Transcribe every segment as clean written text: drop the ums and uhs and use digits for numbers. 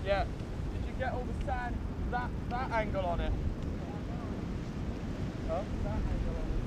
Yeah. Did you get all the sand, that angle on it? Oh, that angle on it.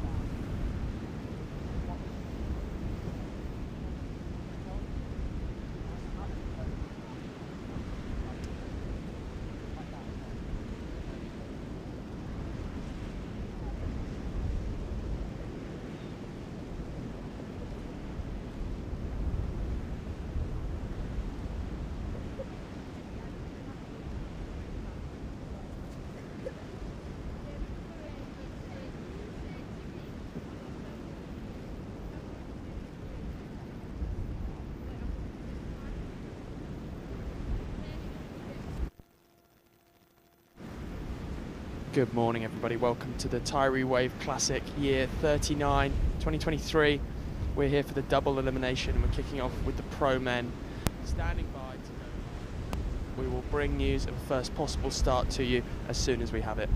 Good morning, everybody. Welcome to the Tiree Wave Classic Year 39, 2023. We're here for the double elimination, and we're kicking off with the pro men. Standing by to go. We will bring news of the first possible start to you as soon as we have it.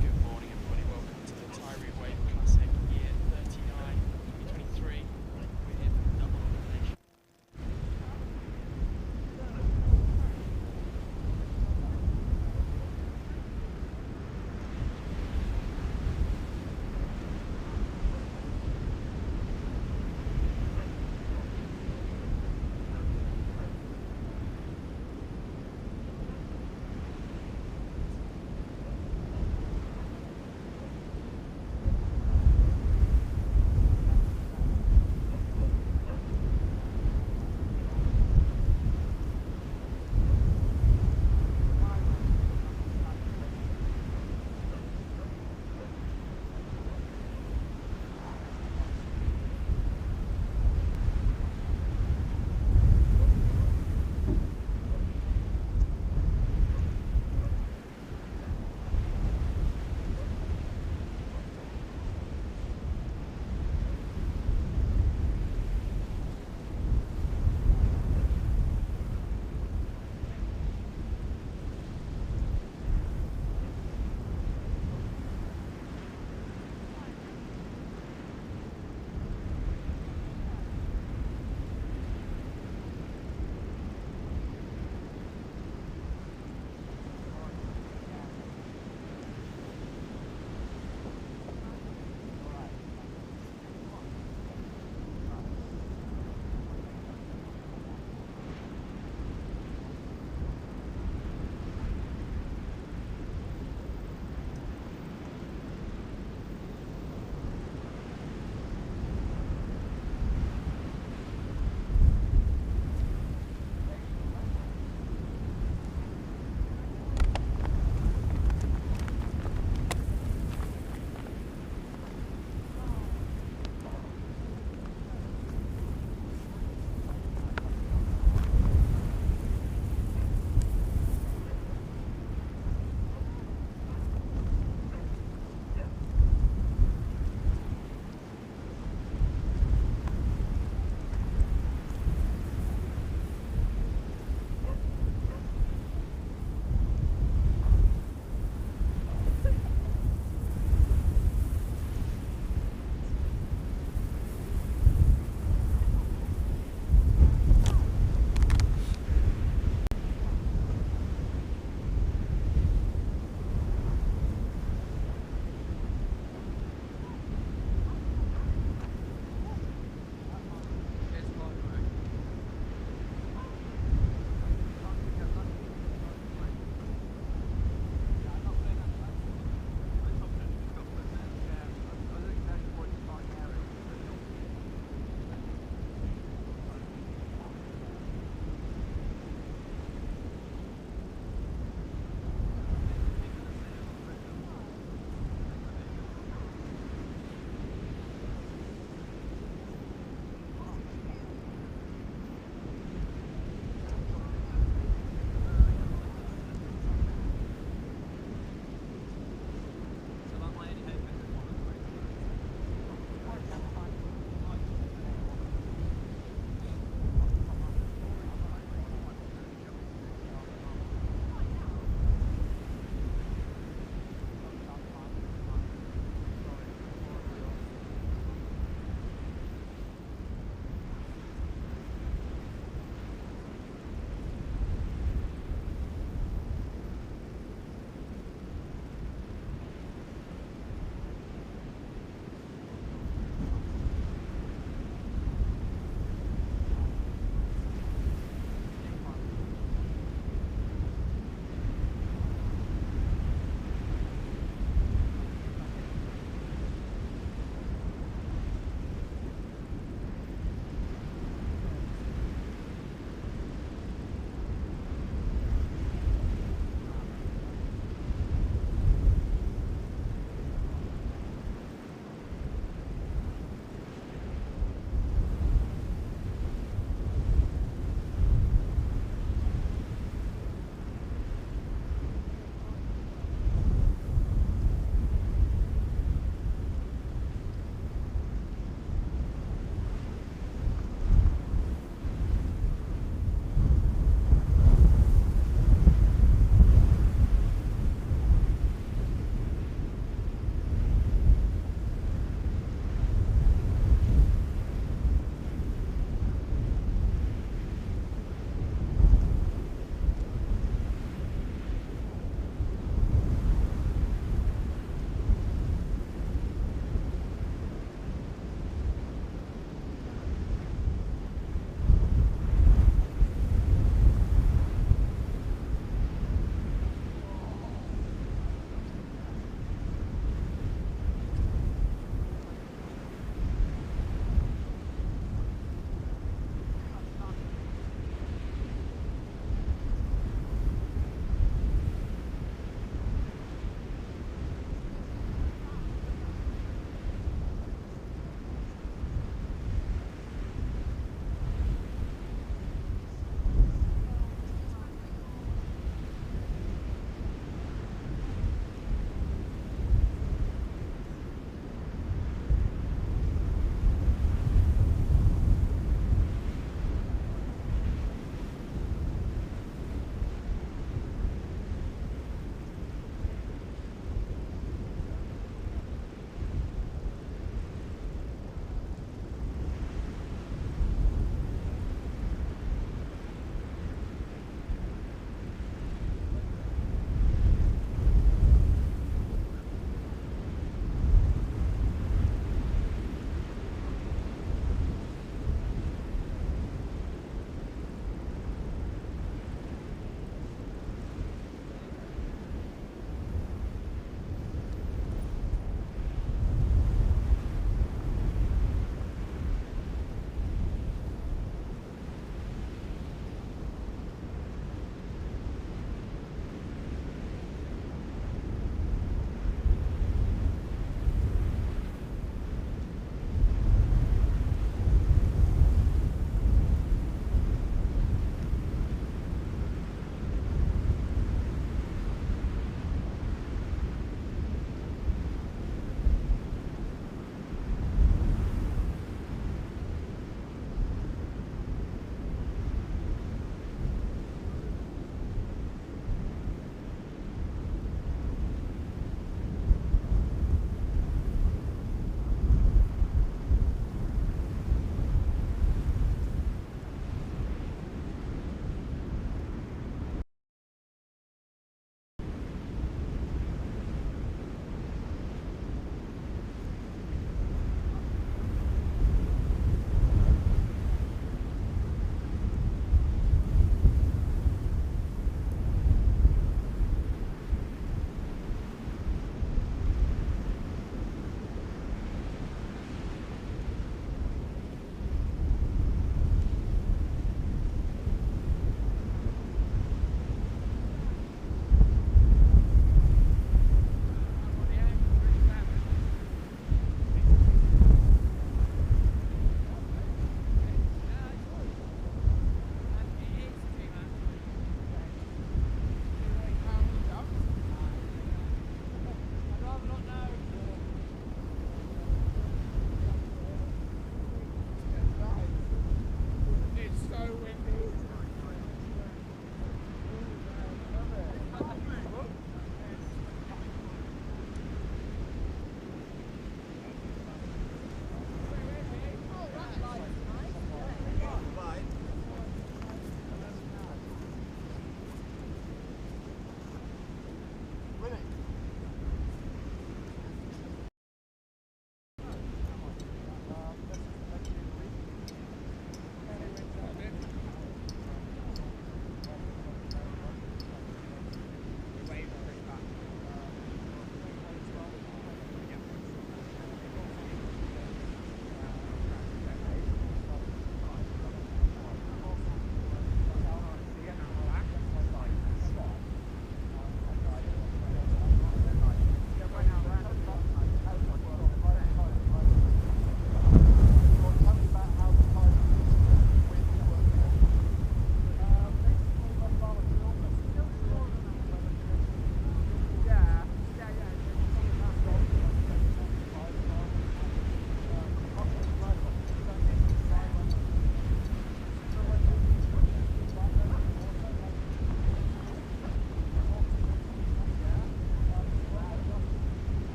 Good morning, everybody. Welcome to the Tiree Wave Classic Year 39, 2023. We're here for the double elimination.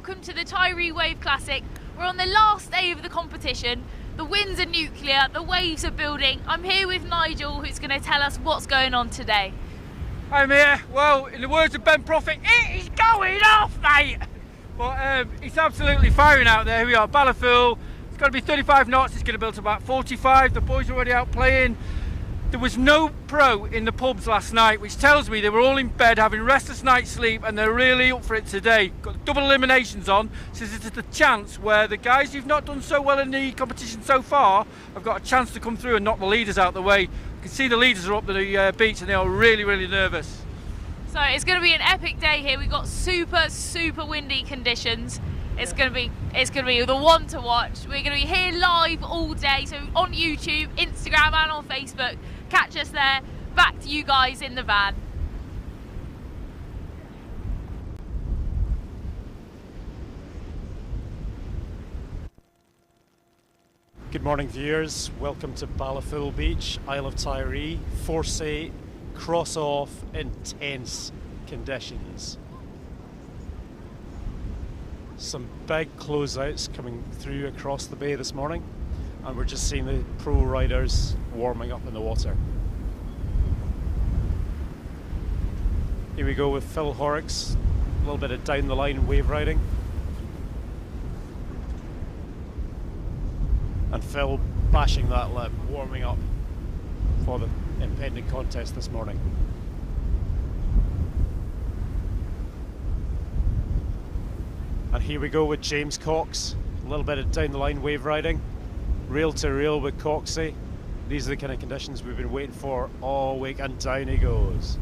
welcome to the Tiree Wave Classic. We're on the last day of the competition. The winds are nuclear, the waves are building. I'm here with Nigel, who's going to tell us what's going on today. I'm here. Well, in the words of Ben Prophet, it is going off, mate! But it's absolutely firing out there. Here we are, Ballyfull. It's got to be 35 knots, it's going to build to about 45. The boys are already out playing. There was no pro in the pubs last night, which tells me they were all in bed having restless night's sleep, and they're really up for it today. Got double eliminations on, so this is the chance where the guys who've not done so well in the competition so far have got a chance to come through and knock the leaders out the way. You can see the leaders are up the beach and they are really, really nervous. So it's going to be an epic day here. We've got super windy conditions. It's going to be the one to watch. We're going to be here live all day, so on YouTube, Instagram and on Facebook. Catch us there. Back to you guys in the van. Good morning, viewers. Welcome to Ballyfull Beach, Isle of Tiree. Force 8, cross off, intense conditions. Some big closeouts coming through across the bay this morning, and we're just seeing the pro riders warming up in the water. Here we go with Phil Horrocks, a little bit of down the line wave riding. And Phil bashing that lip, warming up for the impending contest this morning. And here we go with James Cox, a little bit of down the line wave riding, rail to rail with Coxie. These are the kind of conditions we've been waiting for all week, and down he goes.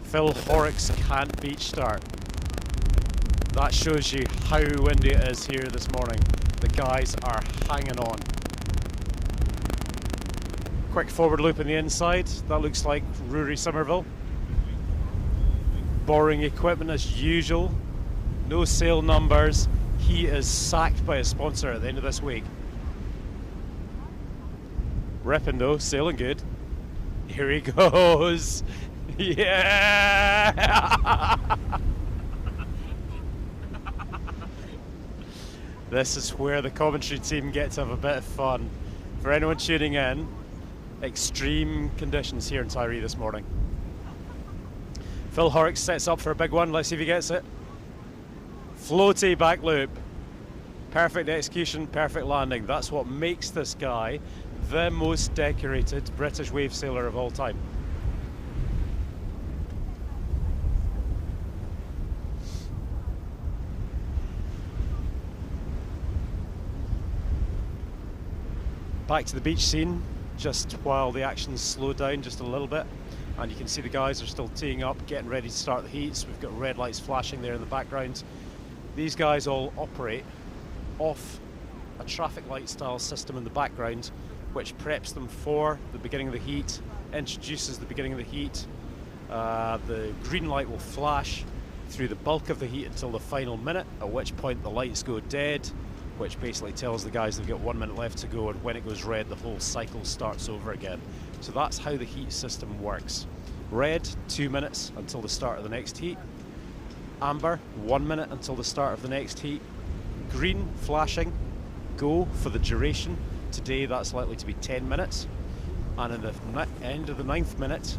Phil Horrocks can't beach start. That shows you how windy it is here this morning. The guys are hanging on. Quick forward loop in the inside. That looks like Rory Somerville. Boring equipment as usual. No sale numbers. He is sacked by a sponsor at the end of this week. Ripping though, sailing good. Here he goes. Yeah! This is where the commentary team get to have a bit of fun. For anyone tuning in, extreme conditions here in Tiree this morning. Phil Horrocks sets up for a big one. Let's see if he gets it. Floaty back loop. Perfect execution, perfect landing. That's what makes this guy the most decorated British wave sailor of all time. Back to the beach scene, just while the action's slowed down just a little bit. And you can see the guys are still teeing up, getting ready to start the heats. We've got red lights flashing there in the background. These guys all operate off a traffic light style system in the background, which preps them for the beginning of the heat, introduces the beginning of the heat. The green light will flash through the bulk of the heat until the final minute, at which point the lights go dead, which basically tells the guys they've got 1 minute left to go, and when it goes red the whole cycle starts over again. So that's how the heat system works. Red, 2 minutes until the start of the next heat. Amber, 1 minute until the start of the next heat. Green, flashing, go for the duration. Today that's likely to be 10 minutes. And at the end of the 9th minute,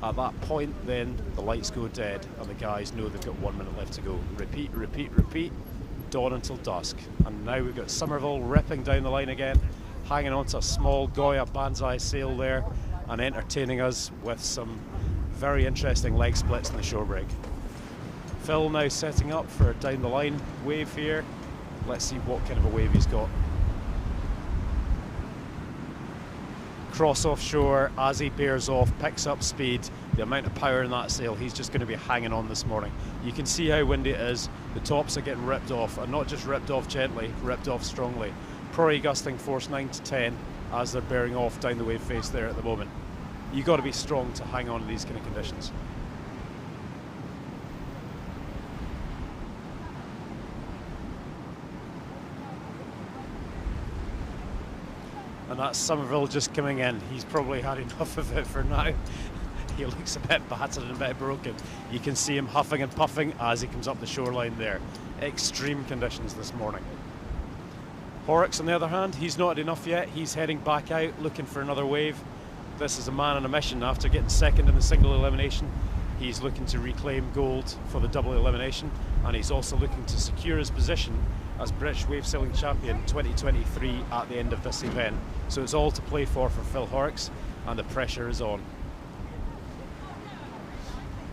at that point then the lights go dead and the guys know they've got 1 minute left to go. Repeat, repeat, repeat. Dawn until dusk. And now we've got Somerville ripping down the line again, hanging onto a small Goya Banzai sail there and entertaining us with some very interesting leg splits in the shore break. Phil now setting up for a down the line wave here. Let's see what kind of a wave he's got. Cross offshore as he bears off, picks up speed. The amount of power in that sail, he's just going to be hanging on this morning. You can see how windy it is. The tops are getting ripped off, and not just ripped off gently, ripped off strongly. Probably gusting force 9 to 10 as they're bearing off down the wave face there at the moment. You've got to be strong to hang on to these kind of conditions. And that's Somerville just coming in. He's probably had enough of it for now. He looks a bit battered and a bit broken. You can see him huffing and puffing as he comes up the shoreline there. Extreme conditions this morning. Horrocks, on the other hand, he's not had enough yet. He's heading back out, looking for another wave. This is a man on a mission. After getting second in the single elimination, he's looking to reclaim gold for the double elimination, and he's also looking to secure his position as British Wave Sailing Champion 2023 at the end of this event. So it's all to play for Phil Horrocks, and the pressure is on.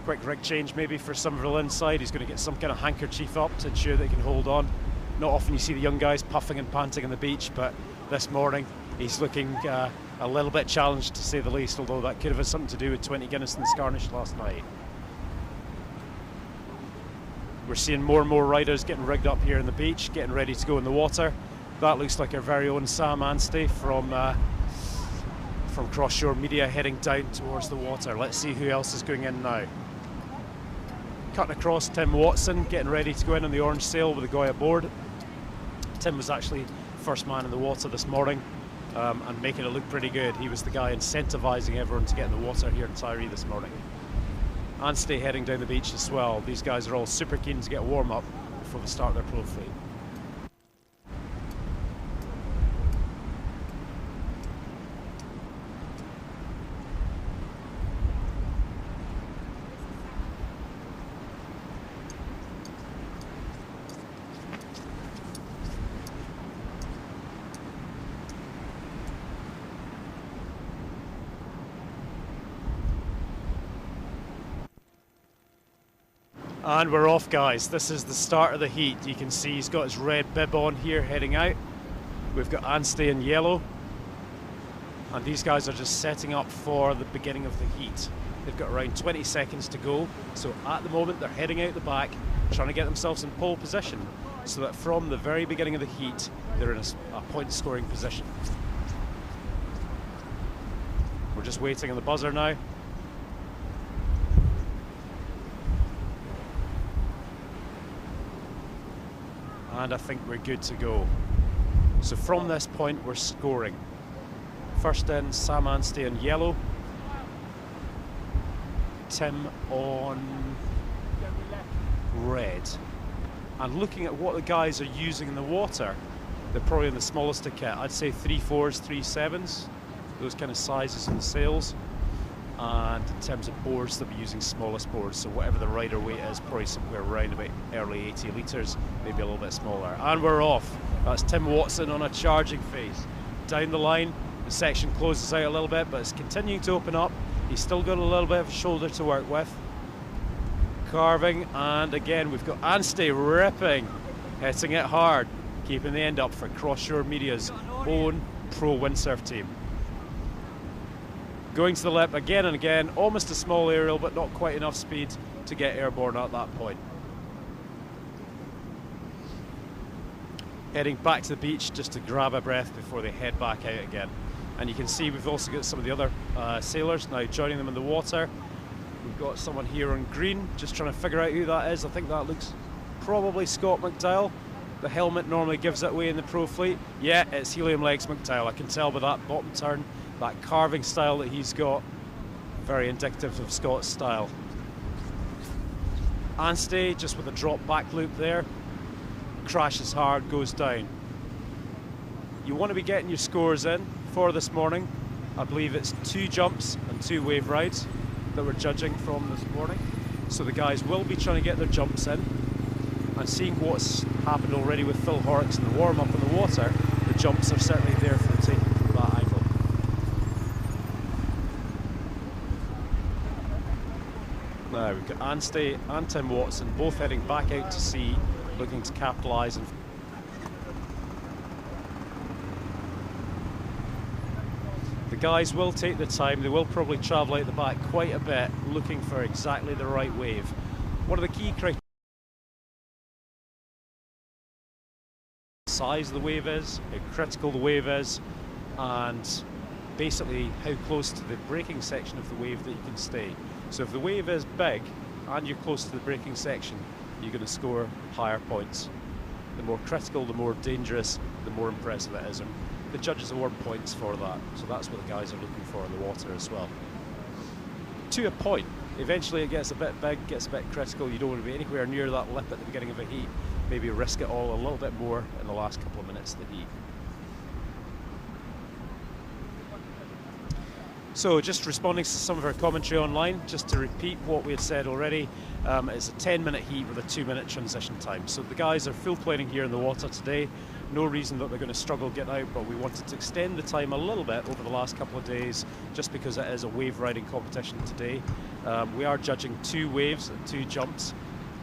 Quick rig change maybe for Somerville inside. He's going to get some kind of handkerchief up to ensure that he can hold on. Not often you see the young guys puffing and panting on the beach, but this morning he's looking a little bit challenged, to say the least, although that could have had something to do with 20 Guinness in the Scarnish last night. We're seeing more and more riders getting rigged up here on the beach, getting ready to go in the water. That looks like our very own Sam Anstey from Cross Shore Media heading down towards the water. Let's see who else is going in now. Cutting across, Tim Watson getting ready to go in on the orange sail with the guy aboard. Tim was actually first man in the water this morning, and making it look pretty good. He was the guy incentivising everyone to get in the water here in Tiree this morning. Anstey heading down the beach as well. These guys are all super keen to get a warm up before they start their pro fleet. And we're off, guys. This is the start of the heat. You can see he's got his red bib on here heading out. We've got Anstey in yellow, and these guys are just setting up for the beginning of the heat. They've got around 20 seconds to go, so at the moment they're heading out the back, trying to get themselves in pole position, so that from the very beginning of the heat they're in a point scoring position. We're just waiting on the buzzer now. And I think we're good to go. So from this point we're scoring. First in, Sam Anstey in yellow, Tim on red. And looking at what the guys are using in the water, they're probably in the smallest of kit. I'd say 3/4s, 3/7s, those kind of sizes in the sails. And in terms of boards, they'll be using smallest boards, so whatever the rider weight is, probably somewhere around about early 80 litres, maybe a little bit smaller. And we're off. That's Tim Watson on a charging phase. Down the line, the section closes out a little bit, but it's continuing to open up. He's still got a little bit of a shoulder to work with. Carving, and again we've got Anstey ripping, hitting it hard, keeping the end up for Cross Shore Media's own pro windsurf team. Going to the lip again and again, almost a small aerial, but not quite enough speed to get airborne at that point. Heading back to the beach just to grab a breath before they head back out again. And you can see we've also got some of the other sailors now joining them in the water. We've got someone here on green, just trying to figure out who that is. I think that looks probably Scott McDowell. The helmet normally gives it away in the pro fleet. Yeah, it's Helium Legs McDowell. I can tell by that bottom turn, that carving style that he's got, very indicative of Scott's style. Anstey just with a drop back loop there, crashes hard, goes down. You want to be getting your scores in for this morning. I believe it's 2 jumps and 2 wave rides that we're judging from this morning. So the guys will be trying to get their jumps in, and seeing what's happened already with Phil Horrocks and the warm up in the water, the jumps are certainly there for the taking from that angle. Now we've got Anstey and Tim Watson both heading back out to sea, looking to capitalise. And the guys will take the time. They will probably travel out the back quite a bit, looking for exactly the right wave. One of the key criteria: size of the wave is, how critical the wave is, and basically how close to the braking section of the wave that you can stay. So if the wave is big and you're close to the braking section, you're going to score higher points. The more critical, the more dangerous, the more impressive it is, and the judges award points for that. So that's what the guys are looking for in the water as well. to a point. Eventually it gets a bit big, gets a bit critical. You don't want to be anywhere near that lip at the beginning of a heat. Maybe risk it all a little bit more in the last couple of minutes of the heat. So just responding to some of our commentary online, just to repeat what we had said already, it's a 10-minute heat with a 2-minute transition time. So the guys are full planing here in the water today. No reason that they're going to struggle getting out, but we wanted to extend the time a little bit over the last couple of days, just because it is a wave riding competition today. We are judging 2 waves and 2 jumps,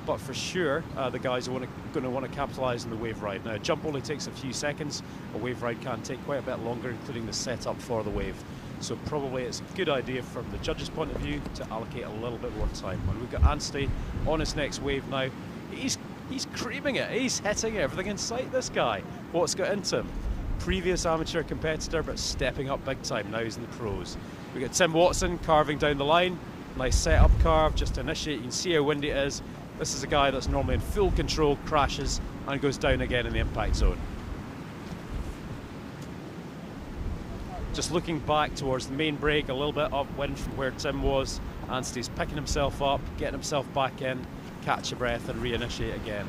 but for sure the guys are going to want to capitalise on the wave ride. Now a jump only takes a few seconds, a wave ride can take quite a bit longer, including the setup for the wave. So probably it's a good idea from the judges' point of view to allocate a little bit more time. When we've got Anstey on his next wave now, he's creaming it, he's hitting everything in sight, this guy. What's got into him? Previous amateur competitor, but stepping up big time, now he's in the pros. We've got Tim Watson carving down the line, nice setup carve, just to initiate, you can see how windy it is. This is a guy that's normally in full control, crashes, and goes down again in the impact zone. Just looking back towards the main break, a little bit upwind from where Tim was. Anstey's picking himself up, getting himself back in, catch a breath and reinitiate again.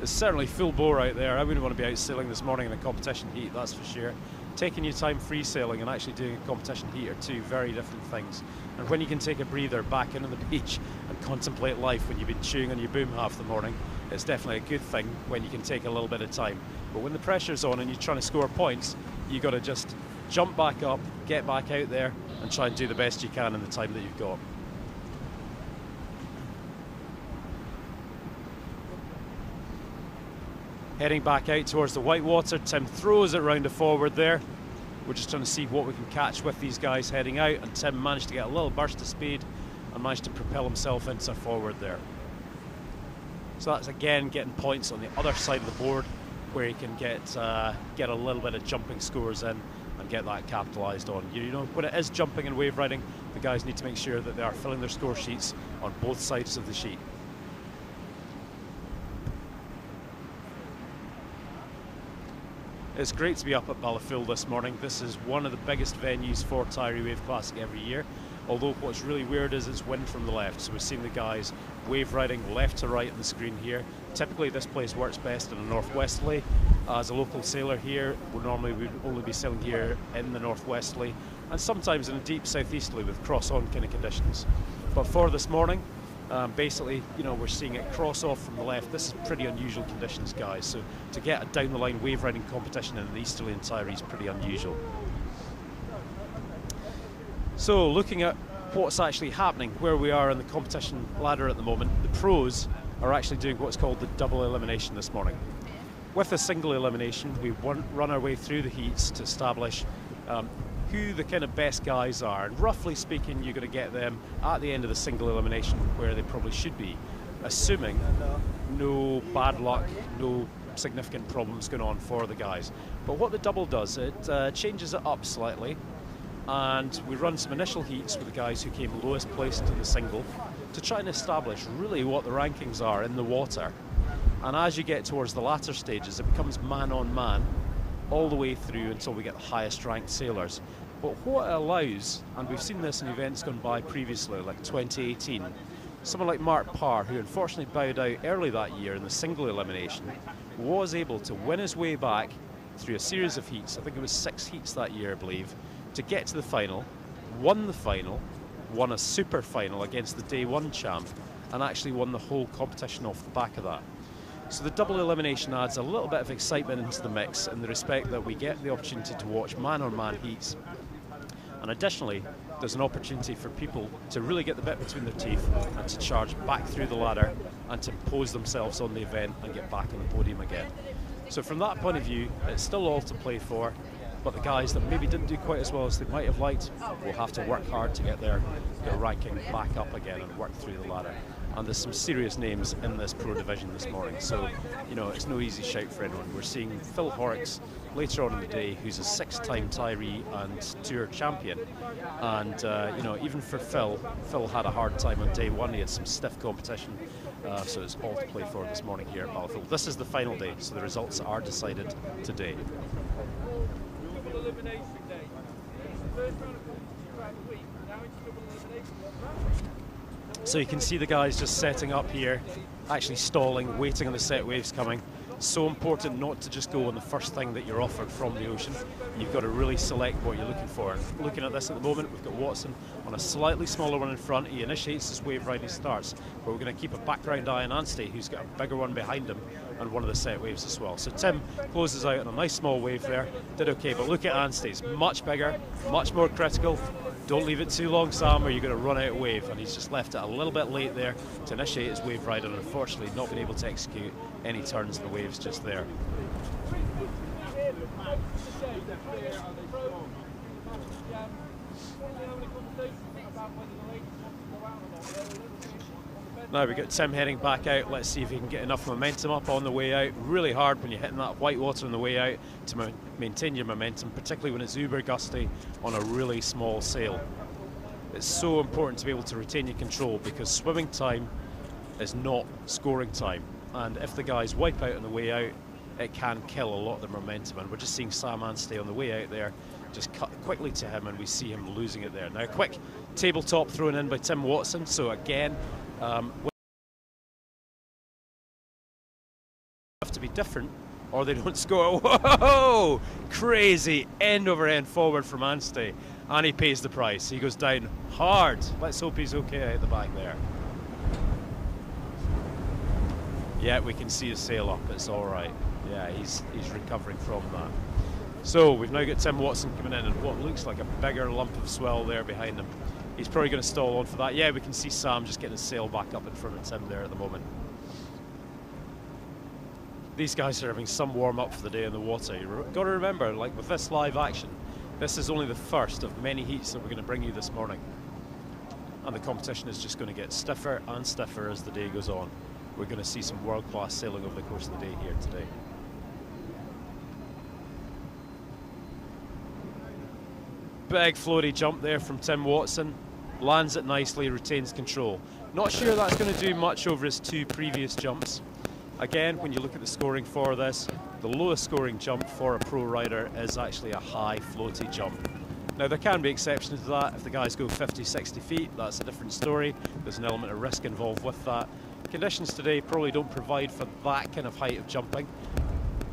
It's certainly full bore out there. I wouldn't want to be out sailing this morning in a competition heat, that's for sure. Taking your time free sailing and actually doing a competition heat are 2 very different things. And when you can take a breather back in on the beach and contemplate life when you've been chewing on your boom half the morning, it's definitely a good thing when you can take a little bit of time. But when the pressure's on and you're trying to score points, you got to just jump back up, get back out there and try and do the best you can in the time that you've got. Heading back out towards the whitewater, Tim throws it round the forward there. We're just trying to see what we can catch with these guys heading out, and Tim managed to get a little burst of speed and managed to propel himself into forward there. So that's again getting points on the other side of the board where he can get a little bit of jumping scores in and get that capitalised on. You know, when it is jumping and wave riding, the guys need to make sure that they are filling their score sheets on both sides of the sheet. It's great to be up at Ballyfool this morning. This is one of the biggest venues for Tiree Wave Classic every year. Although what's really weird is it's wind from the left, so we're seeing the guys wave riding left to right on the screen here. Typically this place works best in a northwesterly. As a local sailor here, we'd only be sailing here in the northwesterly, and sometimes in a deep southeasterly with cross-on kind of conditions. But for this morning, basically, you know, we're seeing it cross off from the left. This is pretty unusual conditions, guys. So to get a down the line wave riding competition in the easterly and Tiree is pretty unusual. So looking at what's actually happening, where we are in the competition ladder at the moment, the pros are actually doing what's called the double elimination this morning. With a single elimination, we run our way through the heats to establish who the kind of best guys are, and roughly speaking you're going to get them at the end of the single elimination where they probably should be, assuming no bad luck, no significant problems going on for the guys. But what the double does, it changes it up slightly, and we run some initial heats with the guys who came lowest placed in the single to try and establish really what the rankings are in the water. And as you get towards the latter stages, it becomes man on man all the way through until we get the highest ranked sailors. But what it allows, and we've seen this in events gone by previously, like 2018, someone like Mark Parr, who unfortunately bowed out early that year in the single elimination, was able to win his way back through a series of heats. I think it was 6 heats that year, I believe, to get to the final, won a super final against the day 1 champ, and actually won the whole competition off the back of that. So the double elimination adds a little bit of excitement into the mix in the respect that we get the opportunity to watch man-on-man heats. And additionally, there's an opportunity for people to really get the bit between their teeth and to charge back through the ladder and to impose themselves on the event and get back on the podium again. So from that point of view, it's still all to play for, but the guys that maybe didn't do quite as well as they might have liked will have to work hard to get their ranking back up again and work through the ladder. And there's some serious names in this pro division this morning, so you know it's no easy shout for anyone. We're seeing Phil Horrocks later on in the day, who's a 6-time Tiree and Tour champion, and you know, even for Phil had a hard time on day 1. He had some stiff competition, so it's all to play for this morning here at Ballyfool. This is the final day, so the results are decided today. So you can see the guys just setting up here, actually stalling, waiting on the set waves coming. So important not to just go on the first thing that you're offered from the ocean. You've got to really select what you're looking for. And looking at this at the moment, we've got Watson on a slightly smaller one in front. He initiates his wave ride, he starts. But we're going to keep a background eye on Anstey, who's got a bigger one behind him and one of the set waves as well. So Tim closes out on a nice small wave there. Did okay, but look at Anstey. It's much bigger, much more critical. Don't leave it too long, Sam, or you're going to run out of wave. And he's just left it a little bit late there to initiate his wave ride, and unfortunately not been able to execute any turns in the waves just there. Now we've got Tim heading back out. Let's see if he can get enough momentum up on the way out. Really hard when you're hitting that white water on the way out to maintain your momentum, particularly when it's uber gusty on a really small sail. It's so important to be able to retain your control, because swimming time is not scoring time. And if the guys wipe out on the way out, it can kill a lot of their momentum. And we're just seeing Sam Anstey on the way out there, just cut quickly to him, and we see him losing it there. Now, a quick tabletop thrown in by Tim Watson. So again, have to be different or they don't score. Whoa! Crazy end over end forward from Anstey, and he pays the price. He goes down hard. Let's hope he's okay out the back there. Yeah, we can see his sail up. It's all right. Yeah, he's recovering from that. So we've now got Tim Watson coming in, and what looks like a bigger lump of swell there behind him. He's probably going to stall on for that. Yeah, we can see Sam just getting his sail back up in front of Tim there at the moment. These guys are having some warm-up for the day in the water. You've got to remember, like with this live action, this is only the first of many heats that we're going to bring you this morning. And the competition is just going to get stiffer and stiffer as the day goes on. We're going to see some world-class sailing over the course of the day here today. Big floaty jump there from Tim Watson. Lands it nicely, retains control. Not sure that's going to do much over his two previous jumps. Again, when you look at the scoring for this, the lowest scoring jump for a pro rider is actually a high floaty jump. Now there can be exceptions to that. If the guys go 50, 60 feet, that's a different story. There's an element of risk involved with that. Conditions today probably don't provide for that kind of height of jumping,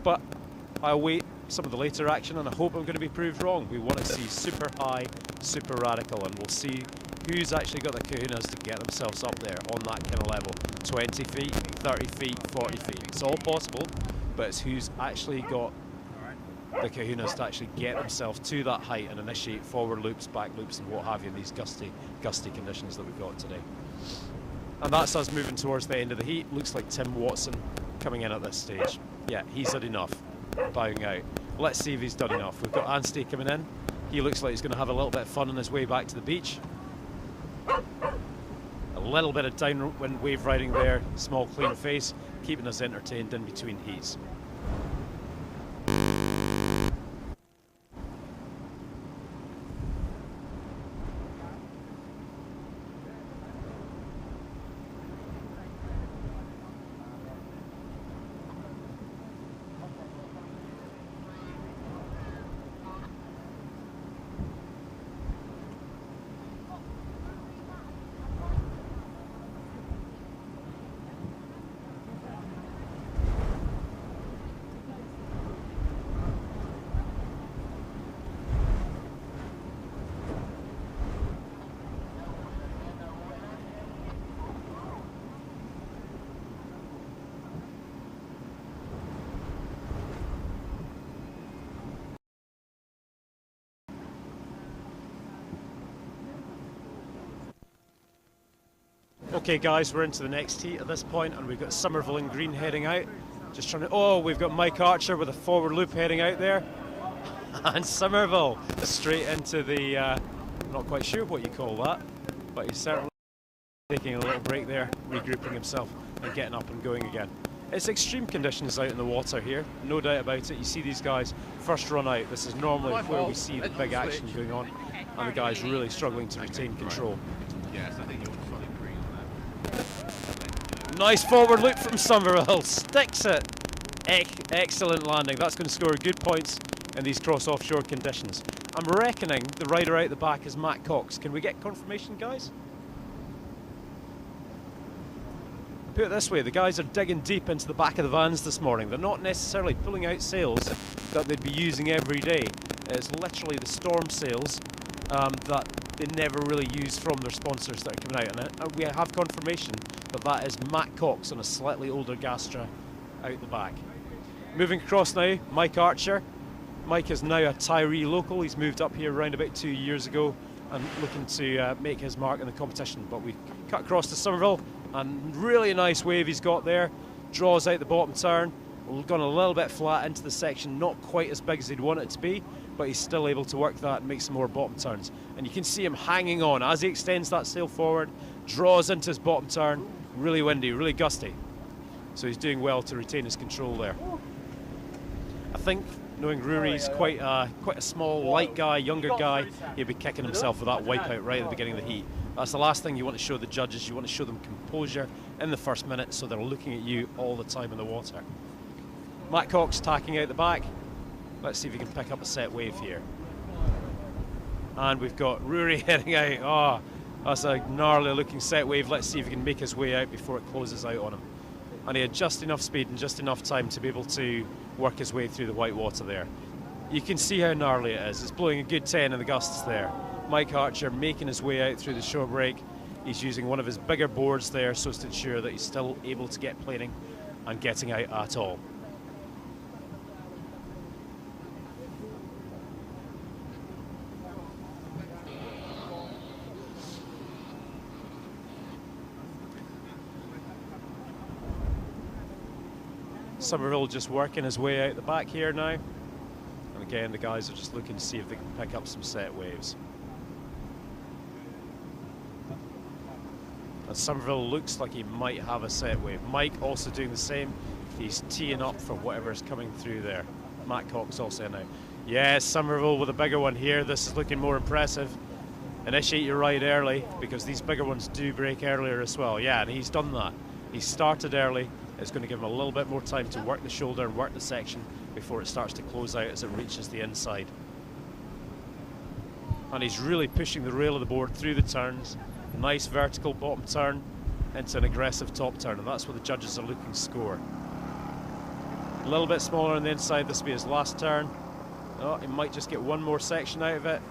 but I await some of the later action, and I hope I'm going to be proved wrong. We want to see super high, super radical, and we'll see who's actually got the kahunas to get themselves up there on that kind of level. 20 feet, 30 feet, 40 feet. It's all possible, but it's who's actually got the kahunas to actually get themselves to that height and initiate forward loops, back loops, and what have you in these gusty conditions that we've got today. And that's us moving towards the end of the heat. Looks like Tim Watson coming in at this stage. Yeah, he's had enough, bowing out. Let's see if he's done enough. We've got Anstey coming in. He looks like he's going to have a little bit of fun on his way back to the beach. A little bit of downwind wave riding there, small clean face, keeping us entertained in between heats. Okay guys, we're into the next heat at this point, and we've got Somerville in green heading out. Just trying to, oh, we've got Mike Archer with a forward loop heading out there. And Somerville straight into the, not quite sure what you call that, but he's certainly taking a little break there, regrouping himself and getting up and going again. It's extreme conditions out in the water here, no doubt about it. You see these guys first run out. This is normally where we see the big action going on, and the guys really struggling to retain control. Yes, I think you're solid green on that. Nice forward loop from Somerville, sticks it. Excellent landing. That's going to score good points in these cross offshore conditions. I'm reckoning the rider out the back is Matt Cox. Can we get confirmation, guys? Put it this way, the guys are digging deep into the back of the vans this morning. They're not necessarily pulling out sails that they'd be using every day. It's literally the storm sails that they never really use from their sponsors that are coming out. And we have confirmation that that is Matt Cox on a slightly older Gastra out the back. Moving across now, Mike Archer. Mike is now a Tiree local. He's moved up here around about 2 years ago and looking to make his mark in the competition. But we cut across to Somerville, and really nice wave he's got there. Draws out the bottom turn. We've gone a little bit flat into the section, not quite as big as he'd want it to be, but he's still able to work that and make some more bottom turns. And you can see him hanging on as he extends that sail forward, draws into his bottom turn. Really windy, really gusty. So he's doing well to retain his control there. I think, knowing Rory's quite a small, light guy, younger guy, he'll be kicking himself with that wipeout right at the beginning of the heat. That's the last thing you want to show the judges. You want to show them composure in the first minute so they're looking at you all the time in the water. Matt Cox tacking out the back. Let's see if he can pick up a set wave here. And we've got Rory heading out. Oh, that's a gnarly looking set wave. Let's see if he can make his way out before it closes out on him. And he had just enough speed and just enough time to be able to work his way through the white water there. You can see how gnarly it is. It's blowing a good 10 in the gusts there. Mike Archer making his way out through the shore break. He's using one of his bigger boards there so as to ensure that he's still able to get planing and getting out at all. Somerville just working his way out the back here now. And again, the guys are just looking to see if they can pick up some set waves. And Somerville looks like he might have a set wave. Mike also doing the same. He's teeing up for whatever's coming through there. Matt Cox also now. Yes, Somerville with a bigger one here. This is looking more impressive. Initiate your ride early, because these bigger ones do break earlier as well. Yeah, and he's done that. He started early. It's going to give him a little bit more time to work the shoulder and work the section before it starts to close out as it reaches the inside. And he's really pushing the rail of the board through the turns. Nice vertical bottom turn into an aggressive top turn, and that's what the judges are looking to score. A little bit smaller on the inside. This will be his last turn. Oh, he might just get one more section out of it.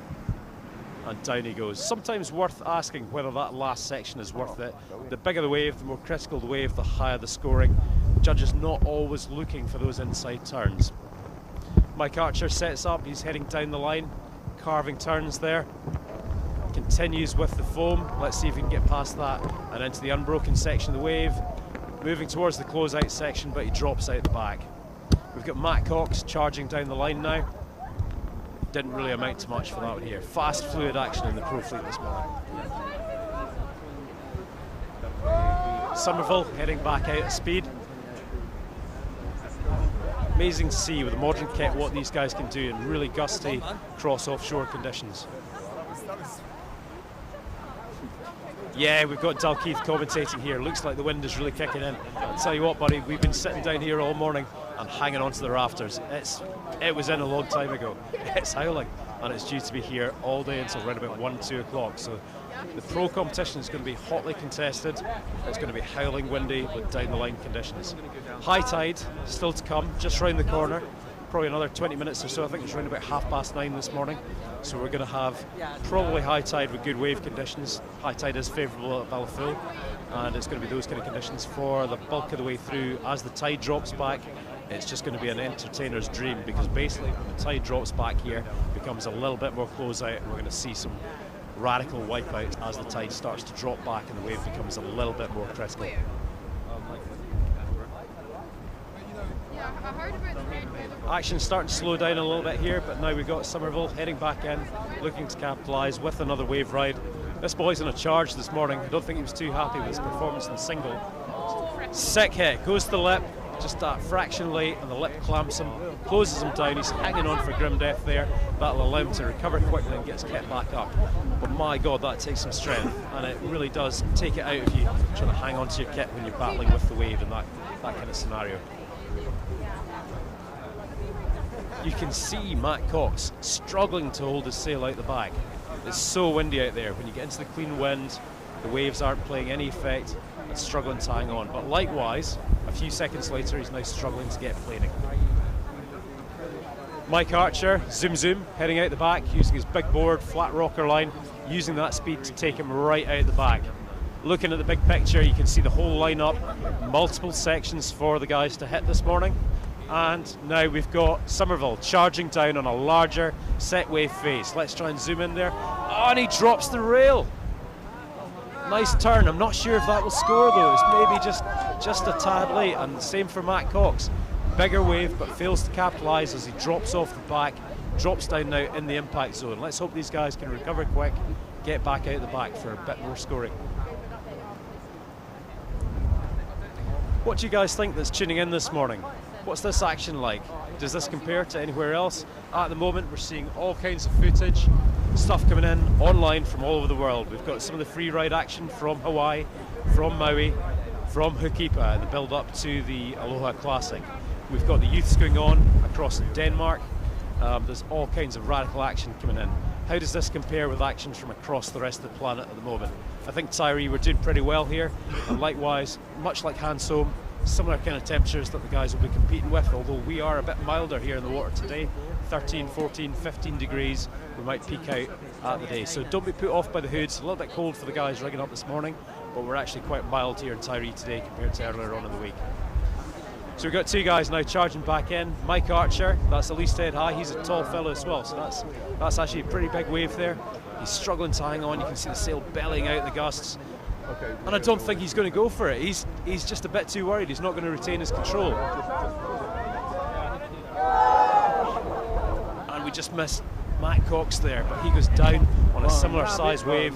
And down he goes. Sometimes worth asking whether that last section is worth it. The bigger the wave, the more critical the wave, the higher the scoring. Judges not always looking for those inside turns. Mike Archer sets up, he's heading down the line, carving turns there. Continues with the foam. Let's see if he can get past that and into the unbroken section of the wave. Moving towards the closeout section, but he drops out the back. We've got Matt Cox charging down the line now. Didn't really amount to much for that one here. Fast, fluid action in the pro fleet this morning. Somerville heading back out at speed. Amazing to see with the modern kit what these guys can do in really gusty cross offshore conditions. Yeah, we've got Dalkeith commentating here. Looks like the wind is really kicking in. I'll tell you what, buddy, we've been sitting down here all morning and hanging onto the rafters. It was in a long time ago. It's howling, and it's due to be here all day until around about 1, 2 o'clock. So the pro competition is going to be hotly contested. It's going to be howling windy with down the line conditions. High tide still to come, just round the corner. Probably another 20 minutes or so. I think it's around about 9:30 this morning. So we're going to have probably high tide with good wave conditions. High tide is favourable at Ballyfool, and it's going to be those kind of conditions for the bulk of the way through. As the tide drops back, it's just going to be an entertainer's dream, because basically when the tide drops back here, it becomes a little bit more close out, and we're going to see some radical wipeouts as the tide starts to drop back and the wave becomes a little bit more critical. Action's starting to slow down a little bit here, but now we've got Somerville heading back in, looking to capitalise with another wave ride. This boy's on a charge this morning. I don't think he was too happy with his performance in the single. Sick hit, goes to the lip, just that fraction late, and the lip clamps him, closes him down. He's hanging on for grim death there. That'll allow him to recover quickly and gets kept back up. But my God, that takes some strength, and it really does take it out of you trying to hang on to your kit when you're battling with the wave in that kind of scenario. You can see Matt Cox struggling to hold his sail out the back. It's so windy out there. When you get into the clean wind, the waves aren't playing any effect, and struggling to hang on. But likewise, a few seconds later, he's now struggling to get planing. Mike Archer, zoom, heading out the back, using his big board, flat rocker line, using that speed to take him right out the back. Looking at the big picture, you can see the whole lineup, multiple sections for the guys to hit this morning. And now we've got Somerville charging down on a larger set wave face. Let's try and zoom in there. Oh, and he drops the rail. Nice turn. I'm not sure if that will score though. It's maybe just a tad late. And the same for Matt Cox. Bigger wave, but fails to capitalise as he drops off the back, drops down now in the impact zone. Let's hope these guys can recover quick, get back out the back for a bit more scoring. What do you guys think that's tuning in this morning? What's this action like? Does this compare to anywhere else? At the moment, we're seeing all kinds of footage, stuff coming in online from all over the world. We've got some of the free ride action from Hawaii, from Maui, from Hookiepa, the build up to the Aloha Classic. We've got the youths going on across Denmark. There's all kinds of radical action coming in. How does this compare with actions from across the rest of the planet at the moment? I think Tiree, we're doing pretty well here, and likewise, much like Hansome, similar kind of temperatures that the guys will be competing with, although we are a bit milder here in the water today, 13, 14, 15 degrees, we might peak out at the day. So don't be put off by the hoods. A little bit cold for the guys rigging up this morning, but we're actually quite mild here in Tiree today compared to earlier on in the week. So we've got two guys now charging back in. Mike Archer, that's the least head high, he's a tall fellow as well, so that's actually a pretty big wave there. He's struggling to hang on, you can see the sail bellying out the gusts. And I don't think he's going to go for it. He's just a bit too worried. He's not going to retain his control. And we just missed Matt Cox there, but he goes down on a similar size wave.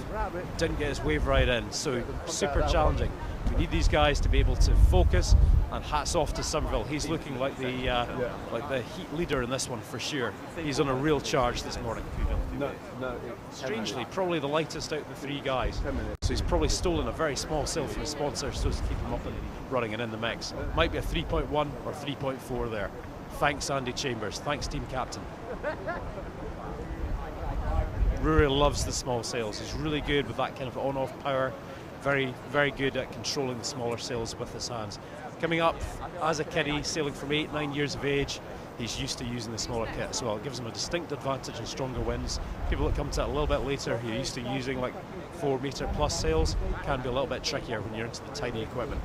Didn't get his wave ride in, so super challenging. We need these guys to be able to focus, and hats off to Somerville. He's looking like the heat leader in this one for sure. He's on a real charge this morning. Strangely, probably the lightest out of the three guys. So he's probably stolen a very small sail from his sponsor so as to keep him up and running and in the mix. Might be a 3.1 or 3.4 there. Thanks, Andy Chambers. Thanks, team captain. Rory loves the small sails. He's really good with that kind of on-off power. Very, very good at controlling the smaller sails with his hands. Coming up as a kiddie, sailing from 8, 9 years of age, he's used to using the smaller kit as well. It gives him a distinct advantage in stronger winds. People that come to it a little bit later, who are used to using like 4 metre plus sails, can be a little bit trickier when you're into the tiny equipment.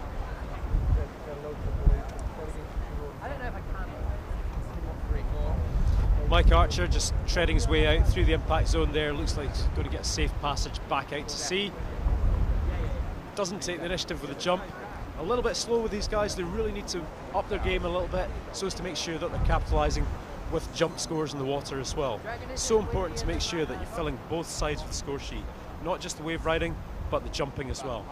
Mike Archer just treading his way out through the impact zone there. Looks like he's going to get a safe passage back out to sea. Doesn't take the initiative with the jump. A little bit slow with these guys. They really need to up their game a little bit so as to make sure that they're capitalising with jump scores in the water as well. So important to make sure that you're filling both sides of the score sheet, not just the wave riding, but the jumping as well.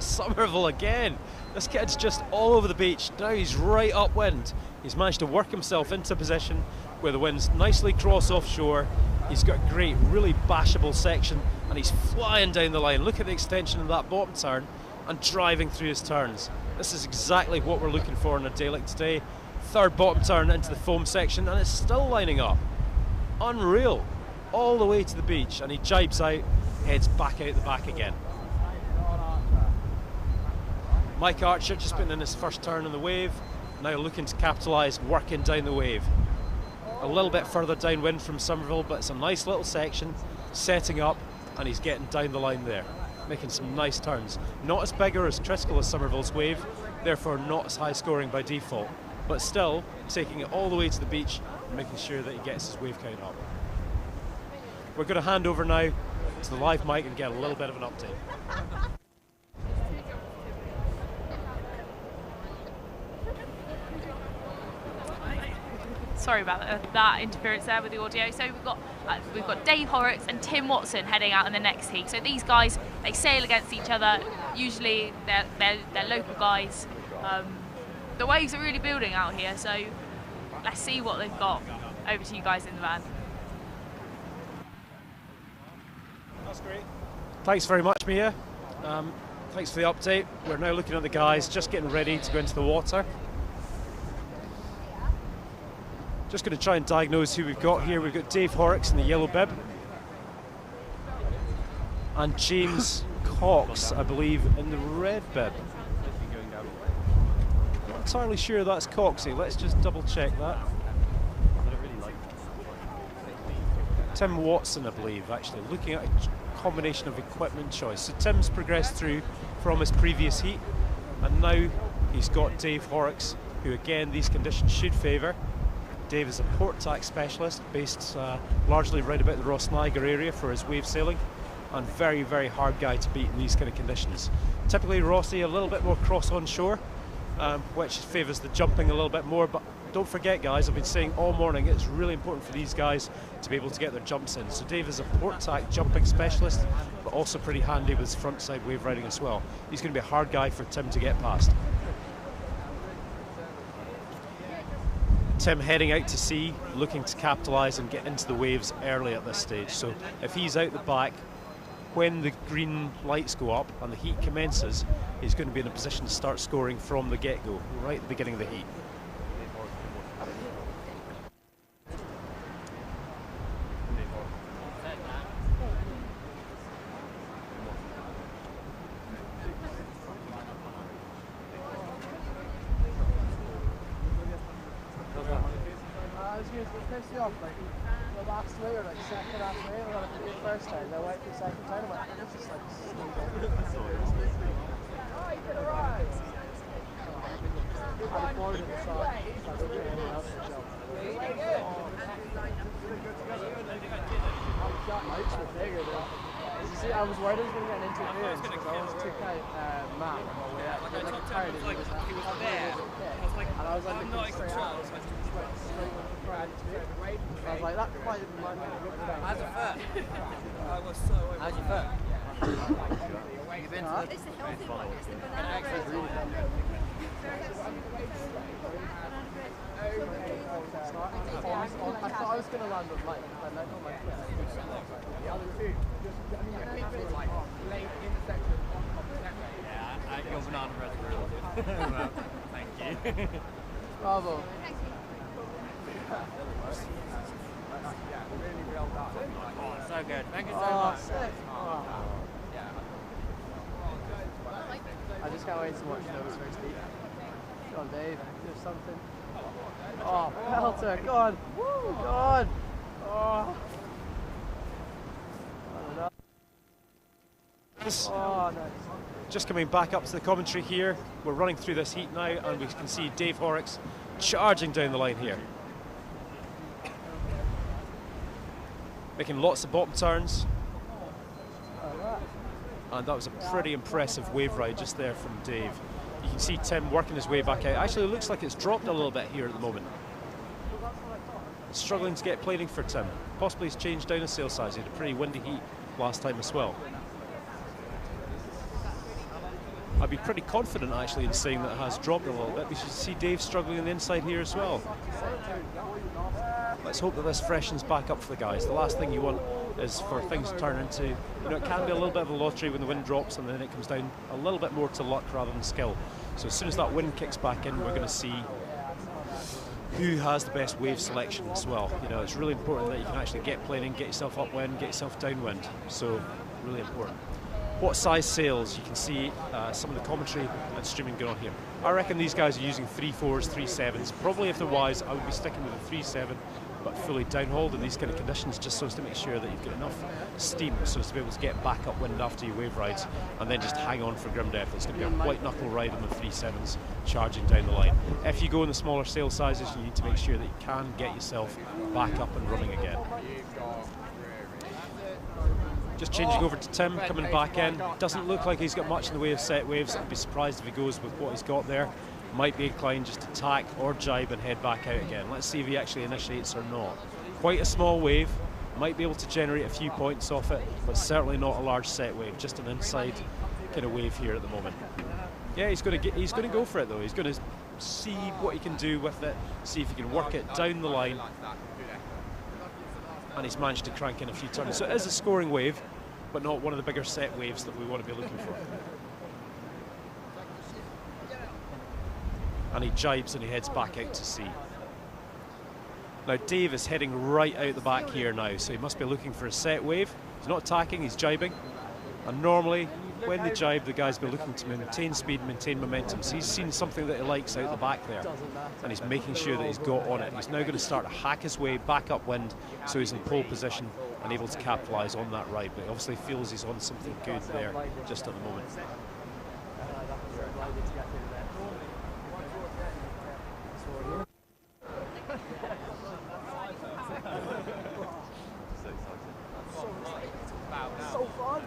Somerville again. This kid's just all over the beach. Now he's right upwind. He's managed to work himself into position where the winds nicely cross offshore. He's got a great, really bashable section, and he's flying down the line. Look at the extension of that bottom turn and driving through his turns. This is exactly what we're looking for on a day like today. Third bottom turn into the foam section, and it's still lining up. Unreal. All the way to the beach, and he jibes out, heads back out the back again. Mike Archer just putting in his first turn in the wave, now looking to capitalise, working down the wave. A little bit further downwind from Somerville, but it's a nice little section, setting up, and he's getting down the line there, making some nice turns. Not as big or as critical as Somerville's wave, therefore not as high scoring by default, but still taking it all the way to the beach and making sure that he gets his wave count up. We're going to hand over now to the live mic and get a little bit of an update. Sorry about that interference there with the audio. So we've got Dave Horrocks and Tim Watson heading out in the next heat. So these guys, they sail against each other. Usually they're local guys. The waves are really building out here. So let's see what they've got. Over to you guys in the van. That's great. Thanks very much, Mia. Thanks for the update. We're now looking at the guys just getting ready to go into the water. Just going to try and diagnose who we've got here. We've got Dave Horrocks in the yellow bib. And James Cox, I believe, in the red bib. Not entirely sure that's Coxie. Let's just double check that. Tim Watson, I believe, actually, looking at a combination of equipment choice. So Tim's progressed through from his previous heat, and now he's got Dave Horrocks, who again these conditions should favour. Dave is a port tack specialist based largely right about the Ross Niagara area for his wave sailing, and very, very hard guy to beat in these kind of conditions. Typically Rossi a little bit more cross on shore, which favours the jumping a little bit more, but don't forget, guys, I've been saying all morning, it's really important for these guys to be able to get their jumps in. So Dave is a port tack jumping specialist, but also pretty handy with his front side wave riding as well. He's going to be a hard guy for Tim to get past. Tim heading out to sea, looking to capitalise and get into the waves early at this stage. So if he's out the back, when the green lights go up and the heat commences, he's going to be in a position to start scoring from the get-go, right at the beginning of the heat. I was worried I was going to get an interference because I always took out Matt on my way out. Like I tired and he was there. And I was like looking straight at him. I was like, that quite might make me look down. How's your foot? I was so over. How's your foot? You've been to the... It's a healthy one. It's the banana bread. I thought I was going to land with Mike. I let go my foot. The other two. Yeah, your banana bread's really good. Well, thank you. Bravo. Oh, so good. Thank you so Oh, much. sick. Oh. I just can't wait to watch those first heat. Go on, Dave. Do something. Oh, belter. Go on. Woo, go on. Oh. Oh, nice. Just coming back up to the commentary here, we're running through this heat now and we can see Dave Horrocks charging down the line here. Making lots of bottom turns. And that was a pretty impressive wave ride just there from Dave. You can see Tim working his way back out. Actually, it looks like it's dropped a little bit here at the moment. Struggling to get planing for Tim. Possibly he's changed down his sail size. He had a pretty windy heat last time as well. I'd be pretty confident actually in saying that it has dropped a little bit. We should see Dave struggling on the inside here as well. Let's hope that this freshens back up for the guys. The last thing you want is for things to turn into, you know, it can be a little bit of a lottery when the wind drops and then it comes down a little bit more to luck rather than skill. So as soon as that wind kicks back in, we're going to see who has the best wave selection as well. You know, it's really important that you can actually get planing, get yourself upwind, get yourself downwind. So really important. What size sails? You can see some of the commentary and streaming going on here. I reckon these guys are using 3.4s, 3.7s. Probably if they're wise, I would be sticking with a 3.7, but fully downhauled in these kind of conditions, just so as to make sure that you've got enough steam so as to be able to get back upwind after your wave rides, and then just hang on for grim death. It's going to be a white knuckle ride on the 3.7s charging down the line. If you go in the smaller sail sizes, you need to make sure that you can get yourself back up and running again. Just changing over to Tim, coming back in. Doesn't look like he's got much in the way of set waves. I'd be surprised if he goes with what he's got there. Might be inclined just to tack or jibe and head back out again. Let's see if he actually initiates or not. Quite a small wave. Might be able to generate a few points off it, but certainly not a large set wave. Just an inside kind of wave here at the moment. Yeah, he's going to go for it though. He's going to see what he can do with it. See if he can work it down the line. And he's managed to crank in a few turns. So it is a scoring wave. but not one of the bigger set waves that we want to be looking for. And he jibes and he heads back out to sea. Now Dave is heading right out the back here now, so he must be looking for a set wave. He's not attacking, he's jibing. And normally, when they jibe, the guys be looking to maintain speed, maintain momentum. So he's seen something that he likes out the back there, and he's making sure that he's got on it. He's now going to start to hack his way back upwind, so he's in pole position and able to capitalise on that ride. But he obviously feels he's on something good there just at the moment. So fun.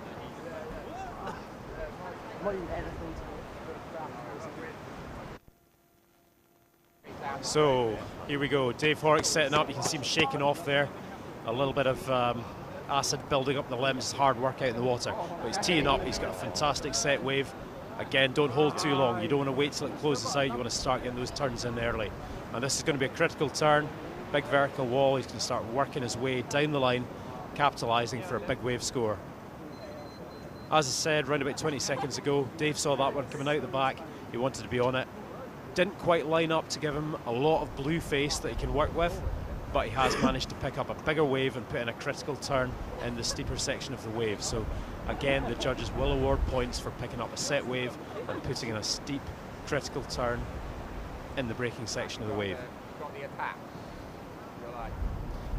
So here we go, Dave Horrocks setting up. You can see him shaking off there. A little bit of acid building up the limbs, hard work out in the water. But he's teeing up, he's got a fantastic set wave. Again, don't hold too long. You don't want to wait till it closes out, you want to start getting those turns in early. And this is going to be a critical turn, big vertical wall. He's going to start working his way down the line, capitalising for a big wave score. As I said, around about 20 seconds ago, Dave saw that one coming out the back. He wanted to be on it. Didn't quite line up to give him a lot of blue face that he can work with, but he has managed to pick up a bigger wave and put in a critical turn in the steeper section of the wave. So again, the judges will award points for picking up a set wave and putting in a steep critical turn in the braking section of the wave.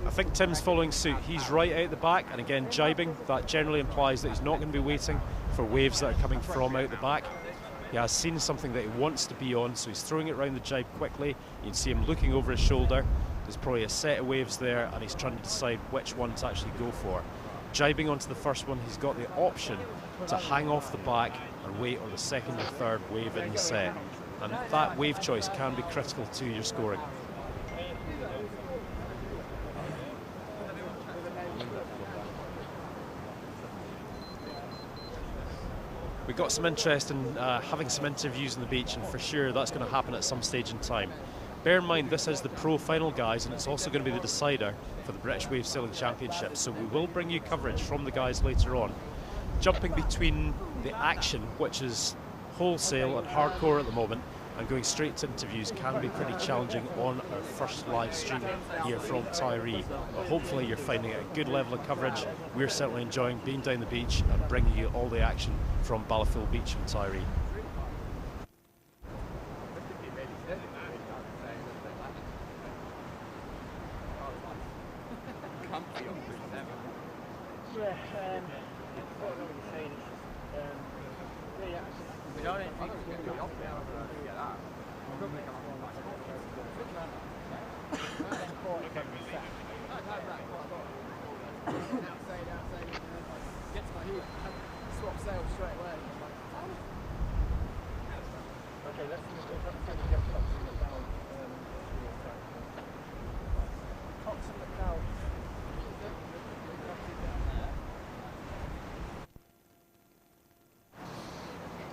I think Tim's following suit. He's right out the back, and again jibing. That generally implies that he's not going to be waiting for waves that are coming from out the back. He has seen something that he wants to be on, so he's throwing it around the jibe quickly. You can see him looking over his shoulder. There's probably a set of waves there, and he's trying to decide which one to actually go for. Jibing onto the first one, he's got the option to hang off the back and wait on the second or third wave in the set. And that wave choice can be critical to your scoring. We've got some interest in having some interviews on the beach, and for sure that's going to happen at some stage in time. Bear in mind, this is the pro final, guys, and it's also going to be the decider for the British Wave Sailing Championship, so we will bring you coverage from the guys later on. Jumping between the action, which is wholesale and hardcore at the moment, and going straight to interviews can be pretty challenging on our first live stream here from Tiree. But hopefully you're finding it a good level of coverage. We're certainly enjoying being down the beach and bringing you all the action from Ballaful Beach and Tiree.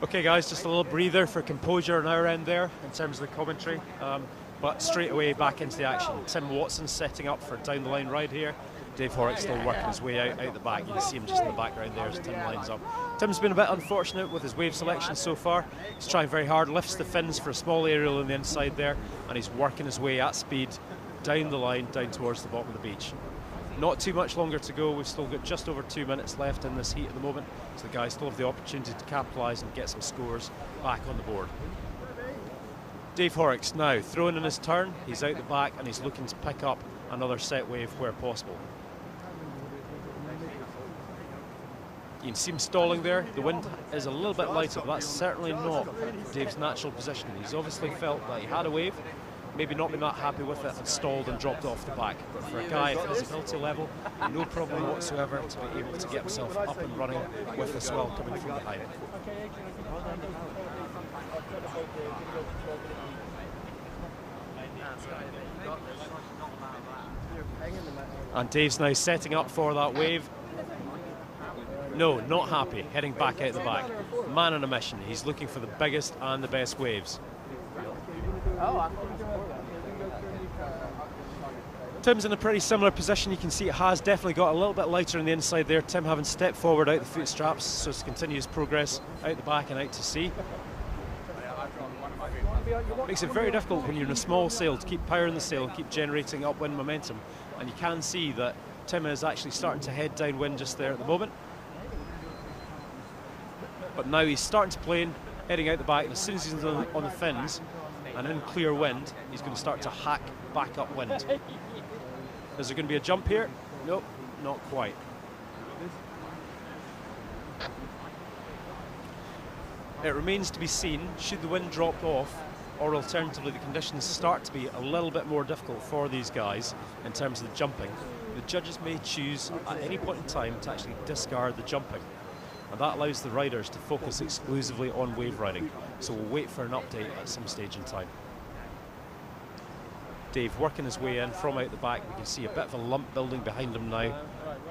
Okay guys, just a little breather for composure on our end there in terms of the commentary, but straight away back into the action. Tim Watson setting up for a down the line ride here. Dave Horrocks still working his way out the back. You can see him just in the background there as Tim lines up. Tim's been a bit unfortunate with his wave selection so far. He's trying very hard, lifts the fins for a small aerial on the inside there, and he's working his way at speed down the line, down towards the bottom of the beach. Not too much longer to go. We've still got just over 2 minutes left in this heat at the moment, so the guys still have the opportunity to capitalise and get some scores back on the board. Dave Horrocks now throwing in his turn. He's out the back and he's looking to pick up another set wave where possible. You can see him stalling there. The wind is a little bit lighter, but that's certainly not Dave's natural position. He's obviously felt that he had a wave, maybe not been that happy with it, and stalled and dropped off the back. But for a guy at visibility level, no problem whatsoever to be able to get himself up and running with the swell coming from behind. And Dave's now setting up for that wave. No, not happy, heading back out the back. Man on a mission, he's looking for the biggest and the best waves. Tim's in a pretty similar position. You can see it has definitely got a little bit lighter on the inside there. Tim having stepped forward out the foot straps so to continue his progress out the back and out to sea. Makes it very difficult when you're in a small sail to keep power in the sail and keep generating upwind momentum. And you can see that Tim is actually starting to head downwind just there at the moment. But now he's starting to plane, heading out the back, and as soon as he's on the fins and in clear wind, he's going to start to hack back upwind. Is there going to be a jump here? Nope, not quite. It remains to be seen, should the wind drop off, or alternatively the conditions start to be a little bit more difficult for these guys in terms of the jumping, the judges may choose at any point in time to actually discard the jumping. And that allows the riders to focus exclusively on wave riding. So we'll wait for an update at some stage in time. Dave working his way in from out the back. We can see a bit of a lump building behind him now.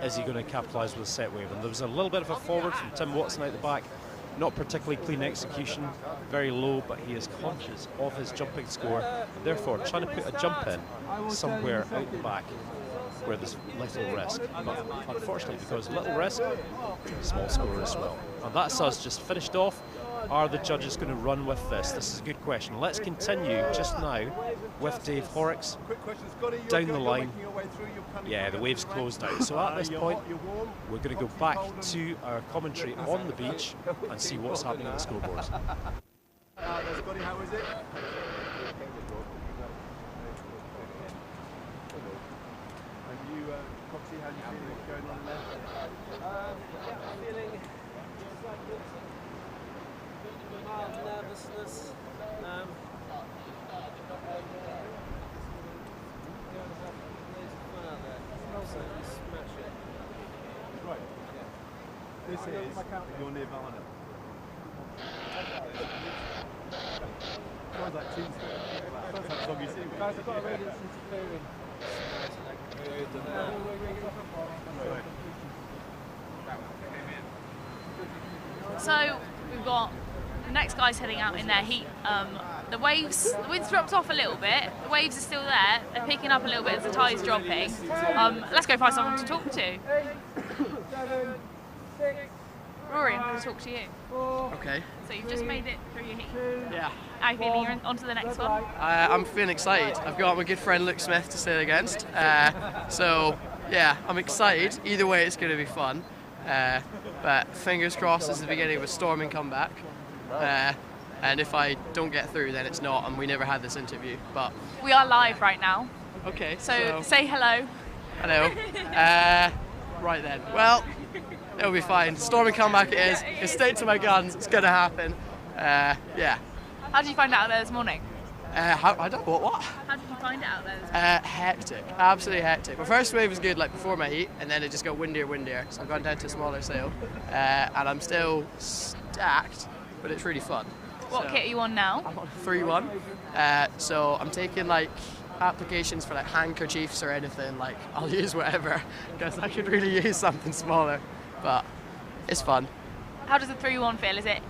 Is he going to capitalise with a set wave? And there was a little bit of a forward from Tim Watson out the back. Not particularly clean execution, very low, but he is conscious of his jumping score. Therefore, trying to put a jump in somewhere out the back where there's little risk. But unfortunately, because little risk, small score as well. And that's us just finished off. Are the judges going to run with this? This is a good question. Let's continue just now with Dave Horrocks down the line. Yeah, the wave's closed out. So at this point, we're going to go back to our commentary on the beach and see what's happening on the scoreboards. Scotty, how is it? And you, Coxie, how do you feel what's going on there? Feeling mild nervousness. Absolutely smash it. Right. This is your Nirvana. Sounds like Tuesday. Sounds like a song you sing. Guys, I've got a radiance interfering. So we've got the next guys heading out in their heat. The wind's dropped off a little bit. The waves are still there. They're picking up a little bit as the tide's dropping. Let's go find someone to talk to. Rory, I'm going to talk to you. Okay. So you've just made it through your heat. Yeah. How are you feeling? You're on to the next one. I'm feeling excited. I've got my good friend Luke Smith to sail against. So yeah, I'm excited. Either way, it's going to be fun. But fingers crossed, this is the beginning of a storming comeback. And if I don't get through, then it's not, and we never had this interview. But We are live right now. okay. So say hello. hello. Right then. Well, it'll be fine. Storming comeback it is. It's stay to my guns. It's going to happen. Yeah. How did you find it out there this morning? I don't know what. How did you find it out there this morning? Hectic, absolutely hectic. My first wave was good, like before my heat, and then it just got windier. So I've gone down to a smaller sail, and I'm still stacked, but it's really fun. What kit are you on now? I'm on 3-1, so I'm taking like applications for like handkerchiefs or anything. Like I'll use whatever, because I could really use something smaller, but it's fun. How does the 3-1 feel? Is it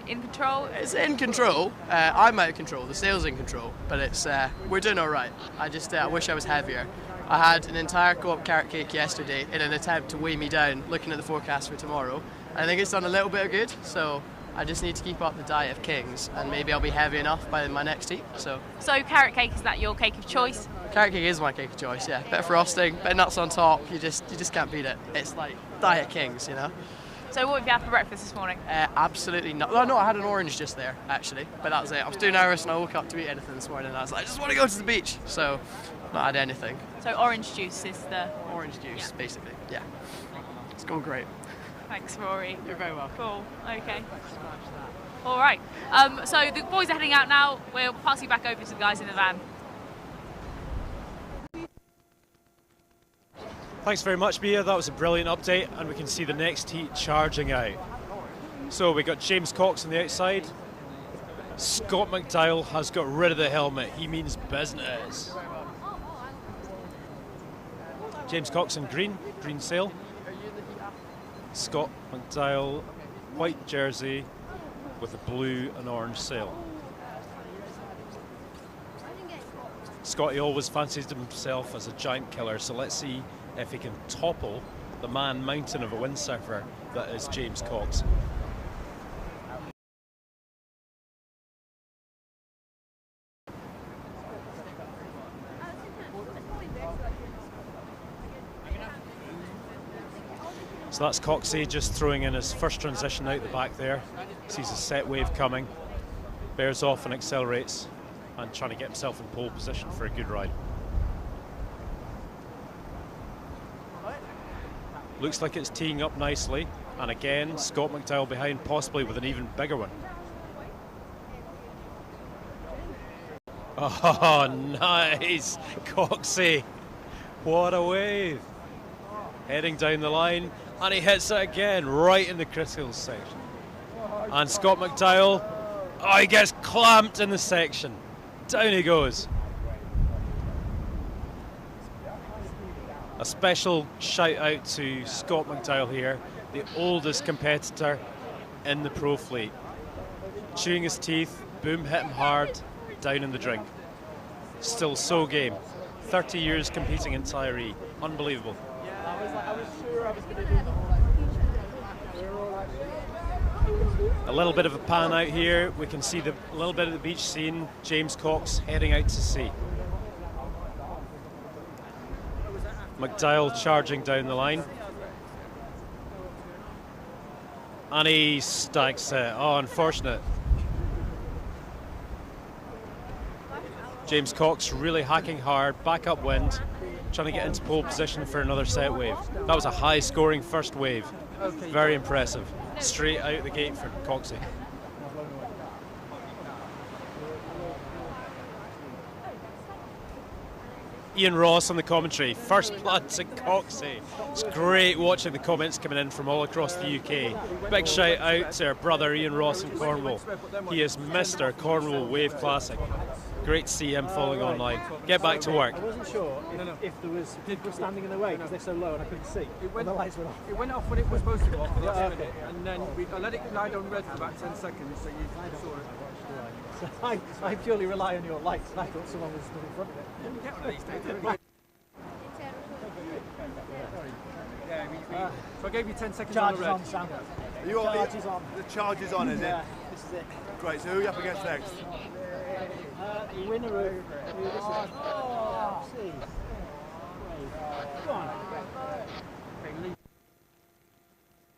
in control? It's in control. I'm out of control. The sail's in control, but it's we're doing all right. I just I wish I was heavier. I had an entire co-op carrot cake yesterday in an attempt to weigh me down, looking at the forecast for tomorrow. I think it's done a little bit of good, so I just need to keep up the diet of kings, and maybe I'll be heavy enough by my next heat. So Carrot cake, is that your cake of choice? carrot cake is my cake of choice. Yeah, bit of frosting, bit of nuts on top. You just can't beat it. It's like diet kings, you know. So what have you had for breakfast this morning? Absolutely not. Oh, no, I had an orange just there, actually, but that was it. I was too nervous and I woke up to eat anything this morning and I was like, I just want to go to the beach. So, not had anything. So orange juice is the... Orange juice, basically, yeah. It's going great. Thanks, Rory. You're very welcome. Cool, okay. All right, so the boys are heading out now. We'll pass you back over to the guys in the van. Thanks very much, Mia. That was a brilliant update, and we can see the next heat charging out. So we got James Cox on the outside. Scott McDowell has got rid of the helmet. He means business. James Cox in green sail. Scott McDowell, white jersey with a blue and orange sail. Scotty always fancied himself as a giant killer, so let's see if he can topple the man mountain of a windsurfer that is James Cox. So that's Coxey just throwing in his first transition out the back there. Sees a set wave coming, bears off and accelerates, and trying to get himself in pole position for a good ride. Looks like it's teeing up nicely, and again Scott McDowell behind, possibly with an even bigger one. Oh, nice! Coxey, what a wave! Heading down the line, and he hits it again, right in the critical section. And Scott McDowell, oh, he gets clamped in the section. Down he goes. A special shout out to Scott McDowell here, the oldest competitor in the pro fleet. Chewing his teeth, boom hit him hard, down in the drink. Still so game. 30 years competing in Tiree. Unbelievable. I was sure I was going to do the whole A little bit of a pan out here. We can see a little bit of the beach scene. James Cox heading out to sea. McDowell charging down the line. And he stacks it. Oh, unfortunate. James Cox really hacking hard, back upwind, trying to get into pole position for another set wave. That was a high scoring first wave. Very impressive. Straight out the gate for Coxey. Ian Ross on the commentary. First blood to Coxey. It's great watching the comments coming in from all across the UK. Big shout out to our brother Ian Ross in Cornwall. He is Mr. Cornwall Wave Classic. Great to see him following online. Get back to work. I wasn't sure if there was people standing in the way because they're so low and I couldn't see. The lights went off. It went off when it was supposed to go off for the last minute, and then I let it lie on red for about 10 seconds, so you saw it. So I purely rely on your lights. I thought someone was stood in front of it. You get one of these days, don't you? Yeah, so I gave you 10 seconds on Charge the is red. on, Sam. You are Charge is on. The charge is on, is it? Yeah, this is it. Great, so who are you up against next? The winner of who this is. Oh, see. Go on.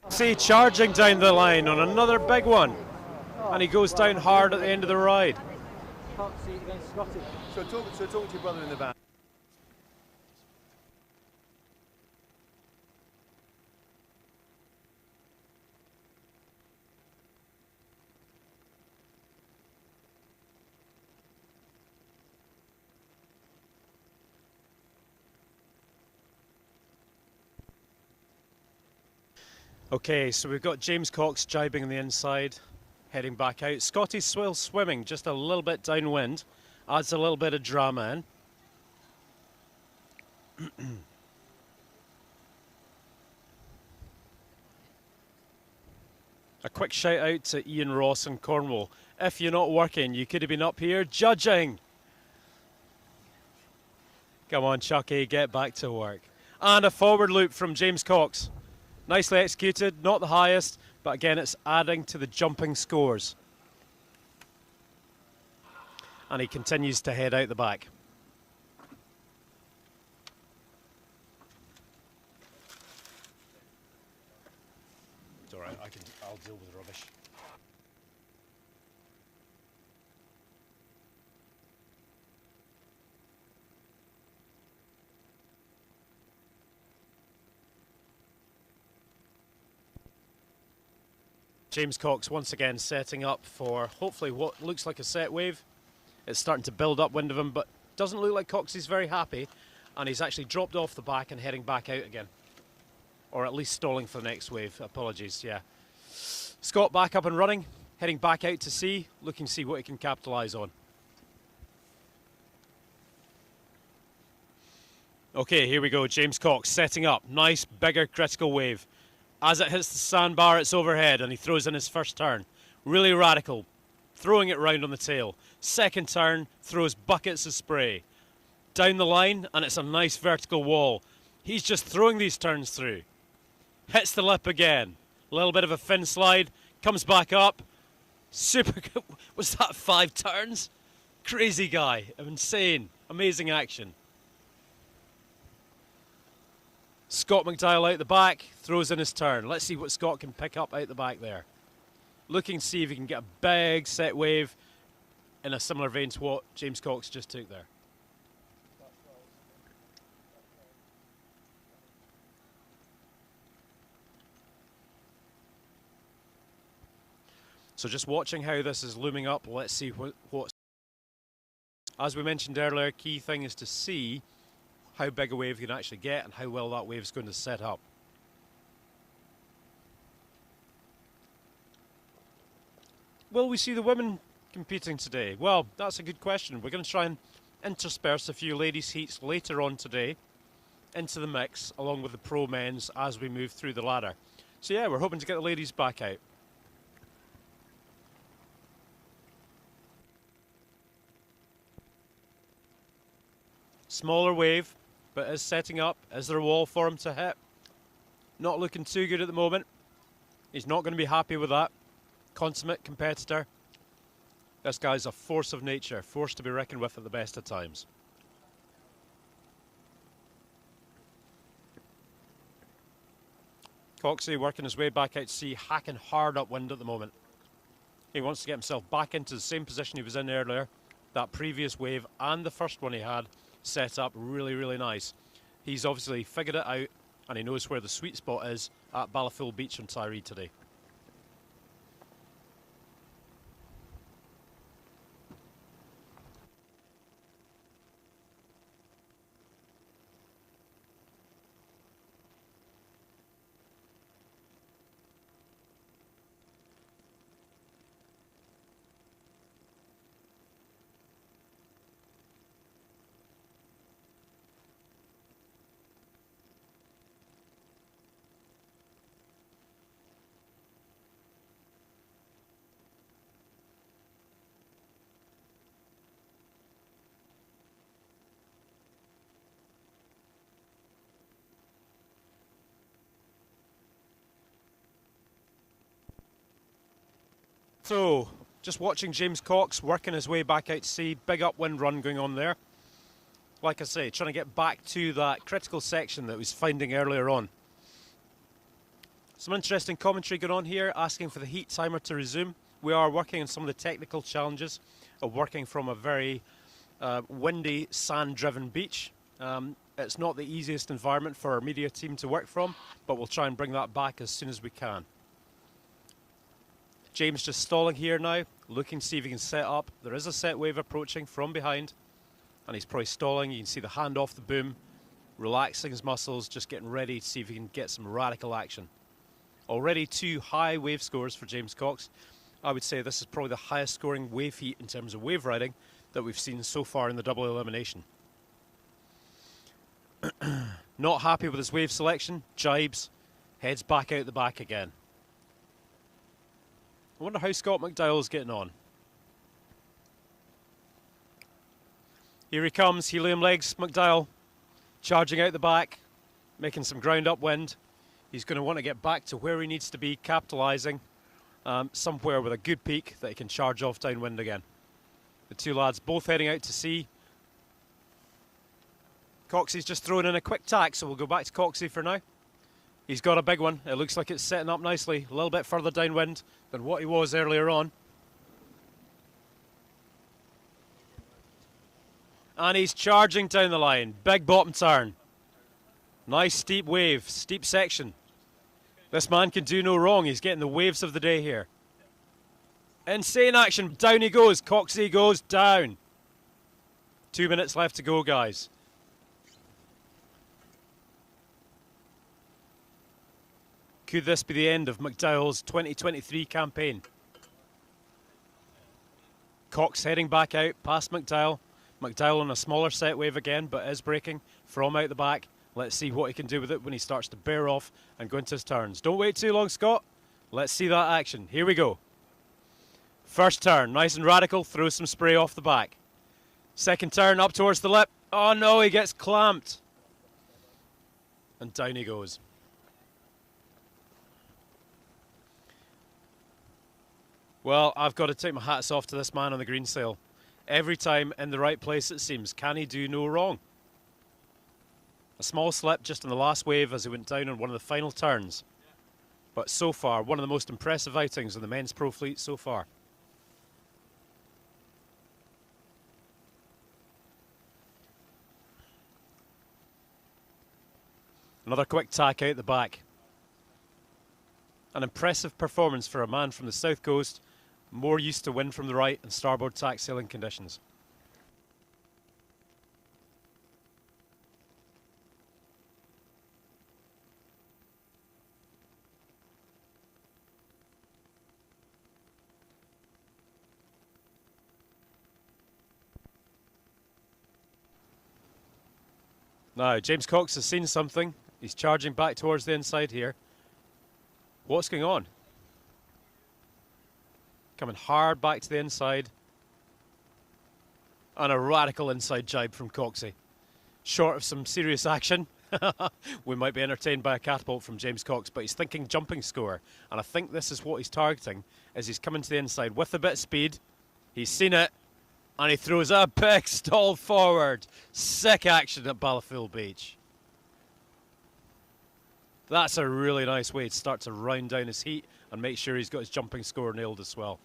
See, charging down the line on another big one. And he goes down hard at the end of the ride. Can't see it against Scotty. So talk to your brother in the back. Okay, so we've got James Cox jibing on the inside, heading back out. Scotty's still swimming just a little bit downwind, adds a little bit of drama in. A quick shout out to Ian Ross in Cornwall. If you're not working, you could have been up here judging. Come on, Chucky, get back to work. And a forward loop from James Cox. Nicely executed, not the highest, but again it's adding to the jumping scores. And he continues to head out the back. It's all right, I'll deal with the rubbish. James Cox once again setting up for hopefully what looks like a set wave. It's starting to build upwind of him, but doesn't look like Cox is very happy, and he's actually dropped off the back and heading back out again. Or at least stalling for the next wave, apologies, yeah. Scott back up and running, heading back out to sea, looking to see what he can capitalise on. Okay, here we go, James Cox setting up, nice bigger critical wave. As it hits the sandbar, it's overhead and he throws in his first turn. Really radical, throwing it round on the tail. Second turn, throws buckets of spray. down the line, and it's a nice vertical wall. He's just throwing these turns through. Hits the lip again. A little bit of a fin slide, comes back up. Super good. Was that 5 turns? Crazy guy. Insane. Amazing action. Scott McDowell out the back, throws in his turn. Let's see what Scott can pick up out the back there. Looking to see if he can get a big set wave in a similar vein to what James Cox just took there. So just watching how this is looming up, let's see what. As we mentioned earlier, key thing is to see how big a wave you can actually get and how well that wave is going to set up. Will we see the women competing today? Well, that's a good question. We're going to try and intersperse a few ladies' heats later on today into the mix, along with the pro men's as we move through the ladder. So yeah, we're hoping to get the ladies back out. Smaller wave, but is setting up. Is there a wall for him to hit? Not looking too good at the moment. He's not going to be happy with that. Consummate competitor. This guy's a force of nature, force to be reckoned with at the best of times. Coxey working his way back out to sea, hacking hard upwind at the moment. He wants to get himself back into the same position he was in earlier. That previous wave and the first one he had set up really, really nice. He's obviously figured it out and he knows where the sweet spot is at Ballyfool Beach on Tiree today. So, just watching James Cox working his way back out to sea, big upwind run going on there. Like I say, trying to get back to that critical section that he was finding earlier on. Some interesting commentary going on here, asking for the heat timer to resume. We are working on some of the technical challenges of working from a very windy, sand-driven beach. It's not the easiest environment for our media team to work from, but we'll try and bring that back as soon as we can. James just stalling here now, looking to see if he can set up. There is a set wave approaching from behind, and he's probably stalling. You can see the hand off the boom, relaxing his muscles, just getting ready to see if he can get some radical action. Already 2 high wave scores for James Cox. I would say this is probably the highest scoring wave heat in terms of wave riding that we've seen so far in the double elimination. Not happy with his wave selection, jibes, heads back out the back again. I wonder how Scott McDowell's getting on. Here he comes, helium legs, McDowell, charging out the back, making some ground upwind. He's going to want to get back to where he needs to be, capitalising somewhere with a good peak that he can charge off downwind again. The 2 lads both heading out to sea. Coxey's just thrown in a quick tack, so we'll go back to Coxey for now. He's got a big one. It looks like it's setting up nicely, a little bit further downwind than what he was earlier on. And he's charging down the line. Big bottom turn. Nice steep wave, steep section. This man can do no wrong. He's getting the waves of the day here. Insane action. Down he goes. Coxey goes down. 2 minutes left to go, guys. Could this be the end of McDowell's 2023 campaign? Cox heading back out past McDowell. McDowell on a smaller set wave again, but is braking from out the back. Let's see what he can do with it when he starts to bear off and go into his turns. Don't wait too long, Scott. Let's see that action. Here we go. First turn, nice and radical, throws some spray off the back. Second turn up towards the lip. Oh no, he gets clamped. And down he goes. Well, I've got to take my hats off to this man on the green sail. Every time in the right place, it seems. Can he do no wrong? A small slip just on the last wave as he went down on one of the final turns. But so far, one of the most impressive outings of the men's pro fleet so far. Another quick tack out the back. An impressive performance for a man from the south coast, more used to wind from the right and starboard tack sailing conditions. Now, James Cox has seen something. He's charging back towards the inside here. What's going on? Coming hard back to the inside. And a radical inside jibe from Coxie. Short of some serious action, we might be entertained by a catapult from James Cox, but he's thinking jumping score. And I think this is what he's targeting as he's coming to the inside with a bit of speed. He's seen it. And he throws a big stall forward. Sick action at Ballaful Beach. That's a really nice way to start to round down his heat and make sure he's got his jumping score nailed as well.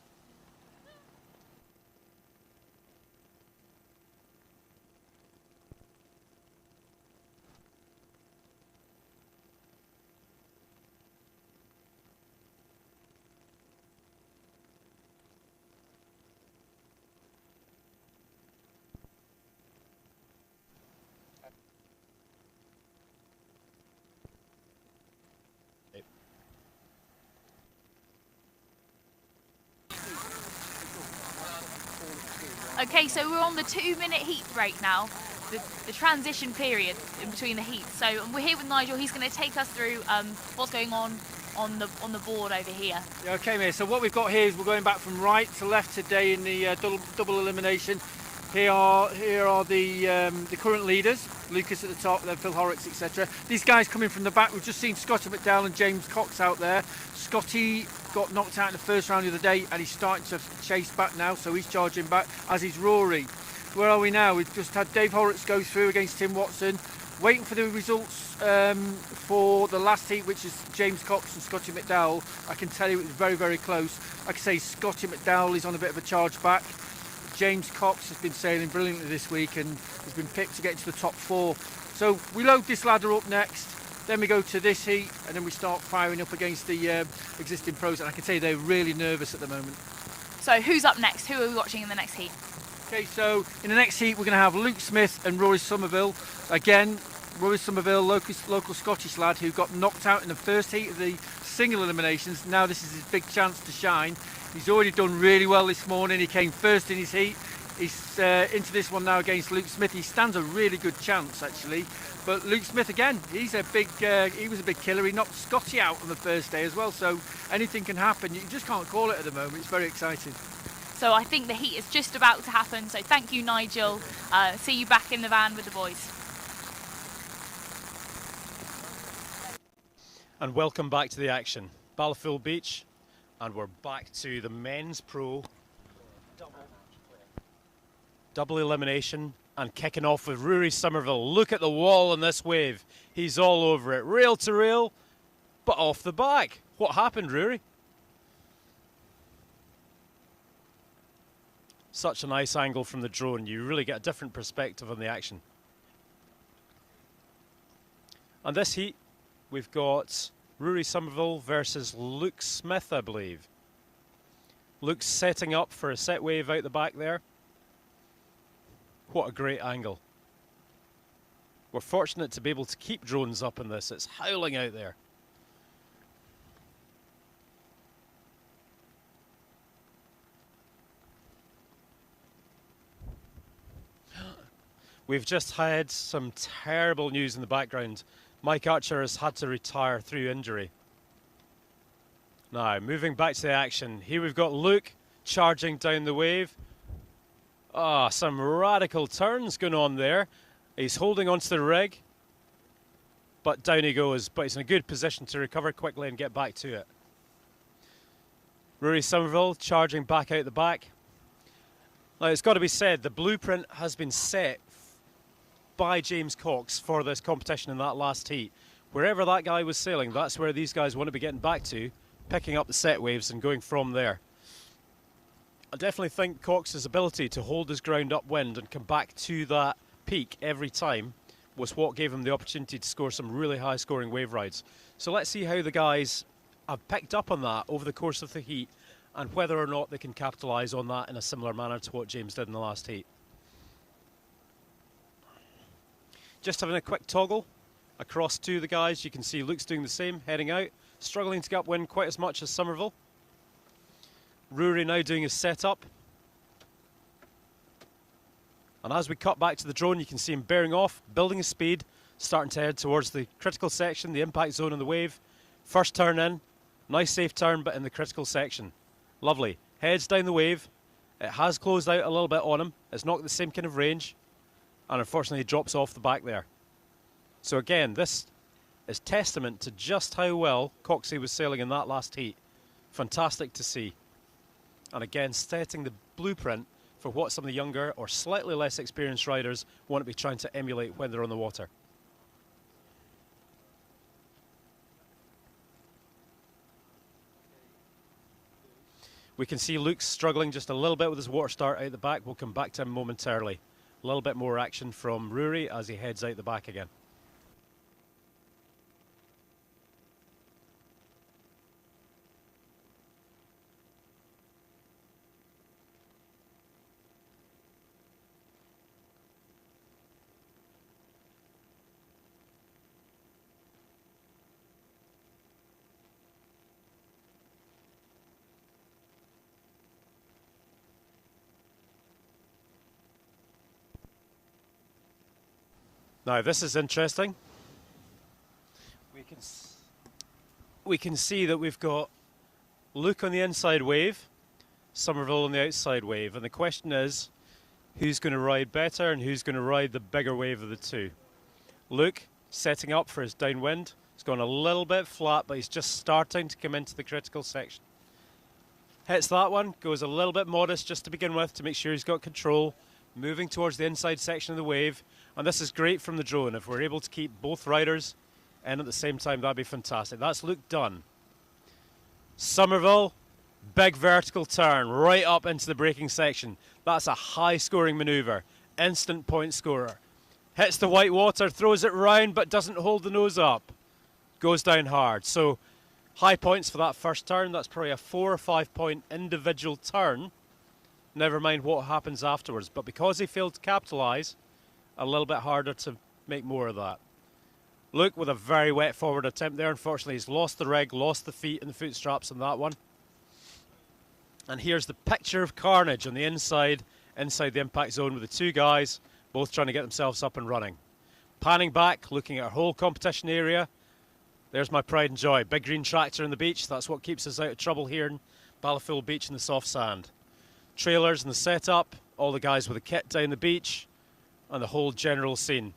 Okay, so we're on the 2-minute heat break now, the transition period in between the heats. So we're here with Nigel. He's going to take us through what's going on the board over here. Yeah, okay, mate. So what we've got here is we're going back from right to left today in the double elimination. Here are the current leaders. Lucas at the top, then Phil Horrocks, etc. These guys coming from the back. We've just seen Scotty McDowell and James Cox out there. Scotty got knocked out in the first round of the day and he's starting to chase back now, so he's charging back, as is Rory. Where are we now? We've just had Dave Horrocks go through against Tim Watson, waiting for the results for the last heat, which is James Cox and Scotty McDowell. I can tell you it was very, very close. Like I say, Scotty McDowell is on a bit of a charge back. James Cox has been sailing brilliantly this week and has been picked to get into the top 4. So we load this ladder up next, then we go to this heat, and then we start firing up against the existing pros. And I can tell you they're really nervous at the moment. So who's up next? Who are we watching in the next heat? Okay, so in the next heat we're going to have Luke Smith and Rory Somerville. Again, Rory Somerville, local Scottish lad who got knocked out in the first heat of the single eliminations. Now this is his big chance to shine. He's already done really well this morning. He came first in his heat. He's into this one now against Luke Smith. He stands a really good chance actually. But Luke Smith again, he was a big killer. He knocked Scotty out on the first day as well. So anything can happen. You just can't call it at the moment. It's very exciting. So I think the heat is just about to happen. So thank you, Nigel. See you back in the van with the boys. And welcome back to the action. Ballaful Beach, and we're back to the men's pro double elimination, and kicking off with Rory Somerville. Look at the wall on this wave. He's all over it, rail to rail, but off the back. What happened, Rory? Such a nice angle from the drone. You really get a different perspective on the action. On this heat, we've got Rory Somerville versus Luke Smith, I believe. Luke's setting up for a set wave out the back there. What a great angle. We're fortunate to be able to keep drones up in this. It's howling out there. We've just had some terrible news in the background. Mike Archer has had to retire through injury. Now, moving back to the action. Here we've got Luke charging down the wave. Ah, some radical turns going on there. He's holding onto the rig, but down he goes. But he's in a good position to recover quickly and get back to it. Rory Somerville charging back out the back. Now, it's got to be said, the blueprint has been set by James Cox for this competition in that last heat. Wherever that guy was sailing, that's where these guys want to be getting back to, picking up the set waves and going from there. I definitely think Cox's ability to hold his ground upwind and come back to that peak every time was what gave him the opportunity to score some really high scoring wave rides. So let's see how the guys have picked up on that over the course of the heat and whether or not they can capitalise on that in a similar manner to what James did in the last heat. Just having a quick toggle across to the guys. You can see Luke's doing the same, heading out, struggling to get upwind quite as much as Somerville. Rory now doing his setup. And as we cut back to the drone, you can see him bearing off, building his speed, starting to head towards the critical section, the impact zone in the wave. First turn in, nice safe turn, but in the critical section. Lovely. Heads down the wave. It has closed out a little bit on him. It's not the same kind of range. And unfortunately, he drops off the back there. So again, this is testament to just how well Coxey was sailing in that last heat. Fantastic to see. And again, setting the blueprint for what some of the younger or slightly less experienced riders want to be trying to emulate when they're on the water. We can see Luke struggling just a little bit with his water start out the back. We'll come back to him momentarily. A little bit more action from Rory as he heads out the back again. Now this is interesting. We can see that we've got Luke on the inside wave, Somerville on the outside wave, and the question is, who's going to ride better and who's going to ride the bigger wave of the two? Luke setting up for his downwind. He's gone a little bit flat, but he's just starting to come into the critical section. Hits that one, goes a little bit modest just to begin with to make sure he's got control, moving towards the inside section of the wave. And this is great from the drone. If we're able to keep both riders in at the same time, that'd be fantastic. That's Luke done. Somerville, big vertical turn right up into the braking section. That's a high scoring manoeuvre. Instant point scorer. Hits the white water, throws it round, but doesn't hold the nose up. Goes down hard. So high points for that first turn. That's probably a 4 or 5 point individual turn. Never mind what happens afterwards. But because he failed to capitalise, a little bit harder to make more of that. Luke with a very wet forward attempt there. Unfortunately, he's lost the rig, lost the feet and the foot straps on that one. And here's the picture of carnage on the inside the impact zone with the two guys, both trying to get themselves up and running. Panning back, looking at our whole competition area. There's my pride and joy. Big green tractor on the beach. That's what keeps us out of trouble here in Ballaful Beach in the soft sand. Trailers and the setup, all the guys with the kit down the beach, and the whole general scene.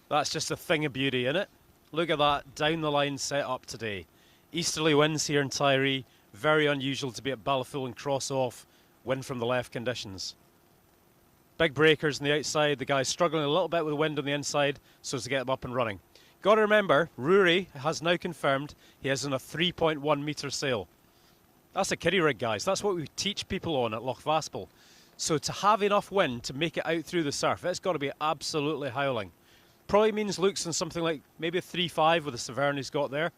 That's just a thing of beauty, isn't it? Look at that down the line set up today. Easterly winds here in Tiree. Very unusual to be at Ballaful and cross off wind from the left conditions. Big breakers on the outside. The guys struggling a little bit with the wind on the inside so as to get them up and running. Got to remember, Rory has now confirmed he is on a 3.1 metre sail. That's a kiddie rig, guys. That's what we teach people on at Loch Vaspel. So to have enough wind to make it out through the surf, it's got to be absolutely howling. Probably means Luke's in something like maybe a 3.5 with the Severn he's got there.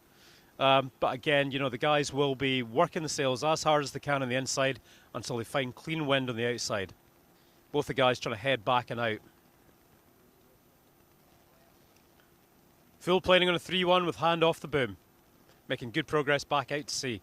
But again, you know, the guys will be working the sails as hard as they can on the inside until they find clean wind on the outside. Both the guys trying to head back and out. Full planing on a 3-1 with hand off the boom. Making good progress back out to sea.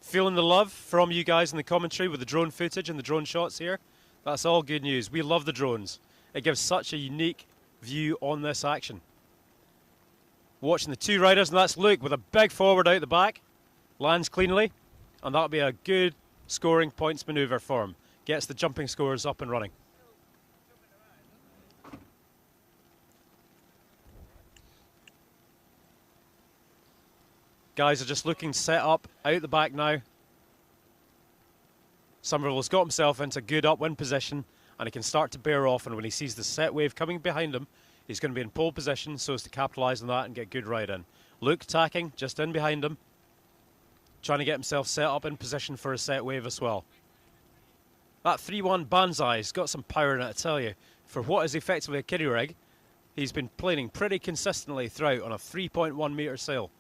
Feeling the love from you guys in the commentary with the drone footage and the drone shots here. That's all good news. We love the drones. It gives such a unique view on this action. Watching the two riders, and that's Luke with a big forward out the back. Lands cleanly, and that'll be a good scoring points manoeuvre for him. gets the jumping scores up and running. Guys are just looking to set up out the back now. Somerville's got himself into good upwind position and he can start to bear off, and when he sees the set wave coming behind him, he's going to be in pole position so as to capitalise on that and get good ride in. Luke attacking, just in behind him, trying to get himself set up in position for a set wave as well. That 3-1 Banzai's got some power in it, I tell you. For what is effectively a kiddie rig, he's been planing pretty consistently throughout on a 3.1 metre sail.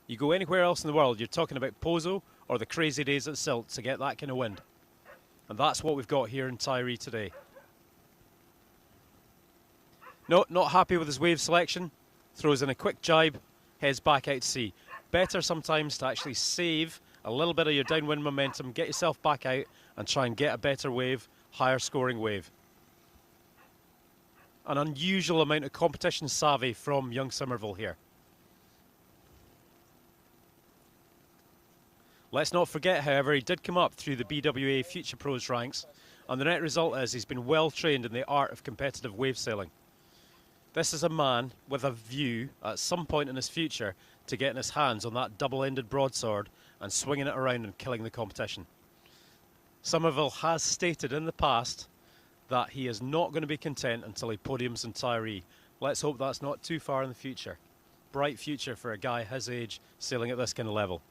You go anywhere else in the world, you're talking about Pozo or the crazy days at Silt to get that kind of wind. And that's what we've got here in Tiree today. No, not happy with his wave selection. Throws in a quick jibe, heads back out to sea. Better sometimes to actually save a little bit of your downwind momentum, get yourself back out and try and get a better wave, higher scoring wave. An unusual amount of competition savvy from young Somerville here. Let's not forget, however, he did come up through the BWA Future Pros ranks, and the net result is he's been well trained in the art of competitive wave sailing. This is a man with a view at some point in his future to getting his hands on that double-ended broadsword and swinging it around and killing the competition. Somerville has stated in the past that he is not going to be content until he podiums in Tiree. Let's hope that's not too far in the future. Bright future for a guy his age sailing at this kind of level.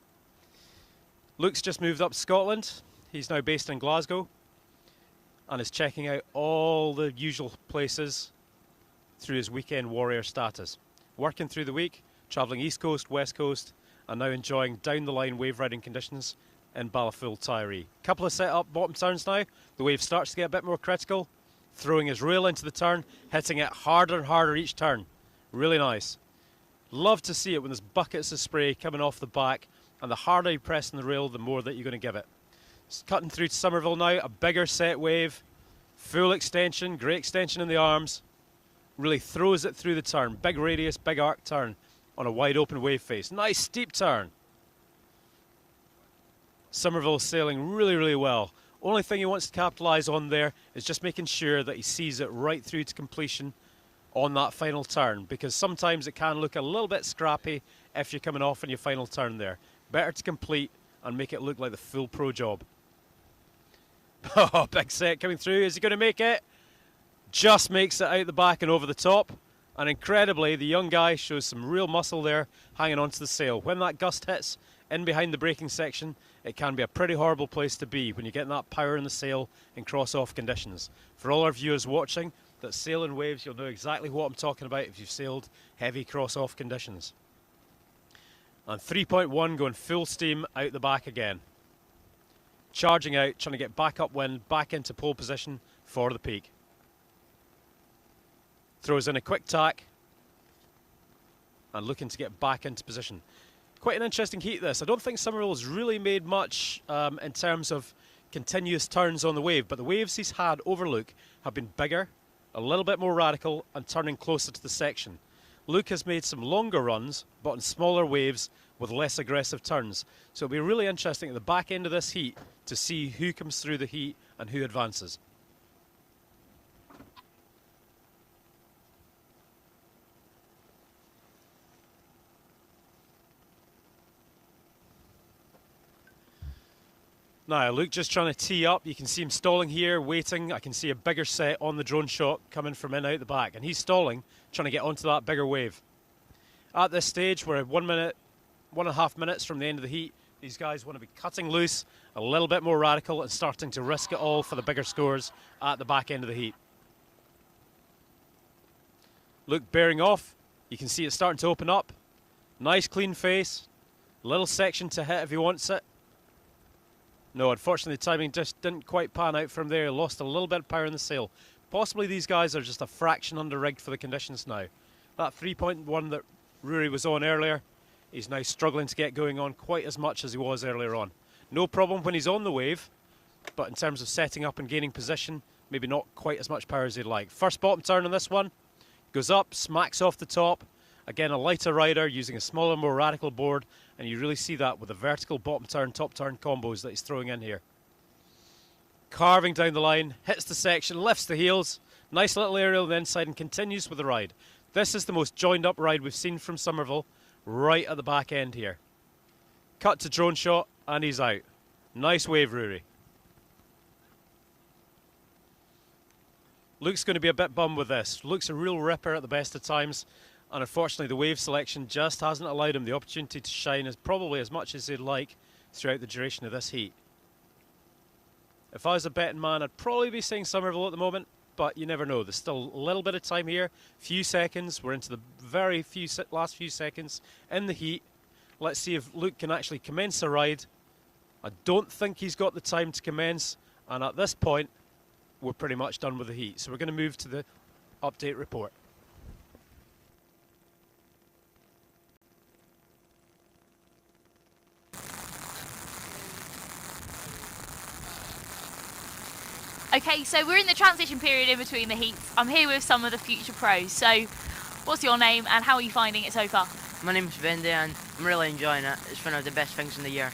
Luke's just moved up to Scotland. He's now based in Glasgow and is checking out all the usual places through his weekend warrior status. Working through the week, travelling east coast, west coast, and now enjoying down the line wave riding conditions in Ballyfool, Tiree. Couple of set up bottom turns now. The wave starts to get a bit more critical. Throwing his rail into the turn, hitting it harder and harder each turn. Really nice. Love to see it when there's buckets of spray coming off the back, and the harder you press on the rail, the more that you're going to give it. It's cutting through to Somerville now, a bigger set wave, full extension, great extension in the arms. Really throws it through the turn. Big radius, big arc turn on a wide open wave face. Nice steep turn. Somerville sailing really, really well. Only thing he wants to capitalise on there is just making sure that he sees it right through to completion on that final turn, because sometimes it can look a little bit scrappy if you're coming off in your final turn there. Better to complete and make it look like the full pro job. Oh, big set coming through. Is he going to make it? Just makes it out the back and over the top. And incredibly, the young guy shows some real muscle there, hanging onto the sail. When that gust hits in behind the braking section, it can be a pretty horrible place to be when you're getting that power in the sail in cross-off conditions. For all our viewers watching that sail in waves, you'll know exactly what I'm talking about if you've sailed heavy cross-off conditions. And 3.1 going full steam out the back again. Charging out, trying to get back upwind, back into pole position for the peak. Throws in a quick tack and looking to get back into position. Quite an interesting heat this. I don't think Somerville has really made much in terms of continuous turns on the wave, but the waves he's had over Luke have been bigger, a little bit more radical and turning closer to the section. Luke has made some longer runs, but on smaller waves with less aggressive turns. So it'll be really interesting at the back end of this heat to see who comes through the heat and who advances. Now, Luke just trying to tee up. You can see him stalling here, waiting. I can see a bigger set on the drone shot coming from in out the back. And he's stalling, trying to get onto that bigger wave. At this stage, we're 1 minute, 1.5 minutes from the end of the heat. These guys want to be cutting loose, a little bit more radical, and starting to risk it all for the bigger scores at the back end of the heat. Luke bearing off. You can see it starting to open up. Nice clean face. Little section to hit if he wants it. No, unfortunately the timing just didn't quite pan out from there. Lost a little bit of power in the sail. Possibly these guys are just a fraction under-rigged for the conditions now. That 3.1 that Rory was on earlier, he's now struggling to get going on quite as much as he was earlier on. No problem when he's on the wave, but in terms of setting up and gaining position, maybe not quite as much power as he'd like. First bottom turn on this one. Goes up, smacks off the top. Again, a lighter rider using a smaller, more radical board, and you really see that with the vertical bottom turn, top turn combos that he's throwing in here. carving down the line, hits the section, lifts the heels, nice little aerial on the inside and continues with the ride. This is the most joined up ride we've seen from Somerville right at the back end here. Cut to drone shot and he's out. Nice wave, Rory. Luke's going to be a bit bummed with this. Luke's a real ripper at the best of times, and unfortunately the wave selection just hasn't allowed him the opportunity to shine as probably as much as he'd like throughout the duration of this heat. If I was a betting man, I'd probably be saying Somerville at the moment, but you never know. There's still a little bit of time here, few seconds. We're into the very last few seconds in the heat. Let's see if Luke can actually commence a ride. I don't think he's got the time to commence, and at this point we're pretty much done with the heat. So we're going to move to the update report. Okay, so we're in the transition period in between the heats. I'm here with some of the future pros. So, what's your name and how are you finding it so far? My name's Vendy and I'm really enjoying it. It's one of the best things in the year.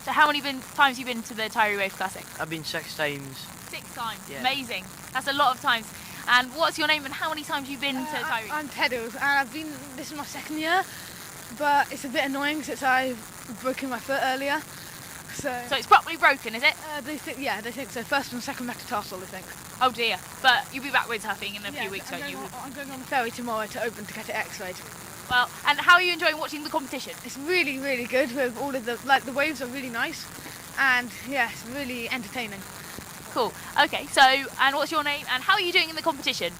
So how many times have you been to the Tiree Wave Classic? I've been 6 times. 6 times, Yeah. Amazing. That's a lot of times. And what's your name and how many times have you been to Tiree? I'm Teddles and I've been, this is my 2nd year, but it's a bit annoying since I've broken my foot earlier. So it's properly broken, is it? They think so. First and second metatarsal, they think. Oh dear. But you'll be back windsurfing in a few weeks, won't you? I'm going on the ferry tomorrow to Open to get it x-rayed. Well, and how are you enjoying watching the competition? It's really, really good with all of the waves are really nice and yeah, it's really entertaining. Cool. Okay, so, and what's your name and how are you doing in the competition?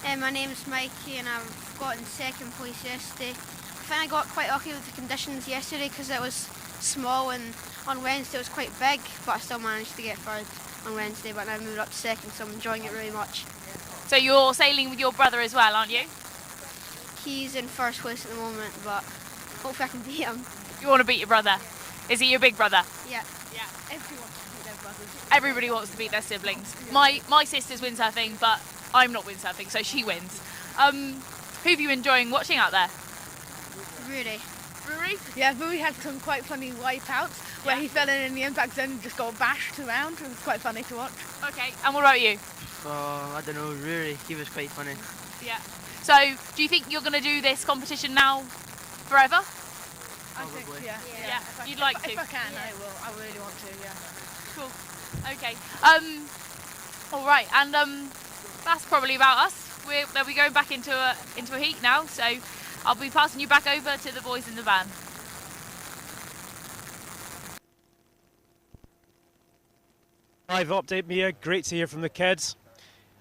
My name's Mikey and I've gotten 2nd place yesterday. I think I got quite lucky with the conditions yesterday because it was small and on Wednesday it was quite big, but I still managed to get 3rd on Wednesday, but now I moved up to 2nd, so I'm enjoying it really much. So you're sailing with your brother as well, aren't you? He's in 1st place at the moment, but hopefully I can beat him. You want to beat your brother? Is he your big brother? Yeah. Yeah. Everyone wants to beat their brothers. Everybody wants to beat their siblings. My sister's windsurfing, but I'm not windsurfing, so she wins. Who have you enjoying watching out there? Rudy. Rory? Yeah, Rory had some quite funny wipeouts where he fell in the impact zone and just got bashed around. It was quite funny to watch. Okay, and what about you? Oh, I don't know, Rory, he was quite funny. Yeah. So, do you think you're going to do this competition now forever? I think, yeah. Yeah, you'd like to? If I can, I will. I really want to, yeah. Cool. Okay. All right, and that's probably about us. We'll be going back into a heat now, so I'll be passing you back over to the boys in the van. Live update, Mia. Great to hear from the kids.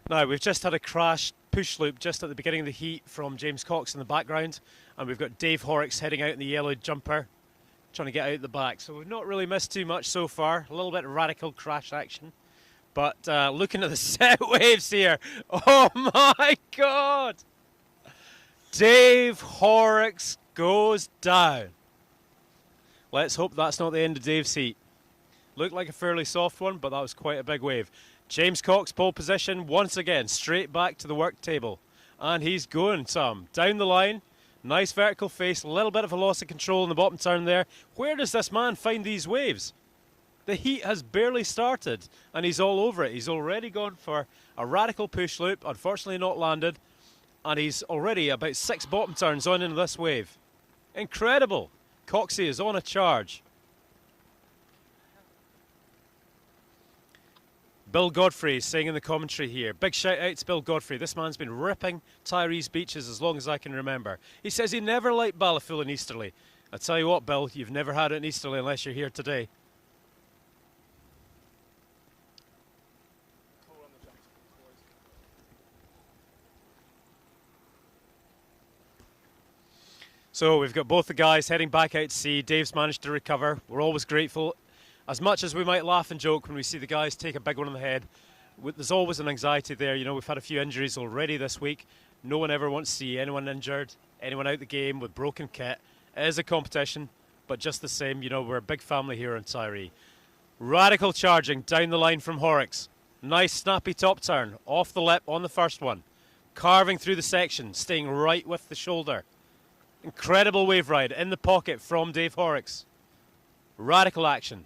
Now, we've just had a crash push loop just at the beginning of the heat from James Cox in the background, and we've got Dave Horrocks heading out in the yellow jumper, trying to get out the back. So we've not really missed too much so far. A little bit of radical crash action. But looking at the set waves here, oh my God! Dave Horrocks goes down. Let's hope that's not the end of Dave's heat. Looked like a fairly soft one, but that was quite a big wave. James Cox, pole position, once again, straight back to the work table. And he's going some. Down the line, nice vertical face, a little bit of a loss of control in the bottom turn there. Where does this man find these waves? The heat has barely started, and he's all over it. He's already gone for a radical push loop, unfortunately not landed, and he's already about 6 bottom turns on into this wave. Incredible. Coxie is on a charge. Bill Godfrey is saying in the commentary here, big shout out to Bill Godfrey. This man's been ripping Tyree's beaches as long as I can remember. He says he never liked Ballyfool and Easterley. I tell you what, Bill, you've never had it in Easterley unless you're here today. So we've got both the guys heading back out to sea. Dave's managed to recover. We're always grateful. As much as we might laugh and joke when we see the guys take a big one on the head, there's always an anxiety there. You know, we've had a few injuries already this week. No one ever wants to see anyone injured, anyone out the game with broken kit. It is a competition, but just the same, you know, we're a big family here in Tiree. Radical charging down the line from Horrocks. Nice snappy top turn, off the lip on the first one. Carving through the section, staying right with the shoulder. Incredible wave ride in the pocket from Dave Horrocks. Radical action.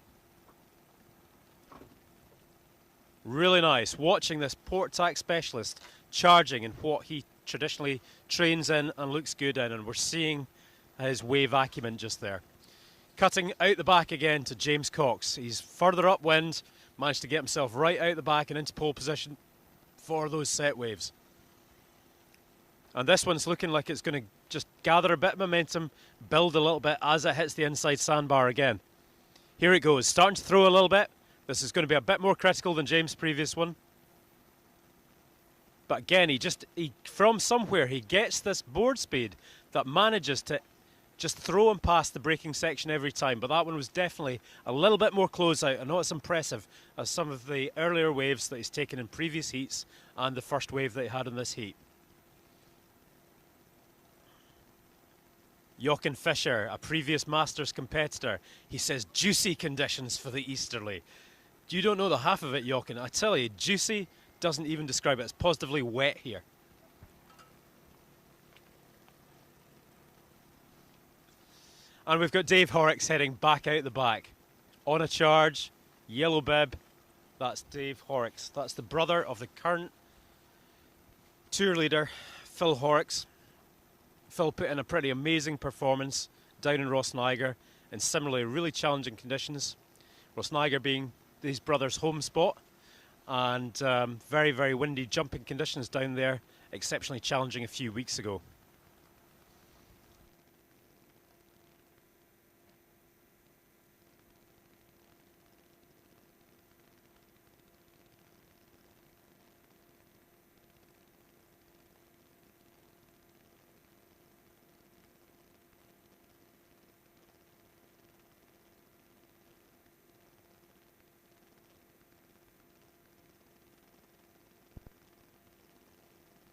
Really nice. Watching this port tack specialist charging in what he traditionally trains in and looks good in, and we're seeing his wave acumen just there. Cutting out the back again to James Cox. He's further upwind, managed to get himself right out the back and into pole position for those set waves. And this one's looking like it's going to just gather a bit of momentum, build a little bit as it hits the inside sandbar again. Here it goes, starting to throw a little bit. This is going to be a bit more critical than James' previous one. But again, he from somewhere, he gets this board speed that manages to just throw him past the braking section every time. But that one was definitely a little bit more close out. I know it's impressive as some of the earlier waves that he's taken in previous heats and the first wave that he had in this heat. Jochen Fischer, a previous Masters competitor, he says juicy conditions for the easterly. You don't know the half of it, Jochen. I tell you, juicy doesn't even describe it. It's positively wet here. And we've got Dave Horrocks heading back out the back. On a charge, yellow bib. That's Dave Horrocks. That's the brother of the current tour leader, Phil Horrocks. Phil put in a pretty amazing performance down in Ross Niger in similarly really challenging conditions. Ross Niger being his brother's home spot, and very, very windy jumping conditions down there, exceptionally challenging a few weeks ago.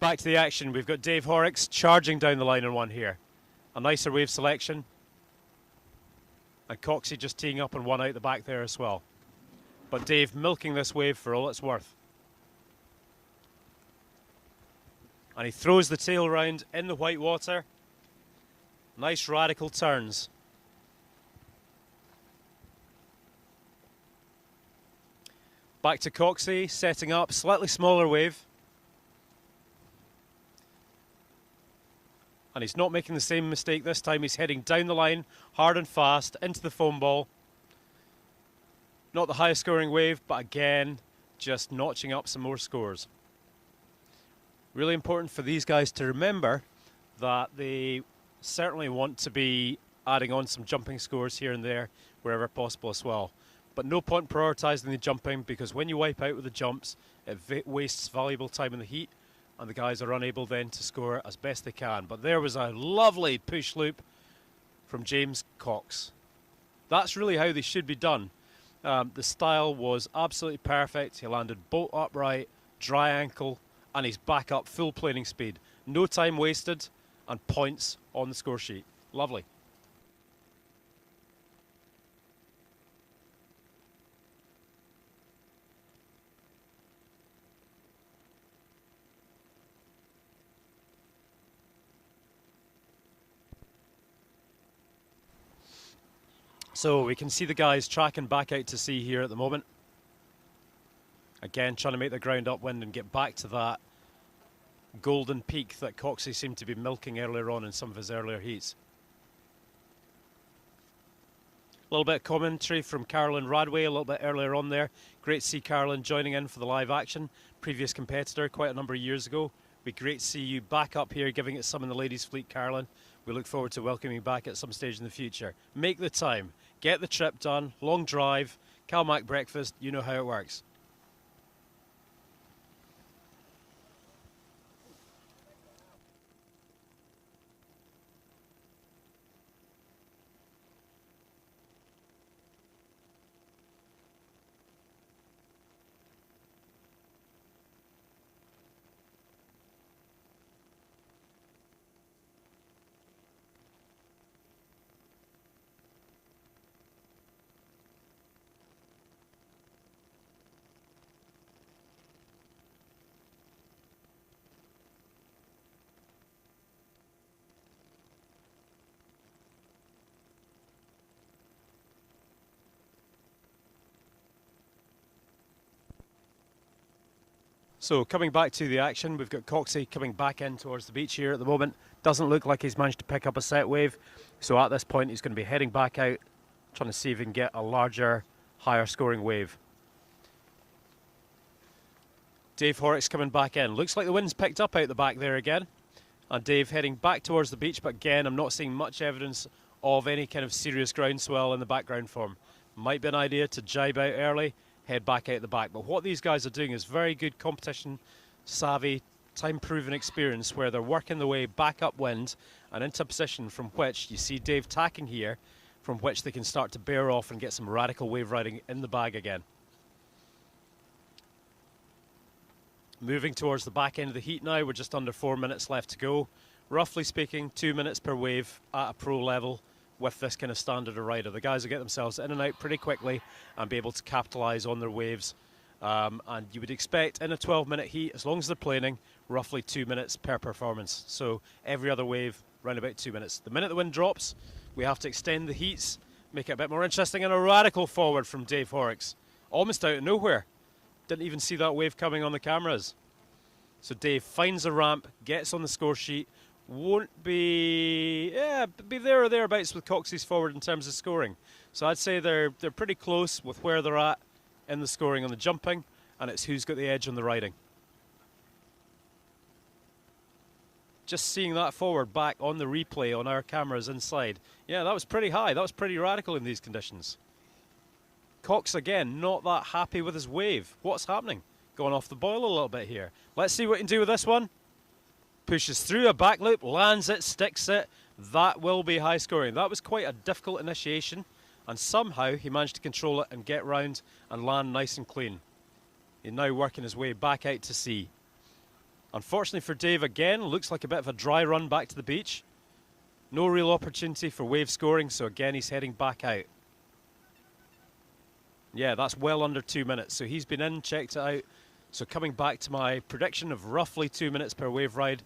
Back to the action, we've got Dave Horrocks charging down the line on one here. A nicer wave selection. And Coxie just teeing up on one out the back there as well. But Dave milking this wave for all it's worth. And he throws the tail round in the white water. Nice radical turns. Back to Coxie, setting up, slightly smaller wave. And he's not making the same mistake this time. He's heading down the line, hard and fast, into the foam ball. Not the highest scoring wave, but again, just notching up some more scores. Really important for these guys to remember that they certainly want to be adding on some jumping scores here and there, wherever possible as well. But no point prioritising the jumping, because when you wipe out with the jumps, it wastes valuable time in the heat, and the guys are unable then to score as best they can. But there was a lovely push loop from James Cox. That's really how they should be done. The style was absolutely perfect. He landed bolt upright, dry ankle, and he's back up full planing speed. No time wasted, and points on the score sheet. Lovely. So we can see the guys tracking back out to sea here at the moment. Again, trying to make the ground upwind and get back to that golden peak that Coxie seemed to be milking earlier on in some of his earlier heats. A little bit of commentary from Carolyn Radway a little bit earlier on there. Great to see Carolyn joining in for the live action. Previous competitor quite a number of years ago. It'd be great to see you back up here giving it some in the ladies' fleet, Carolyn. We look forward to welcoming you back at some stage in the future. Make the time. Get the trip done. Long drive. Calmac breakfast. You know how it works. So coming back to the action, we've got Coxey coming back in towards the beach here at the moment. Doesn't look like he's managed to pick up a set wave. So at this point, he's going to be heading back out, trying to see if he can get a larger, higher scoring wave. Dave Horrocks coming back in. Looks like the wind's picked up out the back there again. And Dave heading back towards the beach, but again, I'm not seeing much evidence of any kind of serious groundswell in the background for him. Might be an idea to jibe out early, head back out the back. But what these guys are doing is very good competition, savvy, time-proven experience where they're working the way back upwind and into a position from which you see Dave tacking here, from which they can start to bear off and get some radical wave riding in the bag again. Moving towards the back end of the heat now, we're just under 4 minutes left to go. Roughly speaking, 2 minutes per wave at a pro level with this kind of standard of rider. The guys will get themselves in and out pretty quickly and be able to capitalise on their waves. And you would expect in a 12-minute heat, as long as they're planing, roughly 2 minutes per performance. So every other wave, around about 2 minutes. The minute the wind drops, we have to extend the heats, make it a bit more interesting, and a radical forward from Dave Horrocks. Almost out of nowhere. Didn't even see that wave coming on the cameras. So Dave finds a ramp, gets on the score sheet, won't be there or thereabouts with Coxey's forward in terms of scoring. So I'd say they're pretty close with where they're at in the scoring on the jumping, and it's who's got the edge on the riding. Just seeing that forward back on the replay on our cameras inside. Yeah, that was pretty high. That was pretty radical in these conditions. Cox again, not that happy with his wave. What's happening? Going off the boil a little bit here. Let's see what he can do with this one. Pushes through a back loop, lands it, sticks it. That will be high scoring. That was quite a difficult initiation, and somehow he managed to control it and get round and land nice and clean. He's now working his way back out to sea. Unfortunately for Dave again, looks like a bit of a dry run back to the beach. No real opportunity for wave scoring, so again he's heading back out. Yeah, that's well under 2 minutes. So he's been in, checked it out. So coming back to my prediction of roughly 2 minutes per wave ride,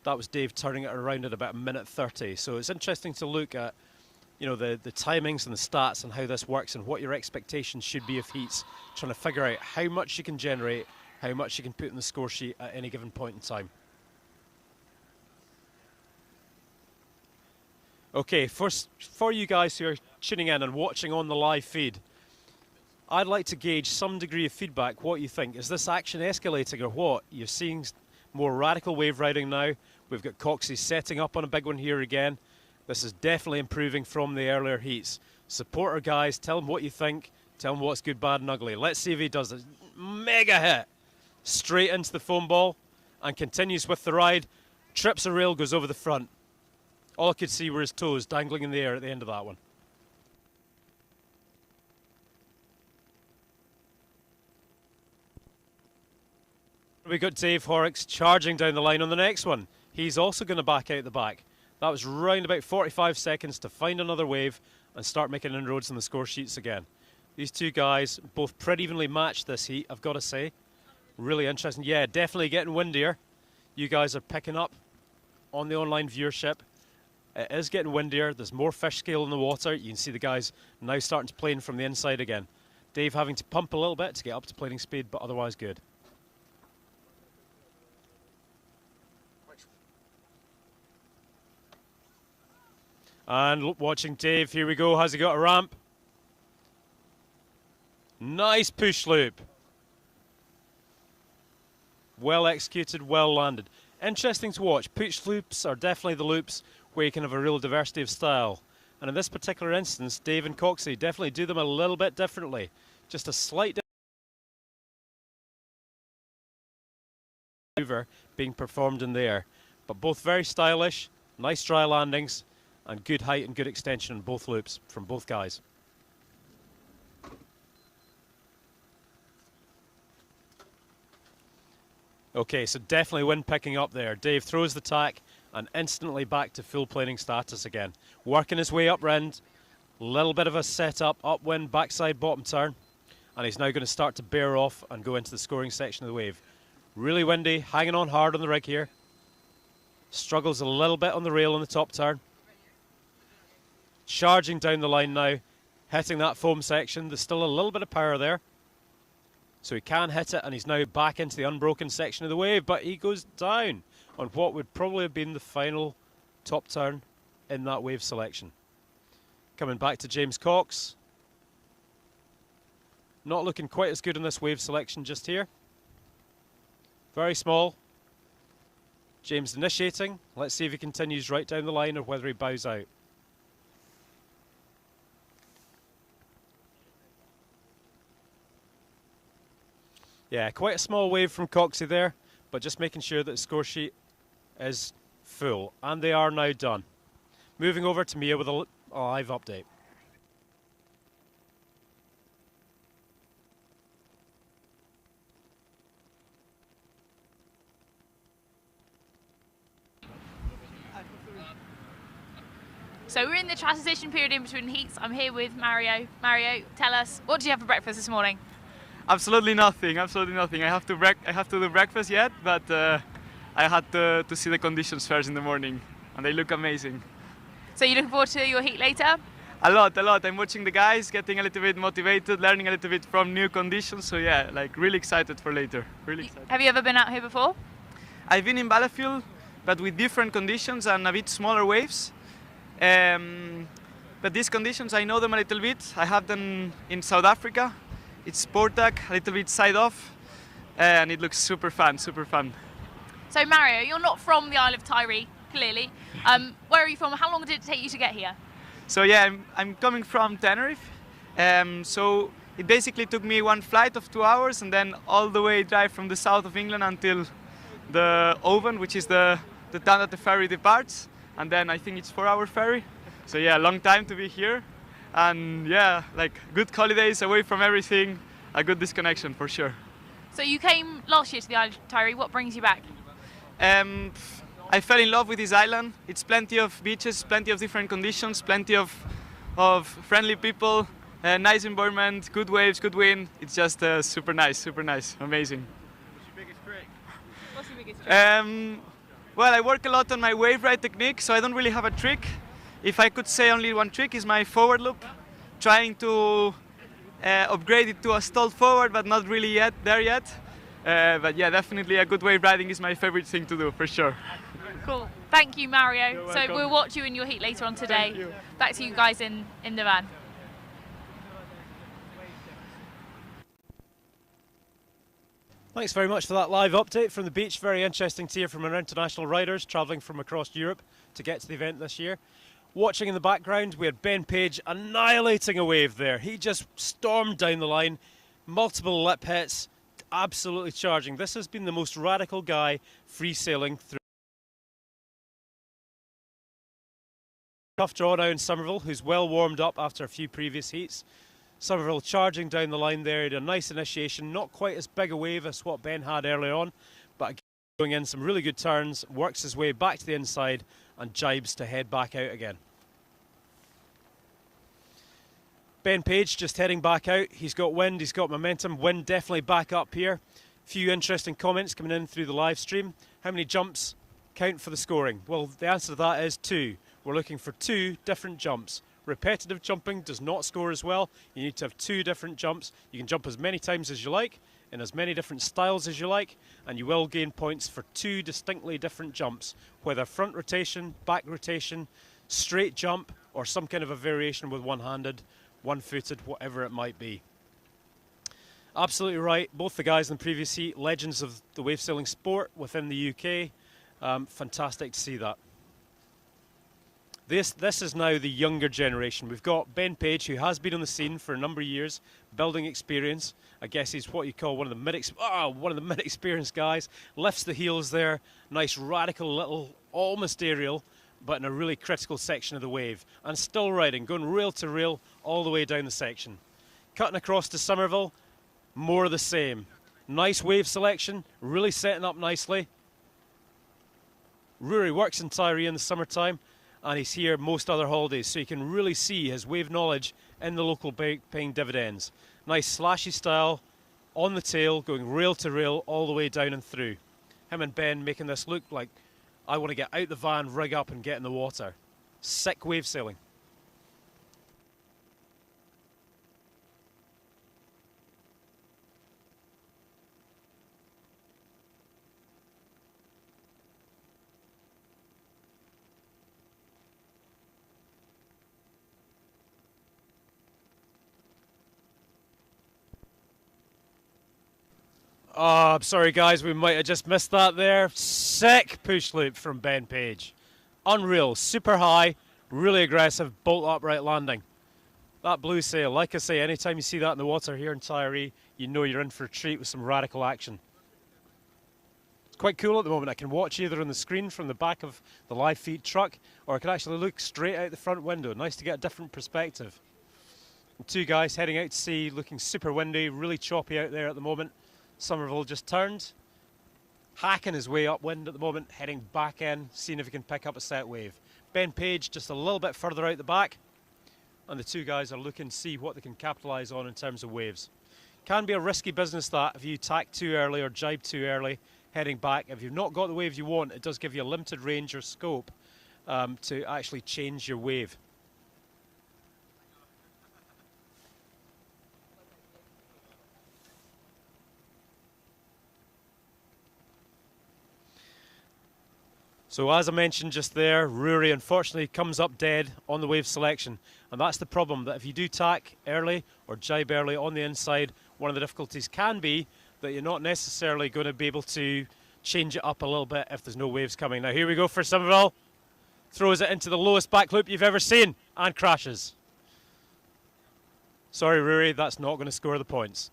that was Dave turning it around at about 1:30. So it's interesting to look at, you know, the timings and the stats and how this works and what your expectations should be of heats, trying to figure out how much you can generate, how much you can put in the score sheet at any given point in time. Okay, for you guys who are tuning in and watching on the live feed, I'd like to gauge some degree of feedback, what you think. Is this action escalating or what? You're seeing more radical wave riding now. We've got Coxey setting up on a big one here again. This is definitely improving from the earlier heats. Support our guys, tell them what you think, tell them what's good, bad and ugly. Let's see if he does it. Mega hit. Straight into the foam ball and continues with the ride. Trips a rail, goes over the front. All I could see were his toes dangling in the air at the end of that one. We got Dave Horrocks charging down the line on the next one. He's also going to back out the back. That was round about 45 seconds to find another wave and start making inroads on the score sheets again. These two guys both pretty evenly matched this heat, I've got to say. Really interesting. Yeah, definitely getting windier. You guys are picking up on the online viewership. It is getting windier. There's more fish scale in the water. You can see the guys now starting to plane from the inside again. Dave having to pump a little bit to get up to planing speed, but otherwise good. And watching Dave, here we go. Has he got a ramp? Nice push loop. Well executed, well landed. Interesting to watch. Push loops are definitely the loops where you can have a real diversity of style. And in this particular instance, Dave and Coxey definitely do them a little bit differently. Just a slight maneuver being performed in there. But both very stylish, nice dry landings, and good height and good extension in both loops from both guys. Okay, so definitely wind picking up there. Dave throws the tack and instantly back to full planing status again. Working his way upwind, little bit of a setup, upwind, backside bottom turn, and he's now going to start to bear off and go into the scoring section of the wave. Really windy, hanging on hard on the rig here. Struggles a little bit on the rail on the top turn. Charging down the line now, hitting that foam section. There's still a little bit of power there. So he can hit it, and he's now back into the unbroken section of the wave, but he goes down on what would probably have been the final top turn in that wave selection. Coming back to James Cox. Not looking quite as good in this wave selection just here. Very small. James initiating. Let's see if he continues right down the line or whether he bows out. Yeah, quite a small wave from Coxie there, but just making sure that the score sheet is full. And they are now done. Moving over to Mia with a live update. So we're in the transition period in between heats. I'm here with Mario. Mario, tell us, what did you have for breakfast this morning? Absolutely nothing. Absolutely nothing. I have to do breakfast yet, but I had to see the conditions first in the morning, and they look amazing. So you're looking forward to your heat later? A lot. I'm watching the guys, getting a little bit motivated, learning a little bit from new conditions. So yeah, like really excited for later. Really excited. Have you ever been out here before? I've been in Battlefield, but with different conditions and a bit smaller waves. But these conditions, I know them a little bit. I have them in South Africa. It's Sportac, a little bit side off, and it looks super fun, super fun. So Mario, you're not from the Isle of Tiree, clearly. Where are you from? How long did it take you to get here? So yeah, I'm coming from Tenerife. So it basically took me one flight of 2 hours, and then all the way drive from the south of England until the Oven, which is the town that the ferry departs. And then I think it's 4-hour ferry. So yeah, long time to be here. And yeah, like good holidays away from everything, a good disconnection for sure. So you came last year to the Isle of Tiree. What brings you back? I fell in love with this island. It's plenty of beaches, plenty of different conditions, plenty of friendly people, nice environment, good waves, good wind. It's just super nice, amazing. What's your biggest trick? What's your biggest trick? Well, I work a lot on my wave ride technique, so I don't really have a trick. If I could say only one trick is my forward loop, trying to upgrade it to a stalled forward, but not really there yet. But yeah, definitely a good wave riding is my favorite thing to do, for sure. Cool. Thank you, Mario. You're So welcome. we'll watch you in your heat later on today. Thank you. Back to you guys in the van. Thanks very much for that live update from the beach. Very interesting to hear from our international riders travelling from across Europe to get to the event this year. Watching in the background, we had Ben Page annihilating a wave there. He just stormed down the line, multiple lip hits, absolutely charging. This has been the most radical guy free sailing through. Tough draw now in Somerville, who's well warmed up after a few previous heats. Somerville charging down the line there, he had a nice initiation, not quite as big a wave as what Ben had early on, but again, going in some really good turns, works his way back to the inside and jibes to head back out again. Ben Page just heading back out, he's got wind, he's got momentum, wind definitely back up here. Few interesting comments coming in through the live stream. How many jumps count for the scoring? Well, the answer to that is 2. We're looking for 2 different jumps. Repetitive jumping does not score as well. You need to have 2 different jumps. You can jump as many times as you like, in as many different styles as you like, and you will gain points for 2 distinctly different jumps, whether front rotation, back rotation, straight jump, or some kind of a variation with one-handed, one-footed, whatever it might be. Absolutely right. Both the guys in the previous heat, legends of the wave sailing sport within the UK. Fantastic to see that. This is now the younger generation. We've got Ben Page, who has been on the scene for a number of years, building experience. I guess he's what you call one of the mid-experienced guys. Lifts the heels there, nice radical little, almost aerial, but in a really critical section of the wave. And still riding, going rail to rail all the way down the section. Cutting across to Somerville, more of the same. Nice wave selection, really setting up nicely. Rory works in Tiree in the summertime, and he's here most other holidays, so you can really see his wave knowledge in the local paying dividends. Nice slashy style, on the tail, going rail to rail all the way down and through. Him and Ben making this look like, I want to get out the van, rig up and get in the water. Sick wave sailing. Oh, I'm sorry guys, we might have just missed that there. Sick push loop from Ben Page. Unreal, super high, really aggressive, bolt upright landing. That blue sail, like I say, anytime you see that in the water here in Tiree, you know you're in for a treat with some radical action. It's quite cool at the moment. I can watch either on the screen from the back of the live feed truck, or I can actually look straight out the front window. Nice to get a different perspective. And two guys heading out to sea, looking super windy, really choppy out there at the moment. Somerville just turned, hacking his way upwind at the moment, heading back in, seeing if he can pick up a set wave. Ben Page just a little bit further out the back, and the two guys are looking to see what they can capitalise on in terms of waves. Can be a risky business that if you tack too early or jibe too early, heading back. If you've not got the waves you want, it does give you a limited range or scope to actually change your wave. So as I mentioned just there, Rory unfortunately comes up dead on the wave selection, and that's the problem, that if you do tack early or jibe early on the inside, one of the difficulties can be that you're not necessarily going to be able to change it up a little bit if there's no waves coming. Now here we go for Somerville, throws it into the lowest back loop you've ever seen and crashes. Sorry Rory, that's not going to score the points.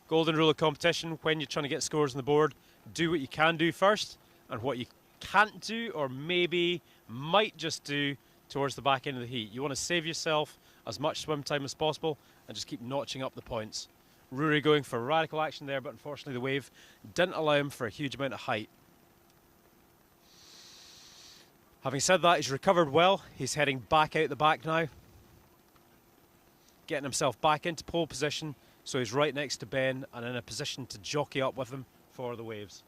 Golden rule of competition, when you're trying to get scores on the board, do what you can do first, and what you can't do or maybe might just do towards the back end of the heat. You want to save yourself as much swim time as possible and just keep notching up the points. Rory going for radical action there, but unfortunately the wave didn't allow him for a huge amount of height. Having said that, he's recovered well. He's heading back out the back now, getting himself back into pole position, so he's right next to Ben and in a position to jockey up with him for the waves.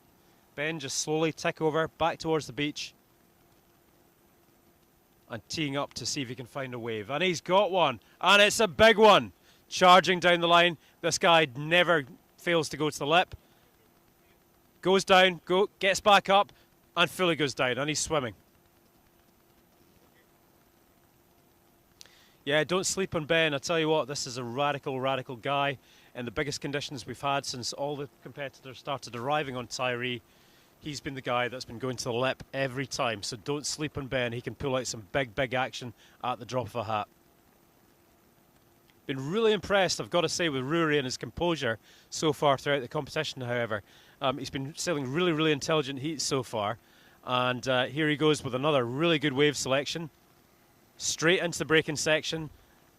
Ben just slowly tick over back towards the beach and teeing up to see if he can find a wave. And he's got one, and it's a big one. Charging down the line. This guy never fails to go to the lip. Goes down, gets back up, and fully goes down, and he's swimming. Yeah, don't sleep on Ben. I tell you what, this is a radical, radical guy. In the biggest conditions we've had since all the competitors started arriving on Tiree, he's been the guy that's been going to the lip every time. So don't sleep on Ben. He can pull out some big, big action at the drop of a hat. Been really impressed, I've got to say, with Rory and his composure so far throughout the competition, however. He's been sailing really, really intelligent heats so far. And here he goes with another really good wave selection. Straight into the braking section.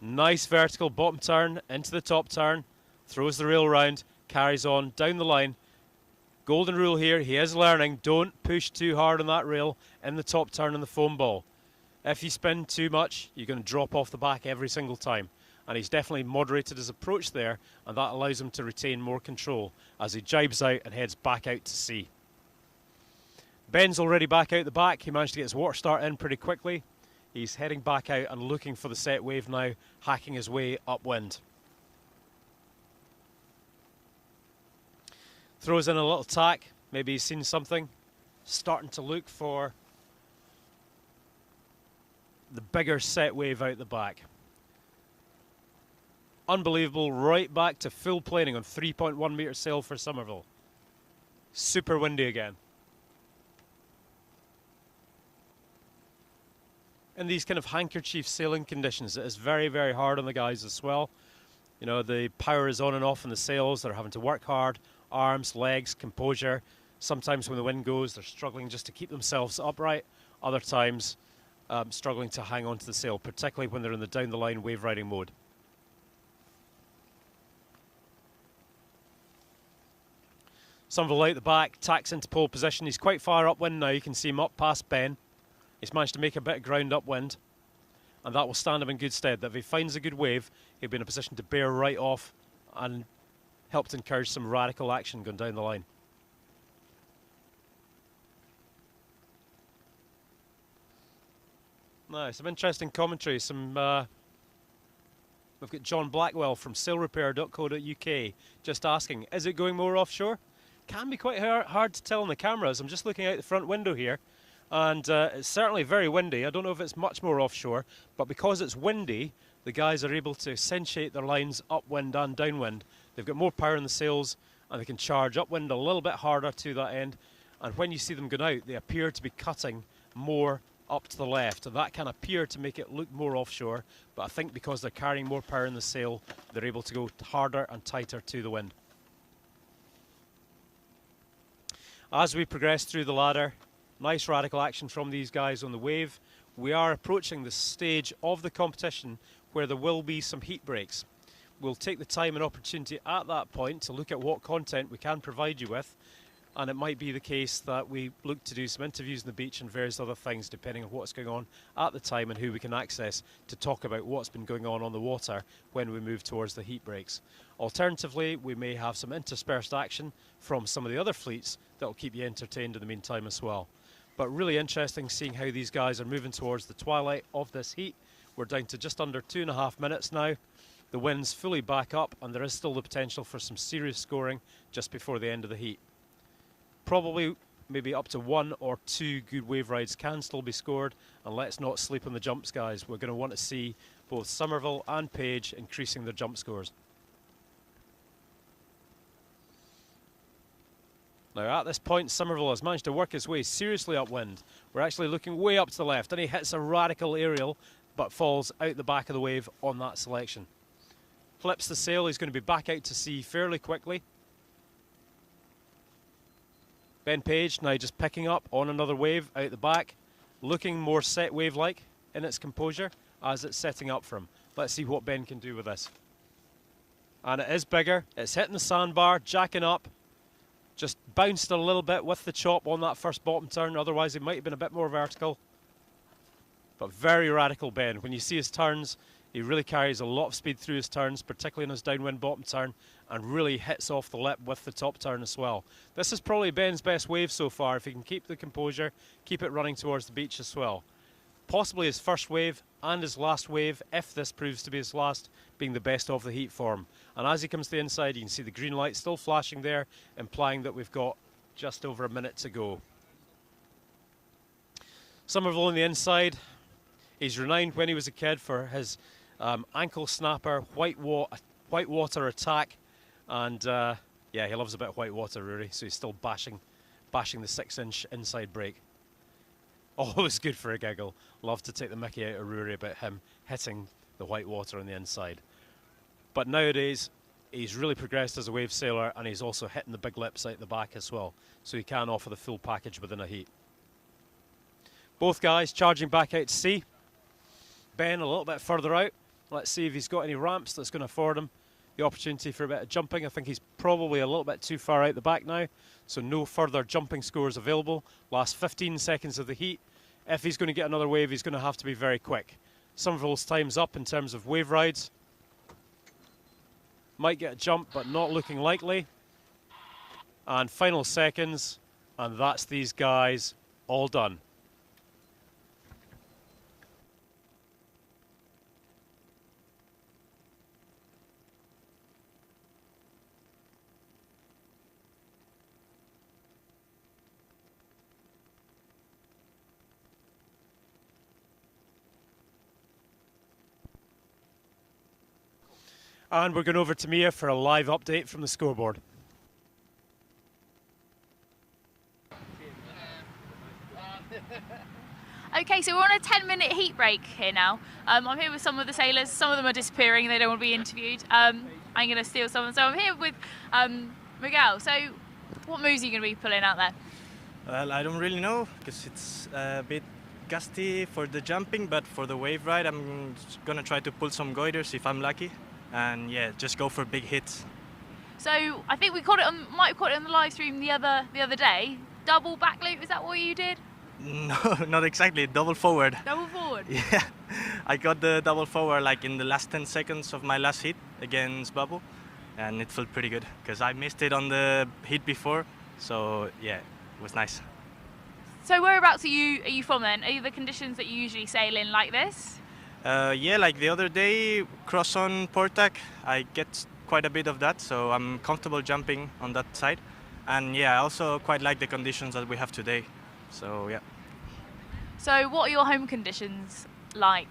Nice vertical bottom turn into the top turn. Throws the rail round, carries on down the line. Golden rule here, he is learning, don't push too hard on that rail in the top turn in the foam ball. If you spin too much, you're going to drop off the back every single time. And he's definitely moderated his approach there, and that allows him to retain more control as he jibes out and heads back out to sea. Ben's already back out the back. He managed to get his water start in pretty quickly. He's heading back out and looking for the set wave now, hacking his way upwind. Throws in a little tack, maybe he's seen something. Starting to look for the bigger set wave out the back. Unbelievable, right back to full planing on 3.1 metre sail for Somerville. Super windy again. In these kind of handkerchief sailing conditions, it is very, very hard on the guys as well. You know, the power is on and off in the sails. They're having to work hard. Arms, legs, composure. Sometimes when the wind goes, they're struggling just to keep themselves upright. Other times, struggling to hang on to the sail, particularly when they're in the down-the-line wave riding mode. Somerville out the back, tacks into pole position. He's quite far upwind now. You can see him up past Ben. He's managed to make a bit of ground upwind, and that will stand him in good stead. That if he finds a good wave, he'll be in a position to bear right off and help to encourage some radical action going down the line. Now, some interesting commentary. We've got John Blackwell from sailrepair.co.uk just asking, is it going more offshore? Can be quite hard to tell on the cameras. I'm just looking out the front window here, and it's certainly very windy. I don't know if it's much more offshore, but because it's windy, the guys are able to accentuate their lines upwind and downwind They've got more power in the sails and they can charge upwind a little bit harder to that end. And when you see them going out, they appear to be cutting more up to the left, and that can appear to make it look more offshore, but I think because they're carrying more power in the sail, they're able to go harder and tighter to the wind. As we progress through the ladder, nice radical action from these guys on the wave. We are approaching the stage of the competition where there will be some heat breaks. We'll take the time and opportunity at that point to look at what content we can provide you with, and it might be the case that we look to do some interviews on the beach and various other things depending on what's going on at the time and who we can access to talk about what's been going on the water when we move towards the heat breaks. Alternatively, we may have some interspersed action from some of the other fleets that will keep you entertained in the meantime as well. But really interesting seeing how these guys are moving towards the twilight of this heat. We're down to just under 2.5 minutes now. The wind's fully back up and there is still the potential for some serious scoring just before the end of the heat. Probably maybe up to 1 or 2 good wave rides can still be scored, and let's not sleep on the jumps, guys. We're going to want to see both Somerville and Page increasing their jump scores. Now at this point, Somerville has managed to work his way seriously upwind. We're actually looking way up to the left, and he hits a radical aerial but falls out the back of the wave on that selection. Flips the sail, he's going to be back out to sea fairly quickly. Ben Page now just picking up on another wave out the back, looking more set wave-like in its composure as it's setting up for him. Let's see what Ben can do with this. And it is bigger, it's hitting the sandbar, jacking up, just bounced a little bit with the chop on that first bottom turn, otherwise it might have been a bit more vertical. But very radical Ben. When you see his turns, he really carries a lot of speed through his turns, particularly in his downwind bottom turn, and really hits off the lip with the top turn as well. This is probably Ben's best wave so far, if he can keep the composure, keep it running towards the beach as well. Possibly his first wave and his last wave, if this proves to be his last, being the best of the heat for him. And as he comes to the inside, you can see the green light still flashing there, implying that we've got just over a minute to go. Somerville on the inside. He's renowned when he was a kid for his ankle snapper, white water attack, and yeah, he loves a bit of white water, Rory, so he's still bashing the 6-inch inside break. Always good for a giggle. Love to take the mickey out of Rory about him hitting the white water on the inside. But nowadays, he's really progressed as a wave sailor, and he's also hitting the big lips out the back as well, so he can offer the full package within a heat. Both guys charging back out to sea. Ben a little bit further out. Let's see if he's got any ramps that's going to afford him the opportunity for a bit of jumping. I think he's probably a little bit too far out the back now, so no further jumping scores available. Last 15 seconds of the heat. If he's going to get another wave, he's going to have to be very quick. Somerville's time's up in terms of wave rides. Might get a jump, but not looking likely. And final seconds, and that's these guys all done. And we're going over to Mia for a live update from the scoreboard. Okay, so we're on a 10-minute heat break here now. I'm here with some of the sailors. Some of them are disappearing. They don't want to be interviewed. I'm going to steal some. So I'm here with Miguel. So what moves are you going to be pulling out there? Well, I don't really know because it's a bit gusty for the jumping, but for the wave ride, I'm going to try to pull some goiters if I'm lucky. And yeah, just go for big hits. So I think we caught it on, might have caught it on the live stream the other day. Double back loop, is that what you did? No, not exactly. Double forward. Double forward? Yeah, I got the double forward like in the last 10 seconds of my last hit against Bubble, and it felt pretty good because I missed it on the hit before. So yeah, it was nice. So whereabouts are you from then? Are the conditions that you usually sail in like this? Yeah, like the other day, cross on Portac, I get quite a bit of that, so I'm comfortable jumping on that side. And yeah, I also quite like the conditions that we have today, so yeah. So what are your home conditions like?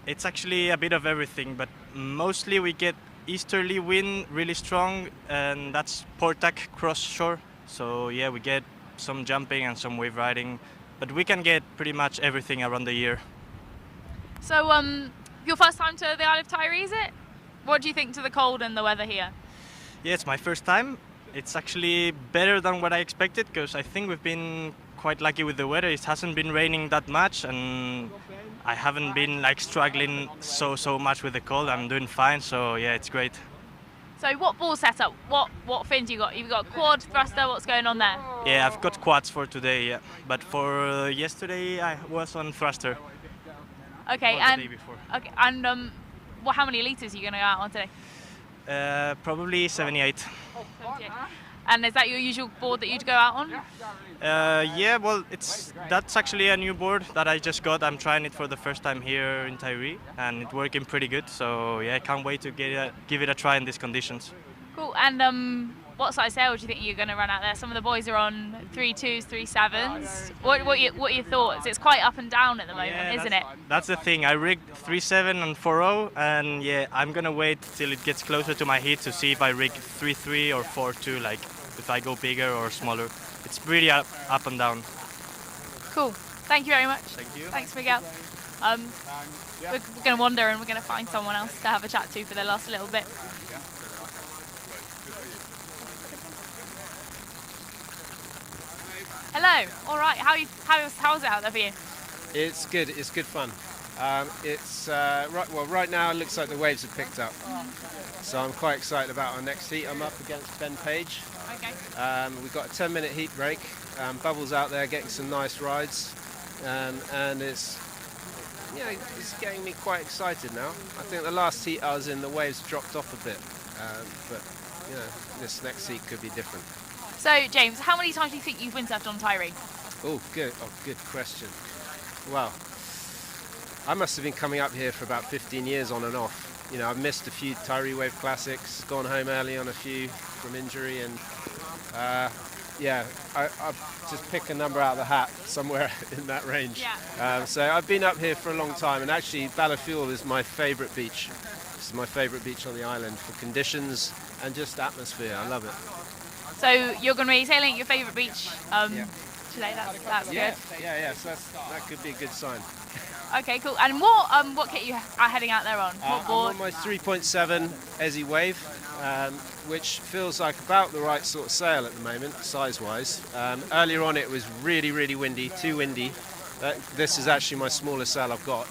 It's actually a bit of everything, but mostly we get easterly wind, really strong, and that's Portac cross shore. So yeah, we get some jumping and some wave riding, but we can get pretty much everything around the year. So, your first time to the Isle of Tiree, is it? What do you think to the cold and the weather here? Yeah, it's my first time. It's actually better than what I expected, because I think we've been quite lucky with the weather. It hasn't been raining that much, and I haven't been like struggling so much with the cold. I'm doing fine, so yeah, it's great. So, what ball setup? What fins you got? You've got quad, thruster. What's going on there? Yeah, I've got quads for today, yeah. But for yesterday, I was on thruster. Okay, Or the and day before. okay, and how many liters are you going to go out on today? Probably 78. 78. And is that your usual board that you'd go out on? Yeah, well, that's actually a new board that I just got. I'm trying it for the first time here in Tiree, and it's working pretty good. So yeah, I can't wait to give it a try in these conditions. Cool. And what size sail do you think you're going to run out there? Some of the boys are on 3.2s, 3.7s. What are your thoughts? It's quite up and down at the moment, isn't it? That's the thing. I rigged 3.7 and 4.0, and yeah, I'm gonna wait till it gets closer to my heat to see if I rig 3.3 or 4.2, like if I go bigger or smaller. It's pretty up and down. Cool. Thank you very much. Thank you. Thanks, Miguel. We're going to wander and we're going to find someone else to have a chat to for the last little bit. Hello. All right. How's it out there for you? It's good. It's good fun. Right now it looks like the waves have picked up, so I'm quite excited about our next heat. I'm up against Ben Page. Okay. We've got a 10-minute heat break. Bubbles out there getting some nice rides, and it's getting me quite excited now. I think the last heat I was in, the waves dropped off a bit, but this next heat could be different. So, James, how many times do you think you've windsurfed on Tiree? Good question. Well, I must have been coming up here for about 15 years on and off. I've missed a few Tiree Wave Classics, gone home early on a few from injury, and I'll just pick a number out of the hat somewhere in that range. Yeah. So I've been up here for a long time, and actually Ballafule is my favourite beach. This is my favourite beach on the island for conditions and just atmosphere. I love it. So you're going to be sailing at your favourite beach today. That's good. Yeah. So that could be a good sign. Okay, cool. And what kit you are heading out there on? What board? I'm on my 3.7 Ezzy Wave, which feels like about the right sort of sail at the moment, size-wise. Earlier on it was really, really windy, too windy. This is actually my smallest sail I've got.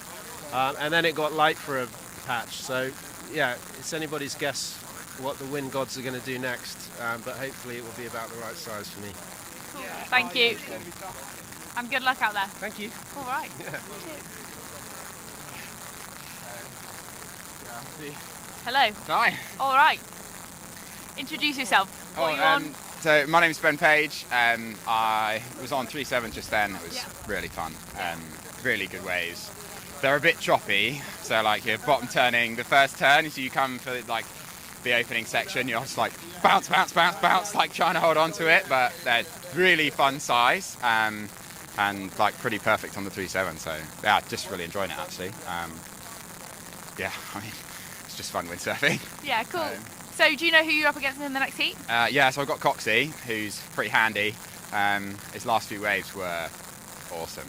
And then it got light for a patch. So, yeah, it's anybody's guess what the wind gods are going to do next, but hopefully it will be about the right size for me. Cool. Thank you. And good luck out there. Thank you. All right. Yeah. Cheers. Hello. Hi. All right. Introduce yourself. What are you on? So my name's Ben Page. I was on 3.7 just then. It was really fun. Really good waves. They're a bit choppy, so like you're bottom turning the first turn, so you come for like the opening section, you're just like bounce, like trying to hold on to it, but they're really fun size and like pretty perfect on the 3.7. So yeah, just really enjoying it actually. It's just fun windsurfing. Yeah, cool. So do you know who you're up against in the next heat? Yeah, so I've got Coxie, who's pretty handy. His last few waves were awesome.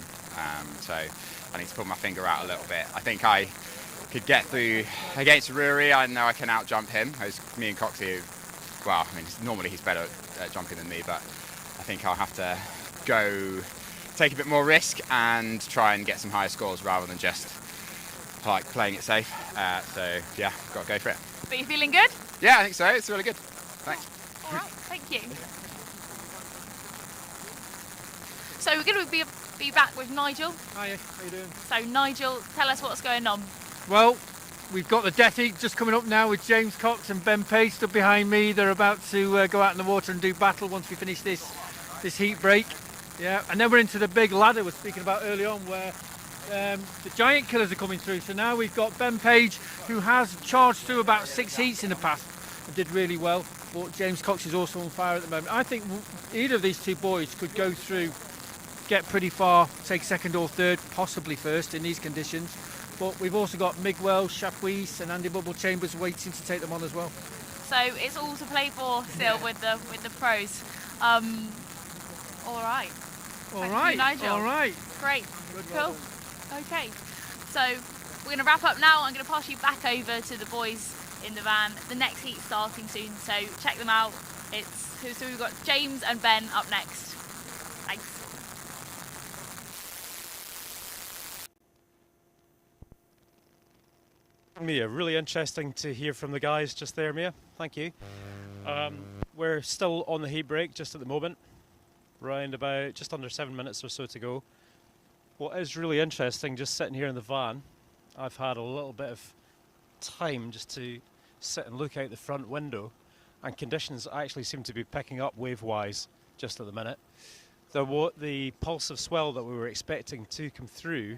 So I need to pull my finger out a little bit. I think I could get through against Tiree. I know I can out jump him. As me and Coxie, normally he's better at jumping than me, but I think I'll have to go take a bit more risk and try and get some higher scores rather than just like playing it safe. So yeah, got to go for it. But you feeling good? Yeah, I think so. It's really good. Thanks. All right, thank you. So we're going to be back with Nigel. Hiya, how you doing? So Nigel, tell us what's going on. Well, we've got the death heat just coming up now with James Cox and Ben Page stood behind me. They're about to go out in the water and do battle once we finish this heat break. Yeah, and then we're into the big ladder we're speaking about early on, where the giant killers are coming through. So now we've got Ben Page, who has charged through about 6 heats in the past and did really well. But James Cox is also on fire at the moment. I think either of these two boys could go through, get pretty far, take second or third, possibly first in these conditions. but we've also got Miguel Chapuis and Andy Bubble Chambers waiting to take them on as well. So it's all to play for still with the pros. All right. Thank you, Nigel. All right. Great. Cool. Okay. So we're going to wrap up now. I'm going to pass you back over to the boys in the van. The next heat's starting soon, so check them out. So we've got James and Ben up next. Thanks. Mia, really interesting to hear from the guys just there, Mia. Thank you. We're still on the heat break just at the moment. Round about just under 7 minutes or so to go. What is really interesting, just sitting here in the van, I've had a little bit of time just to sit and look out the front window, and conditions actually seem to be picking up wave-wise just at the minute. The pulse of swell that we were expecting to come through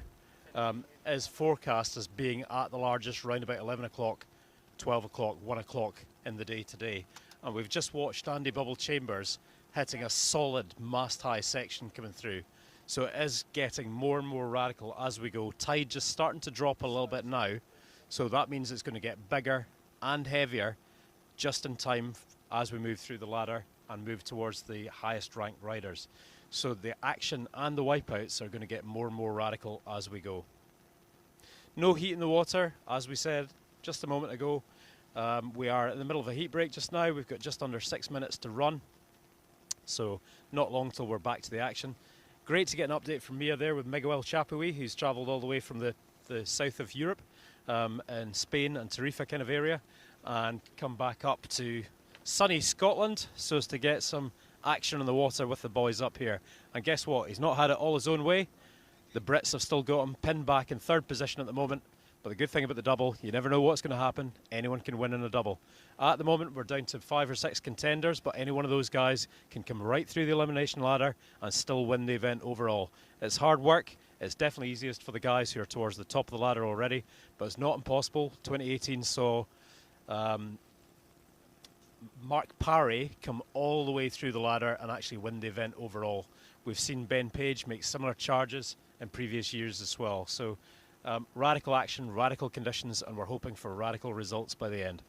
is forecast as being at the largest round about 11 o'clock, 12 o'clock, 1 o'clock in the day today. And we've just watched Andy Bubble Chambers hitting a solid mast-high section coming through. So it is getting more and more radical as we go. Tide just starting to drop a little bit now, so that means it's going to get bigger and heavier just in time as we move through the ladder and move towards the highest ranked riders. So the action and the wipeouts are going to get more and more radical as we go. No heat in the water, as we said just a moment ago. We are in the middle of a heat break just now. We've got just under 6 minutes to run, so not long till we're back to the action. Great to get an update from Mia there with Miguel Chapuis, who's travelled all the way from the south of Europe, in Spain and Tiree kind of area, and come back up to sunny Scotland so as to get some action on the water with the boys up here. And guess what? He's not had it all his own way. The Brits have still got him pinned back in third position at the moment. But the good thing about the double, you never know what's going to happen. Anyone can win in a double. At the moment, we're down to 5 or 6 contenders, but any one of those guys can come right through the elimination ladder and still win the event overall. It's hard work. It's definitely easiest for the guys who are towards the top of the ladder already, but it's not impossible. 2018 saw Mark Parry come all the way through the ladder and actually win the event overall. We've seen Ben Page make similar charges in previous years as well. So radical action, radical conditions, and we're hoping for radical results by the end.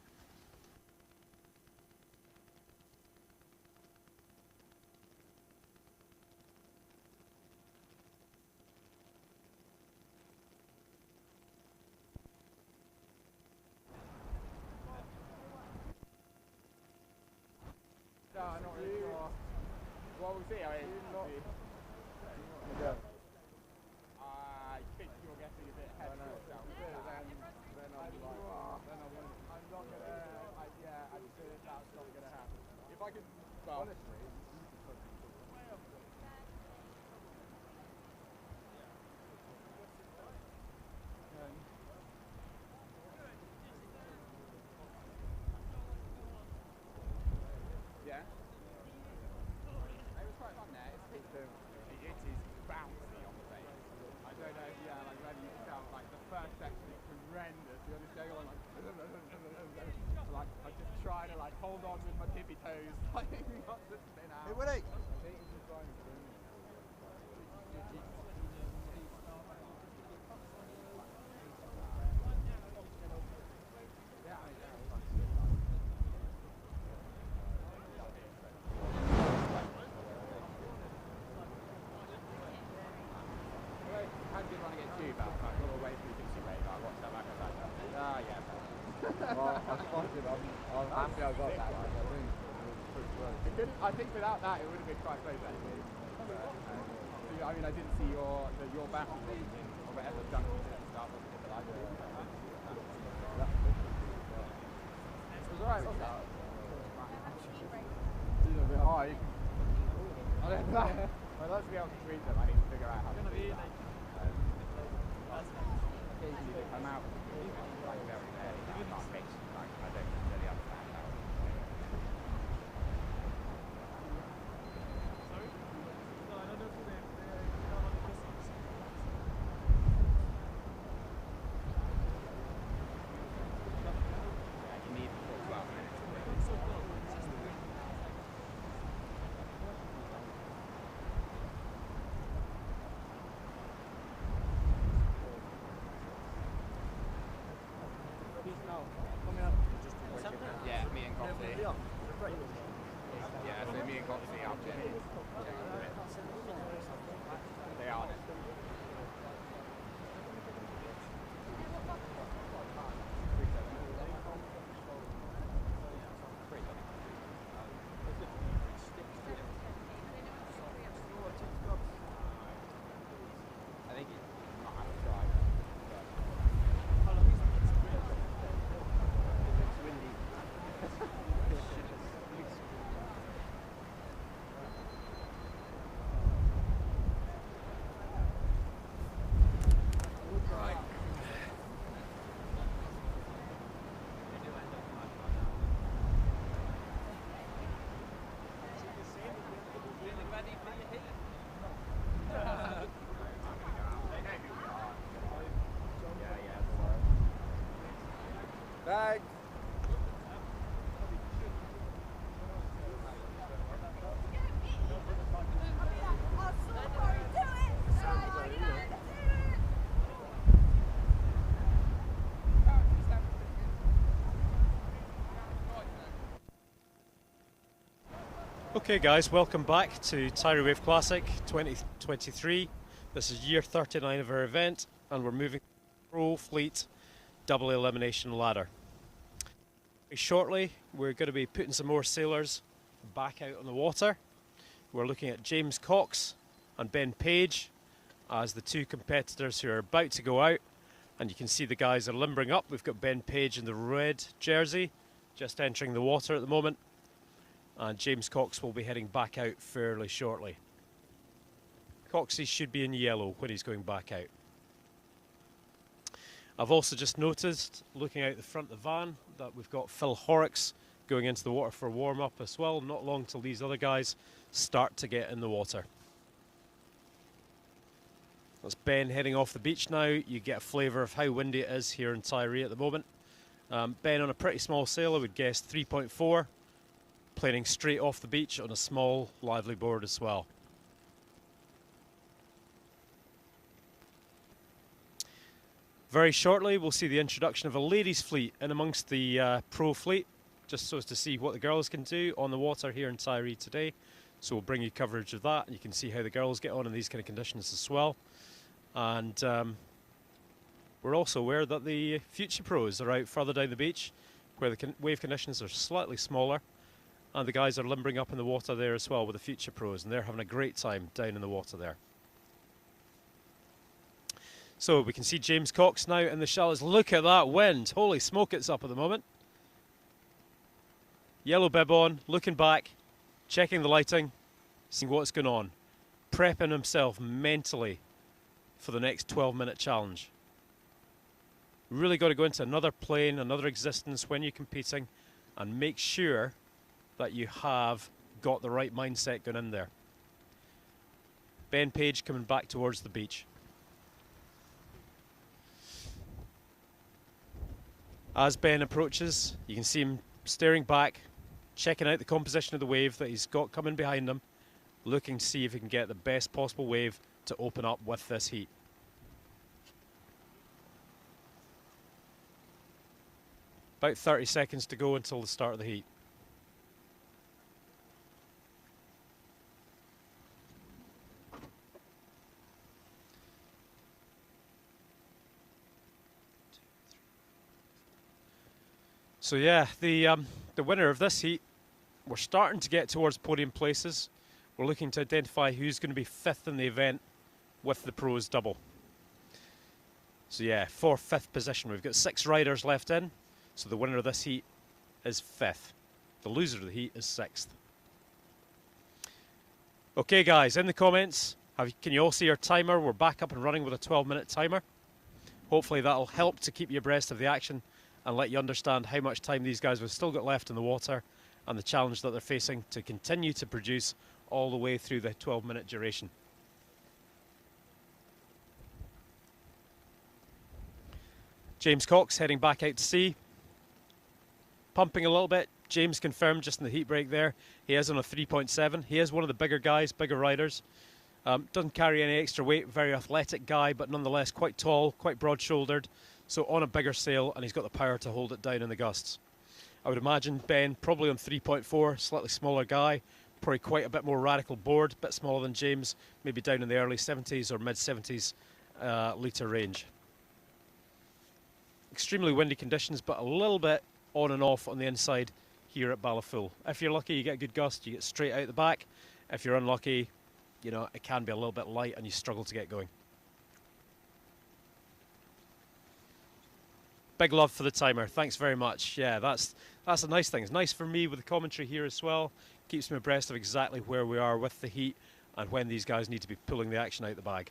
No, I'm not really sure. Well, we'll see. I think you're getting a bit ahead of yourself. Then I'm not gonna. I'm sure that's not gonna happen. If I could, well, honestly. Yeah. It was quite fun there. It is bouncy on the base. I don't know, like whether you felt like the first section is horrendous. You're just going on like I'm just trying to like hold on with my tippy toes, like not to spin out. Hey, Willie! How did you want to get you back? Like all the way through Dixie Bay, like what's that back at that? Ah, yeah. Well, I spotted I'm happy I got that. Like, I think it was pretty close. I think without that, it would have been quite close actually. I mean, I didn't see your battle in or whatever junction at the start of it, but I did. It was alright, wasn't it? Oh, I don't know. I'd love to be able to read them. I need to figure out how to do that. Occasionally they come out like very early. I can't mix. Like I don't really understand how. You need 12 minutes. Okay guys, welcome back to Tiree Wave Classic 2023. This is year 39 of our event and we're moving pro fleet double elimination ladder. Shortly we're going to be putting some more sailors back out on the water. We're looking at James Cox and Ben Page as the two competitors who are about to go out, and you can see the guys are limbering up. We've got Ben Page in the red jersey just entering the water at the moment, and James Cox will be heading back out fairly shortly. Coxie should be in yellow when he's going back out. I've also just noticed, looking out the front of the van, that we've got Phil Horrocks going into the water for warm-up as well. Not long till these other guys start to get in the water. That's Ben heading off the beach now. You get a flavour of how windy it is here in Tiree at the moment. Ben on a pretty small sail, I would guess 3.4, planing straight off the beach on a small lively board as well. Very shortly we'll see the introduction of a ladies fleet in amongst the pro fleet, just so as to see what the girls can do on the water here in Tiree today. So we'll bring you coverage of that, and you can see how the girls get on in these kind of conditions as well. And we're also aware that the future pros are out further down the beach where the wave conditions are slightly smaller, and the guys are limbering up in the water there as well with the future pros, and they're having a great time down in the water there. So we can see James Cox now in the shallows. Look at that wind. Holy smoke, it's up at the moment. Yellow bib on, looking back, checking the lighting, seeing what's going on. Prepping himself mentally for the next 12-minute challenge. Really got to go into another plane, another existence when you're competing, and make sure that you have got the right mindset going in there. Ben Page coming back towards the beach. As Ben approaches, you can see him staring back, checking out the composition of the wave that he's got coming behind him, looking to see if he can get the best possible wave to open up with this heat. About 30 seconds to go until the start of the heat. So yeah, the winner of this heat, we're starting to get towards podium places. We're looking to identify who's going to be fifth in the event with the pros double. So yeah, for fifth position, we've got 6 riders left in. So the winner of this heat is 5th. The loser of the heat is 6th. Okay guys, in the comments, can you all see our timer? We're back up and running with a 12-minute timer. Hopefully that'll help to keep you abreast of the action and let you understand how much time these guys have still got left in the water and the challenge that they're facing to continue to produce all the way through the 12-minute duration. James Cox heading back out to sea. Pumping a little bit. James confirmed just in the heat break there. He is on a 3.7. He is one of the bigger guys, bigger riders. Doesn't carry any extra weight, very athletic guy, but nonetheless quite tall, quite broad-shouldered. So on a bigger sail, and he's got the power to hold it down in the gusts. I would imagine Ben probably on 3.4, slightly smaller guy, probably quite a bit more radical board, a bit smaller than James, maybe down in the early 70s or mid-70s litre range. Extremely windy conditions, but a little bit on and off on the inside here at Ballyfool. If you're lucky, you get a good gust, you get straight out the back. If you're unlucky, you know, it can be a little bit light and you struggle to get going. Big love for the timer, thanks very much. Yeah, that's a nice thing. It's nice for me with the commentary here as well. Keeps me abreast of exactly where we are with the heat and when these guys need to be pulling the action out the bag.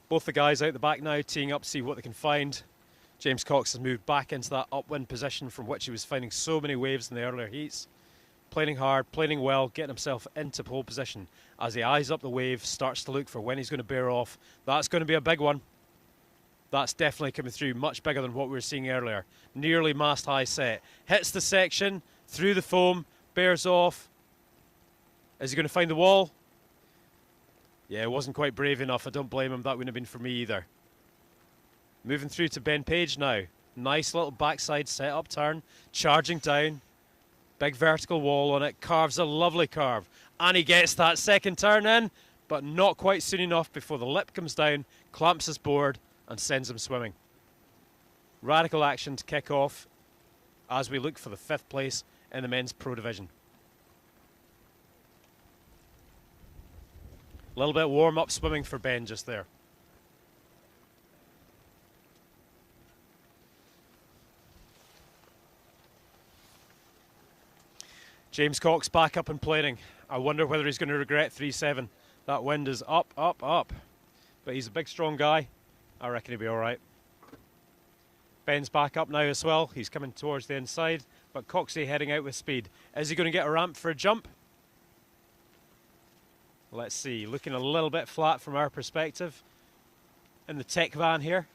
Both the guys out the back now, teeing up to see what they can find. James Cox has moved back into that upwind position from which he was finding so many waves in the earlier heats. Planing hard, planing well, getting himself into pole position. As he eyes up the wave, starts to look for when he's going to bear off. That's going to be a big one. That's definitely coming through, much bigger than what we were seeing earlier. Nearly mast high set. Hits the section, through the foam, bears off. Is he going to find the wall? Yeah, wasn't quite brave enough. I don't blame him. That wouldn't have been for me either. Moving through to Ben Page now. Nice little backside set-up turn, charging down. Big vertical wall on it, carves a lovely curve. And he gets that second turn in, but not quite soon enough before the lip comes down, clamps his board, and sends him swimming. Radical action to kick off as we look for the 5th place in the men's pro division. A little bit warm-up swimming for Ben just there. James Cox back up and planing. I wonder whether he's going to regret 3-7. That wind is up, up, up. But he's a big, strong guy. I reckon he'll be all right. Ben's back up now as well. He's coming towards the inside, but Coxey heading out with speed. Is he going to get a ramp for a jump? Let's see. Looking a little bit flat from our perspective in the tech van here.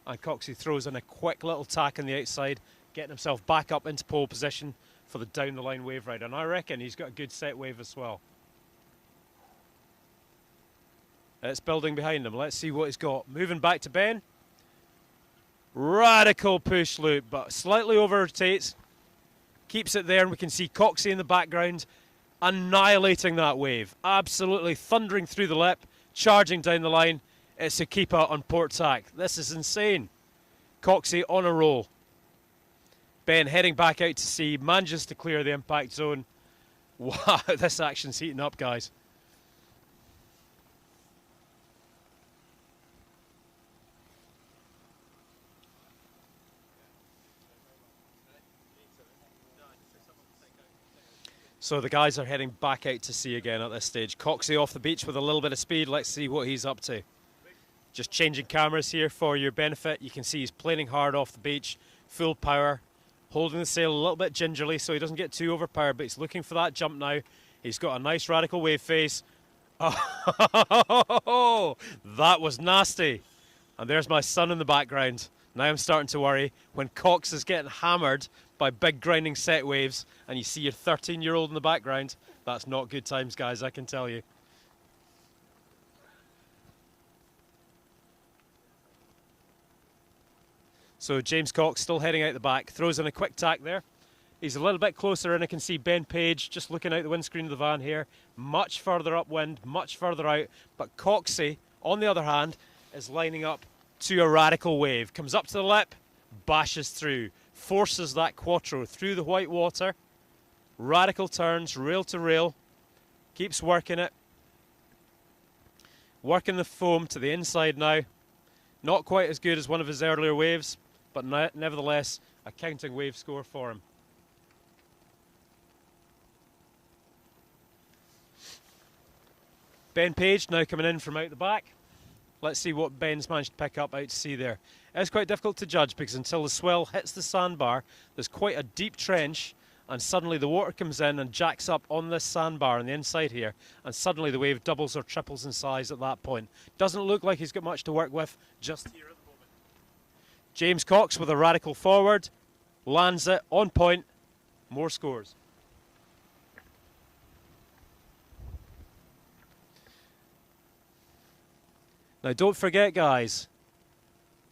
And Coxey throws in a quick little tack on the outside, getting himself back up into pole position for the down the line wave ride. And I reckon he's got a good set wave as well. It's building behind him. Let's see what he's got. Moving back to Ben. Radical push loop, but slightly over rotates. Keeps it there, and we can see Coxey in the background annihilating that wave. Absolutely thundering through the lip, charging down the line. It's a keeper on port tack. This is insane. Coxey on a roll. Ben heading back out to sea, manages to clear the impact zone. Wow, this action's heating up, guys. So the guys are heading back out to sea again at this stage. Coxey off the beach with a little bit of speed. Let's see what he's up to. Just changing cameras here for your benefit. You can see he's planing hard off the beach, full power, holding the sail a little bit gingerly so he doesn't get too overpowered, but he's looking for that jump now. He's got a nice radical wave face. Oh, that was nasty. And there's my son in the background. Now I'm starting to worry when Cox is getting hammered by big grinding set waves and you see your 13-year-old in the background. That's not good times, guys, I can tell you. So James Cox still heading out the back, throws in a quick tack there. He's a little bit closer and I can see Ben Page just looking out the windscreen of the van here. Much further upwind, much further out. But Coxey, on the other hand, is lining up to a radical wave. Comes up to the lip, bashes through, forces that quattro through the white water. Radical turns, rail to rail. Keeps working it. Working the foam to the inside now. Not quite as good as one of his earlier waves, but nevertheless, a counting wave score for him. Ben Page now coming in from out the back. Let's see what Ben's managed to pick up out to sea there. It's quite difficult to judge because until the swell hits the sandbar, there's quite a deep trench and suddenly the water comes in and jacks up on this sandbar on the inside here, and suddenly the wave doubles or triples in size at that point. Doesn't look like he's got much to work with just here at the moment. James Cox with a radical forward, lands it on point, more scores. Now don't forget, guys,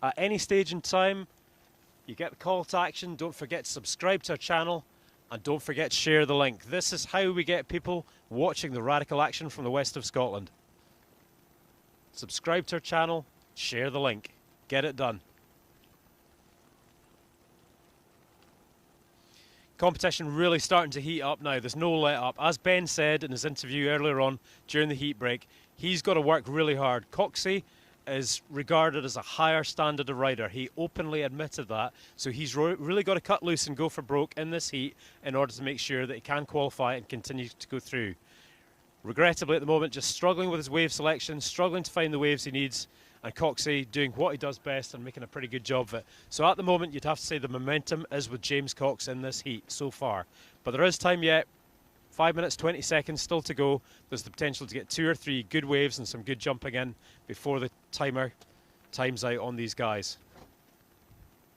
at any stage in time, you get the call to action. Don't forget to subscribe to our channel and don't forget to share the link. This is how we get people watching the radical action from the west of Scotland. Subscribe to our channel, share the link, get it done. Competition really starting to heat up now. There's no let up. As Ben said in his interview earlier on during the heat break, he's got to work really hard. Coxey is regarded as a higher standard of rider. He openly admitted that. So he's really got to cut loose and go for broke in this heat in order to make sure that he can qualify and continue to go through. Regrettably at the moment, just struggling with his wave selection, struggling to find the waves he needs, and Coxey doing what he does best and making a pretty good job of it. So at the moment, you'd have to say the momentum is with James Cox in this heat so far. But there is time yet. 5 minutes, 20 seconds still to go. There's the potential to get 2 or 3 good waves and some good jumping in before the timer times out on these guys.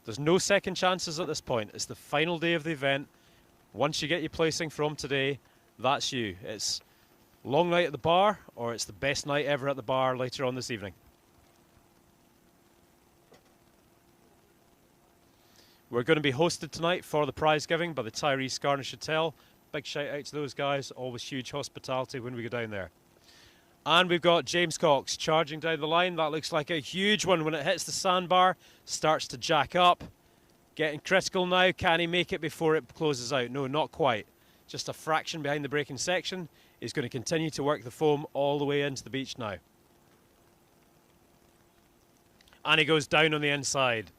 There's no second chances at this point. It's the final day of the event. Once you get your placing from today, that's you. It's long night at the bar, or it's the best night ever at the bar later on this evening. We're going to be hosted tonight for the prize giving by the Tiree Scarnish Hotel. Big shout out to those guys, always huge hospitality when we go down there. And we've got James Cox charging down the line. That looks like a huge one when it hits the sandbar. Starts to jack up. Getting critical now. Can he make it before it closes out? No, not quite. Just a fraction behind the braking section. He's going to continue to work the foam all the way into the beach now. And he goes down on the inside.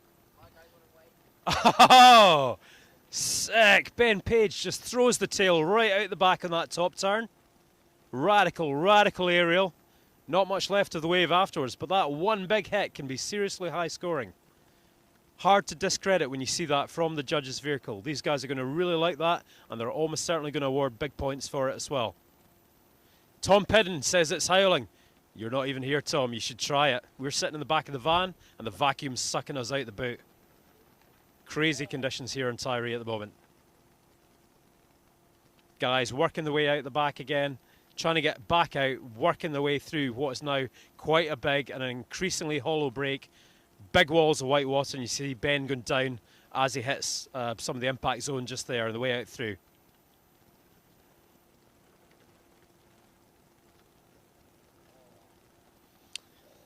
Oh, sick. Ben Page just throws the tail right out the back on that top turn. Radical, radical aerial. Not much left of the wave afterwards, but that one big hit can be seriously high scoring. Hard to discredit when you see that from the judges' vehicle. These guys are going to really like that, and they're almost certainly going to award big points for it as well. Tom Pidden says it's howling. You're not even here, Tom. You should try it. We're sitting in the back of the van, and the vacuum's sucking us out the boot. Crazy conditions here in Tiree at the moment. Guys working the way out the back again, trying to get back out, working their way through what is now quite a big and an increasingly hollow break. Big walls of white water, and you see Ben going down as he hits some of the impact zone just there on the way out through.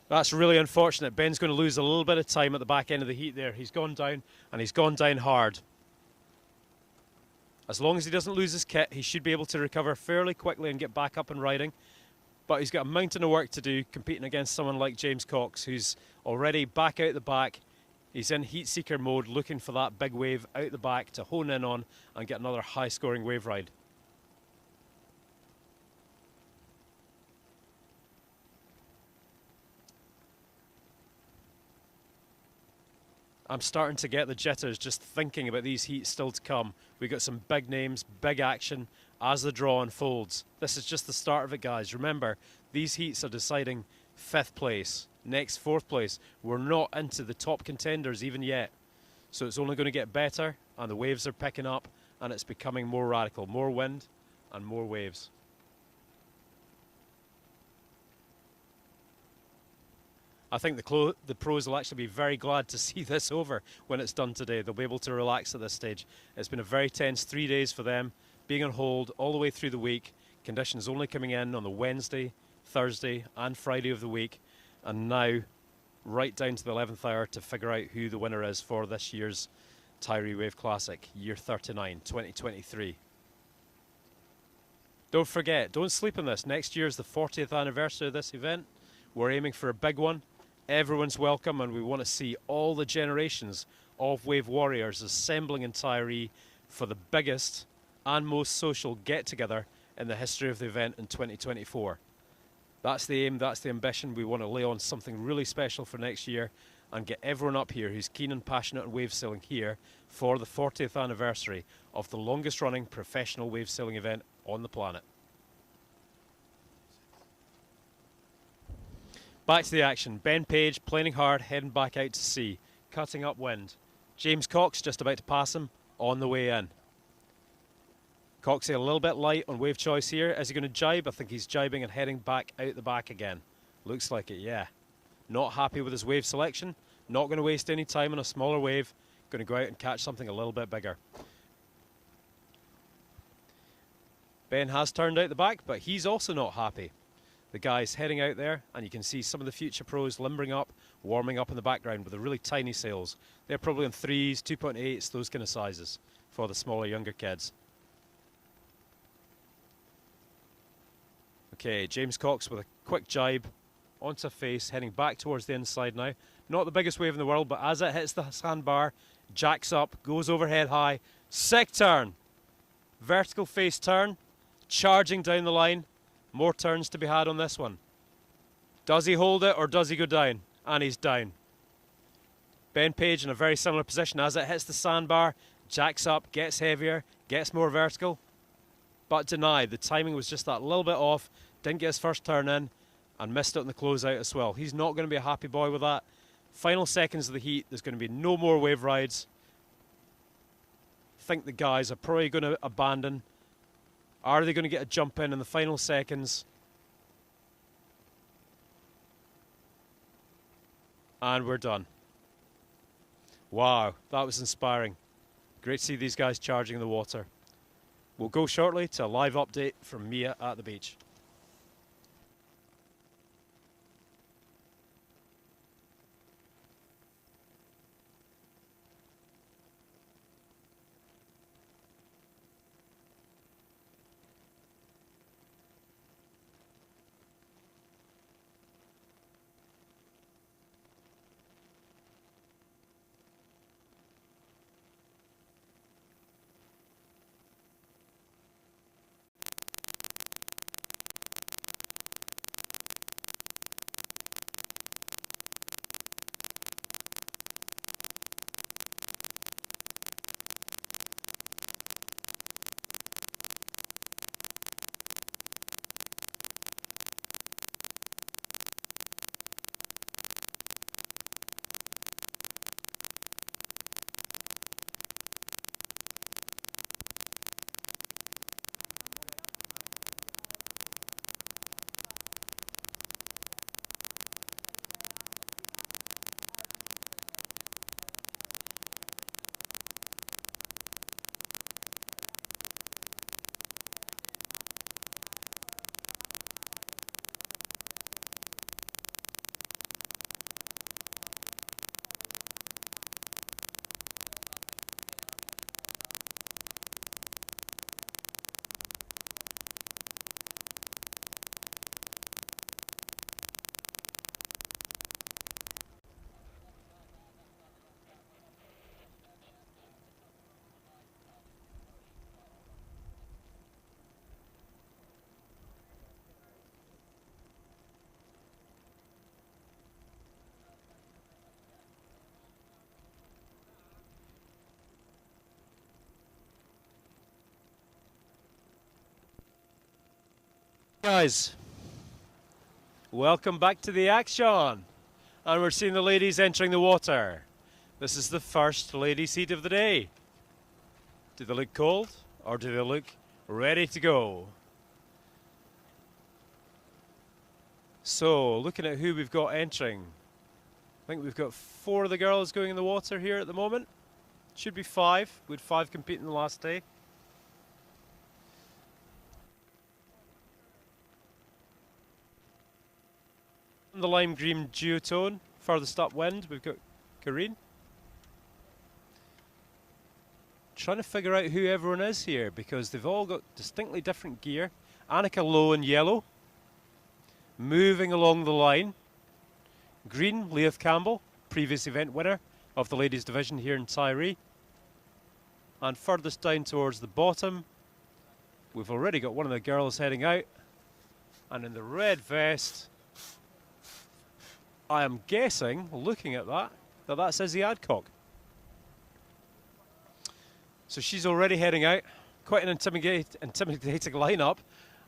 That's really unfortunate. Ben's going to lose a little bit of time at the back end of the heat there. He's gone down, and he's gone down hard. As long as he doesn't lose his kit, he should be able to recover fairly quickly and get back up and riding. But he's got a mountain of work to do competing against someone like James Cox, who's already back out the back. He's in heat seeker mode, looking for that big wave out the back to hone in on and get another high-scoring wave ride. I'm starting to get the jitters just thinking about these heats still to come. We've got some big names, big action as the draw unfolds. This is just the start of it, guys. Remember, these heats are deciding 5th place, next 4th place. We're not into the top contenders even yet. So it's only going to get better, and the waves are picking up, and it's becoming more radical. More wind and more waves. I think the pros will actually be very glad to see this over when it's done today. They'll be able to relax at this stage. It's been a very tense 3 days for them, being on hold all the way through the week. Conditions only coming in on the Wednesday, Thursday and Friday of the week. And now right down to the 11th hour to figure out who the winner is for this year's Tiree Wave Classic, year 39, 2023. Don't forget, don't sleep on this. Next year is the 40th anniversary of this event. We're aiming for a big one. Everyone's welcome, and we want to see all the generations of Wave Warriors assembling in Tiree for the biggest and most social get-together in the history of the event in 2024. That's the aim, that's the ambition. We want to lay on something really special for next year and get everyone up here who's keen and passionate on wave sailing here for the 40th anniversary of the longest running professional wave sailing event on the planet. Back to the action. Ben Page planing hard, heading back out to sea, cutting upwind. James Cox just about to pass him on the way in. Coxie a little bit light on wave choice here. Is he going to jibe? I think he's jibing and heading back out the back again. Looks like it, yeah. Not happy with his wave selection. Not going to waste any time on a smaller wave. Going to go out and catch something a little bit bigger. Ben has turned out the back, but he's also not happy. The guy's heading out there, and you can see some of the future pros limbering up, warming up in the background with the really tiny sails. They're probably on 3s, 2.8s, those kind of sizes for the smaller, younger kids. Okay, James Cox with a quick jibe onto face, heading back towards the inside now. Not the biggest wave in the world, but as it hits the sandbar, jacks up, goes overhead high. Sick turn. Vertical face turn, charging down the line. More turns to be had on this one. Does he hold it or does he go down? And he's down. Ben Page in a very similar position as it hits the sandbar, jacks up, gets heavier, gets more vertical, but denied. The timing was just that little bit off, didn't get his first turn in, and missed it in the closeout as well. He's not going to be a happy boy with that. Final seconds of the heat, there's going to be no more wave rides. I think the guys are probably going to abandon. Are they going to get a jump in the final seconds? And we're done. Wow, that was inspiring. Great to see these guys charging in the water. We'll go shortly to a live update from Mia at the beach. Guys, welcome back to the action. And we're seeing the ladies entering the water. This is the first ladies' heat of the day. Do they look cold or do they look ready to go? So, looking at who we've got entering. I think we've got 4 of the girls going in the water here at the moment. Should be 5. We had 5 competing the last day. The lime green duotone, furthest upwind, we've got Tiree. Trying to figure out who everyone is here because they've all got distinctly different gear. Annika low in yellow, moving along the line. Green, Leith Campbell, previous event winner of the ladies division here in Tiree. And furthest down towards the bottom, we've already got one of the girls heading out. And in the red vest, I am guessing, looking at that that's Izzy Adcock. So she's already heading out. Quite an intimidating lineup,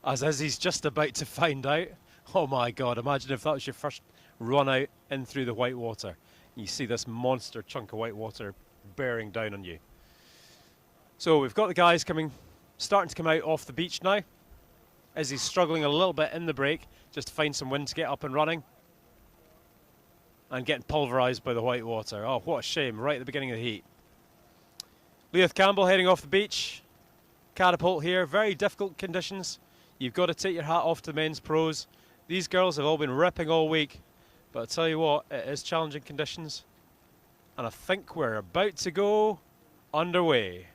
as Izzy's just about to find out. Oh my God, imagine if that was your first run out in through the white water. You see this monster chunk of white water bearing down on you. So we've got the guys starting to come out off the beach now. Izzy's struggling a little bit in the break, just to find some wind to get up and running. And getting pulverised by the white water. Oh, what a shame, right at the beginning of the heat. Leith Campbell heading off the beach. Catapult here, very difficult conditions. You've got to take your hat off to the men's pros. These girls have all been ripping all week. But I tell you what, it is challenging conditions. And I think we're about to go underway.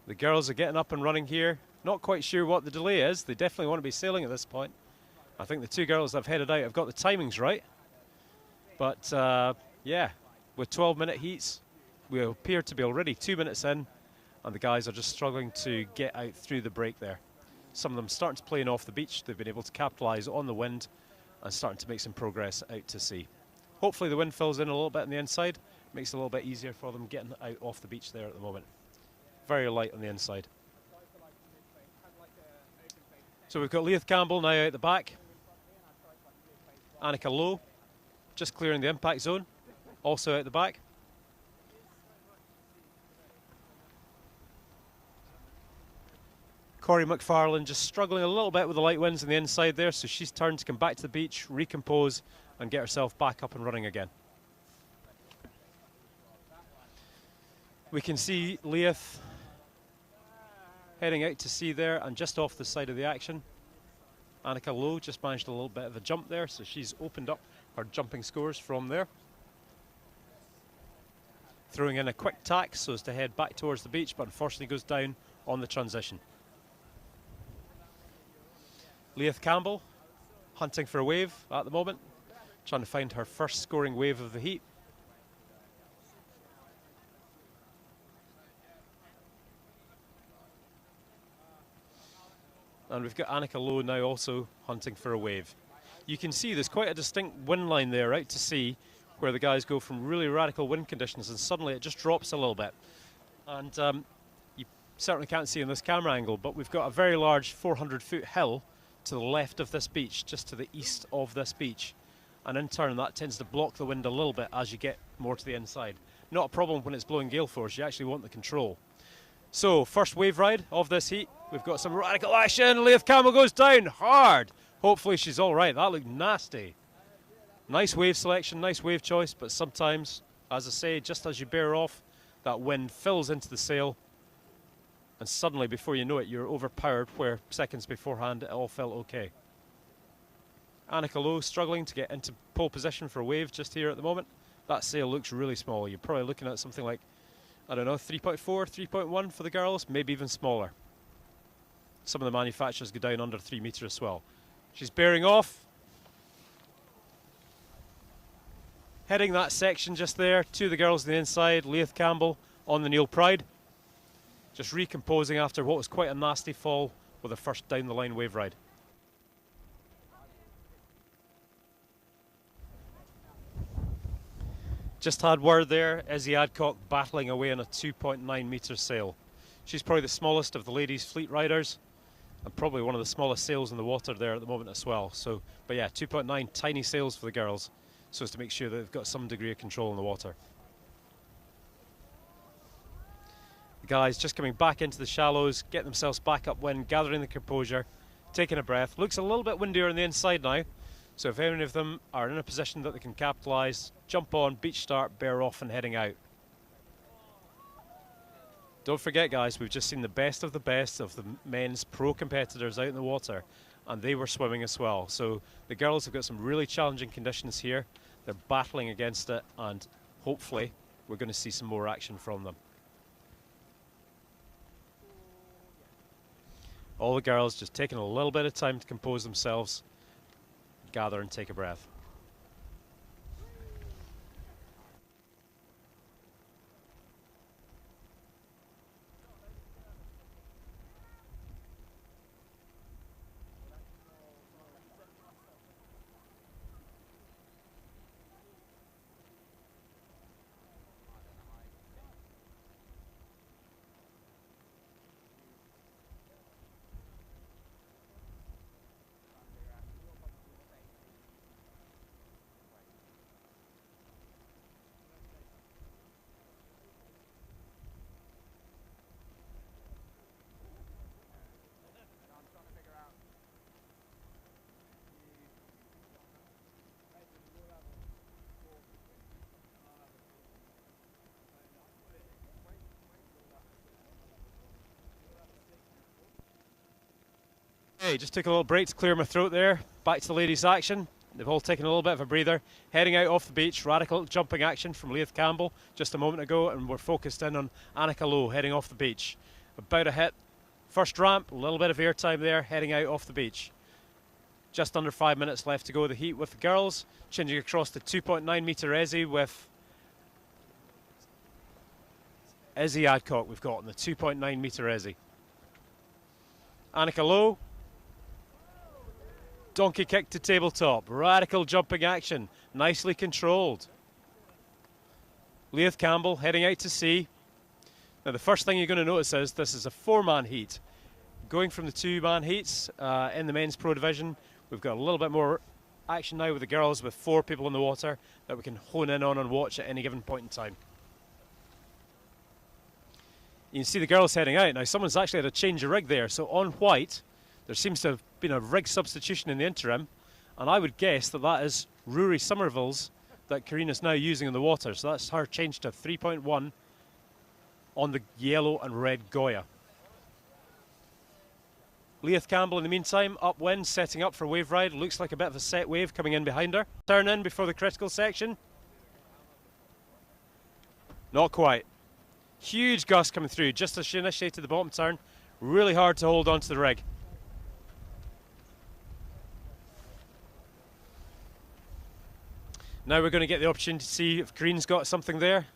The girls are getting up and running here. Not quite sure what the delay is. They definitely want to be sailing at this point. I think the 2 girls that have headed out have got the timings right. But yeah, with 12-minute heats, we appear to be already 2 minutes in, and the guys are just struggling to get out through the break there. Some of them starting to plane off the beach. They've been able to capitalise on the wind and starting to make some progress out to sea. Hopefully the wind fills in a little bit on the inside. Makes it a little bit easier for them getting out off the beach there at the moment. Very light on the inside. So we've got Leith Campbell now out the back. Annika Lowe just clearing the impact zone, also out the back. Corey McFarlane just struggling a little bit with the light winds on the inside there, so she's turned to come back to the beach, recompose, and get herself back up and running again. We can see Leith heading out to sea there, and just off the side of the action, Annika Lowe just managed a little bit of a jump there, so she's opened up her jumping scores from there. Throwing in a quick tack so as to head back towards the beach, but unfortunately goes down on the transition. Leith Campbell hunting for a wave at the moment, trying to find her first scoring wave of the heat. And we've got Annika Lowe now also hunting for a wave. You can see there's quite a distinct wind line there out to sea, where the guys go from really radical wind conditions and suddenly it just drops a little bit. And you certainly can't see in this camera angle, but we've got a very large 400-foot hill to the left of this beach, just to the east of this beach. And in turn that tends to block the wind a little bit as you get more to the inside. Not a problem when it's blowing gale force, you actually want the control. So, first wave ride of this heat. We've got some radical action. Leith Campbell goes down hard. Hopefully she's all right. That looked nasty. Nice wave selection, nice wave choice, but sometimes, as I say, just as you bear off, that wind fills into the sail, and suddenly, before you know it, you're overpowered, where seconds beforehand it all felt okay. Annika Lowe struggling to get into pole position for a wave just here at the moment. That sail looks really small. You're probably looking at something like, I don't know, 3.4, 3.1 for the girls, maybe even smaller. Some of the manufacturers go down under 3 metres as well. She's bearing off. Heading that section just there, two of the girls on the inside, Leith Campbell on the Neil Pride. Just recomposing after what was quite a nasty fall with a first down the line wave ride. Just had word there, Izzy Adcock battling away on a 2.9 metre sail. She's probably the smallest of the ladies fleet riders, and probably one of the smallest sails in the water there at the moment as well. So, but yeah, 2.9, tiny sails for the girls, so as to make sure that they've got some degree of control in the water. The guys just coming back into the shallows, getting themselves back upwind, gathering the composure, taking a breath. Looks a little bit windier on the inside now, so if any of them are in a position that they can capitalise, jump on, beach start, bear off and heading out. Don't forget, guys, we've just seen the best of the men's pro competitors out in the water, and they were swimming as well. So the girls have got some really challenging conditions here. They're battling against it, and hopefully we're going to see some more action from them. All the girls just taking a little bit of time to compose themselves, gather and take a breath. Hey, just took a little break to clear my throat there. Back to the ladies' action. They've all taken a little bit of a breather. Heading out off the beach, radical jumping action from Leith Campbell just a moment ago, and we're focused in on Annika Lowe heading off the beach. About a hit. First ramp, a little bit of airtime there, heading out off the beach. Just under 5 minutes left to go the heat with the girls. Changing across to 2.9 metre Izzy with Izzy Adcock we've got on the 2.9 metre Izzy. Annika Lowe. Donkey kick to tabletop, radical jumping action, nicely controlled. Leith Campbell heading out to sea. Now the first thing you're going to notice is this is a 4-man heat. Going from the 2-man heats in the men's pro division, we've got a little bit more action now with the girls with 4 people in the water that we can hone in on and watch at any given point in time. You can see the girls heading out. Now someone's actually had a change of rig there. So on white, there seems to have been a rig substitution in the interim. And I would guess that that is Rory Somerville's that Karina's now using in the water. So that's her change to 3.1 on the yellow and red Goya. Leith Campbell in the meantime, upwind, setting up for wave ride. Looks like a bit of a set wave coming in behind her. Turn in before the critical section. Not quite. Huge gust coming through just as she initiated the bottom turn. Really hard to hold on to the rig. Now we're going to get the opportunity to see if Green's got something there.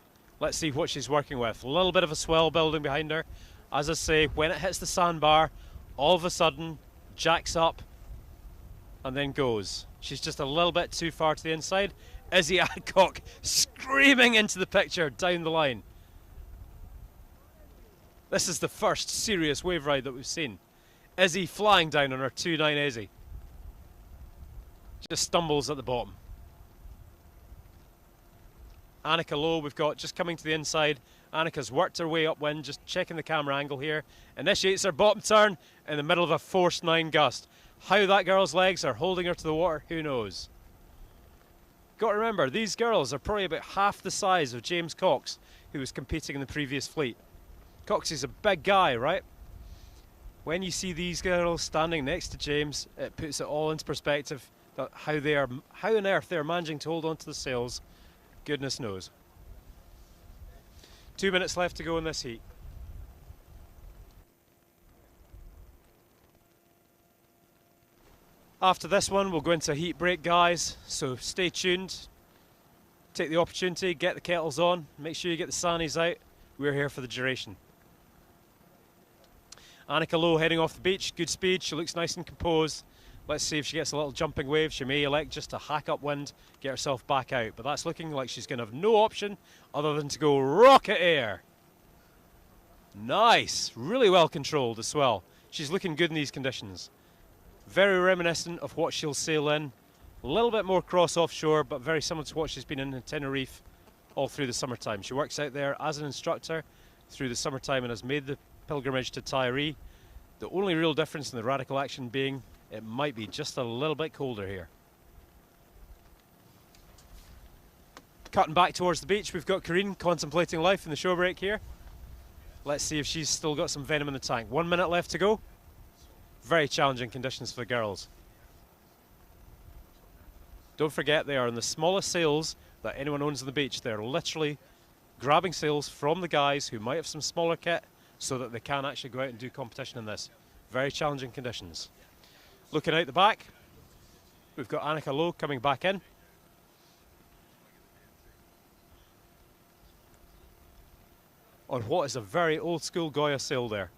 Let's see what she's working with. A little bit of a swell building behind her. As I say, when it hits the sandbar, all of a sudden, jacks up and then goes. She's just a little bit too far to the inside. Izzy Adcock screaming into the picture down the line. This is the first serious wave ride that we've seen. Izzy flying down on her 2.9 Izzy. Just stumbles at the bottom. Annika Lowe we've got just coming to the inside. Annika's worked her way upwind, just checking the camera angle here. Initiates her bottom turn in the middle of a force 9 gust. How that girl's legs are holding her to the water, who knows? Got to remember, these girls are probably about half the size of James Cox, who was competing in the previous fleet. Cox is a big guy, right? When you see these girls standing next to James, it puts it all into perspective that how on earth they are managing to hold on to the sails, goodness knows. 2 minutes left to go in this heat. After this one, we'll go into a heat break, guys, so stay tuned. Take the opportunity, get the kettles on, make sure you get the sannies out. We're here for the duration. Annika Lowe heading off the beach, good speed, she looks nice and composed. Let's see if she gets a little jumping wave. She may elect just to hack upwind, get herself back out, but that's looking like she's going to have no option other than to go rocket air. Nice, really well controlled as well. She's looking good in these conditions. Very reminiscent of what she'll sail in. A little bit more cross offshore, but very similar to what she's been in Tenerife all through the summertime. She works out there as an instructor through the summertime and has made the pilgrimage to Tiree. The only real difference in the radical action being it might be just a little bit colder here. Cutting back towards the beach, we've got Karine contemplating life in the show break here. Let's see if she's still got some venom in the tank. 1 minute left to go. Very challenging conditions for the girls. Don't forget, they are in the smallest sails that anyone owns on the beach. They're literally grabbing sails from the guys who might have some smaller kit so that they can actually go out and do competition in this. Very challenging conditions. Looking out the back, we've got Annika Lowe coming back in. On what is a very old school Goya sail there,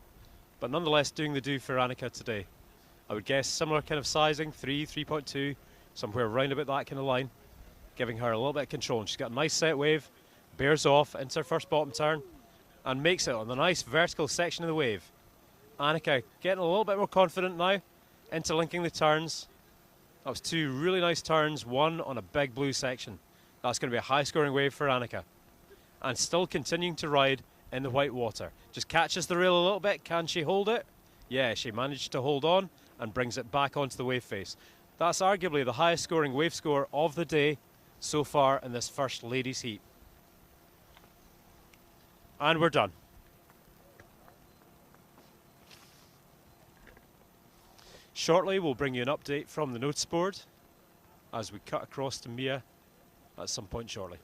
but nonetheless doing the do for Annika today. I would guess similar kind of sizing, 3.2, somewhere around about that kind of line, giving her a little bit of control. And she's got a nice set wave, bears off into her first bottom turn, and makes it on the nice vertical section of the wave. Annika getting a little bit more confident now, interlinking the turns. That was 2 really nice turns, one on a big blue section. That's going to be a high scoring wave for Annika. And still continuing to ride in the white water. Just catches the rail a little bit. Can she hold it? Yeah, she managed to hold on and brings it back onto the wave face. That's arguably the highest scoring wave score of the day so far in this first ladies heat. And we're done. Shortly we'll bring you an update from the notes board as we cut across to Mia at some point shortly.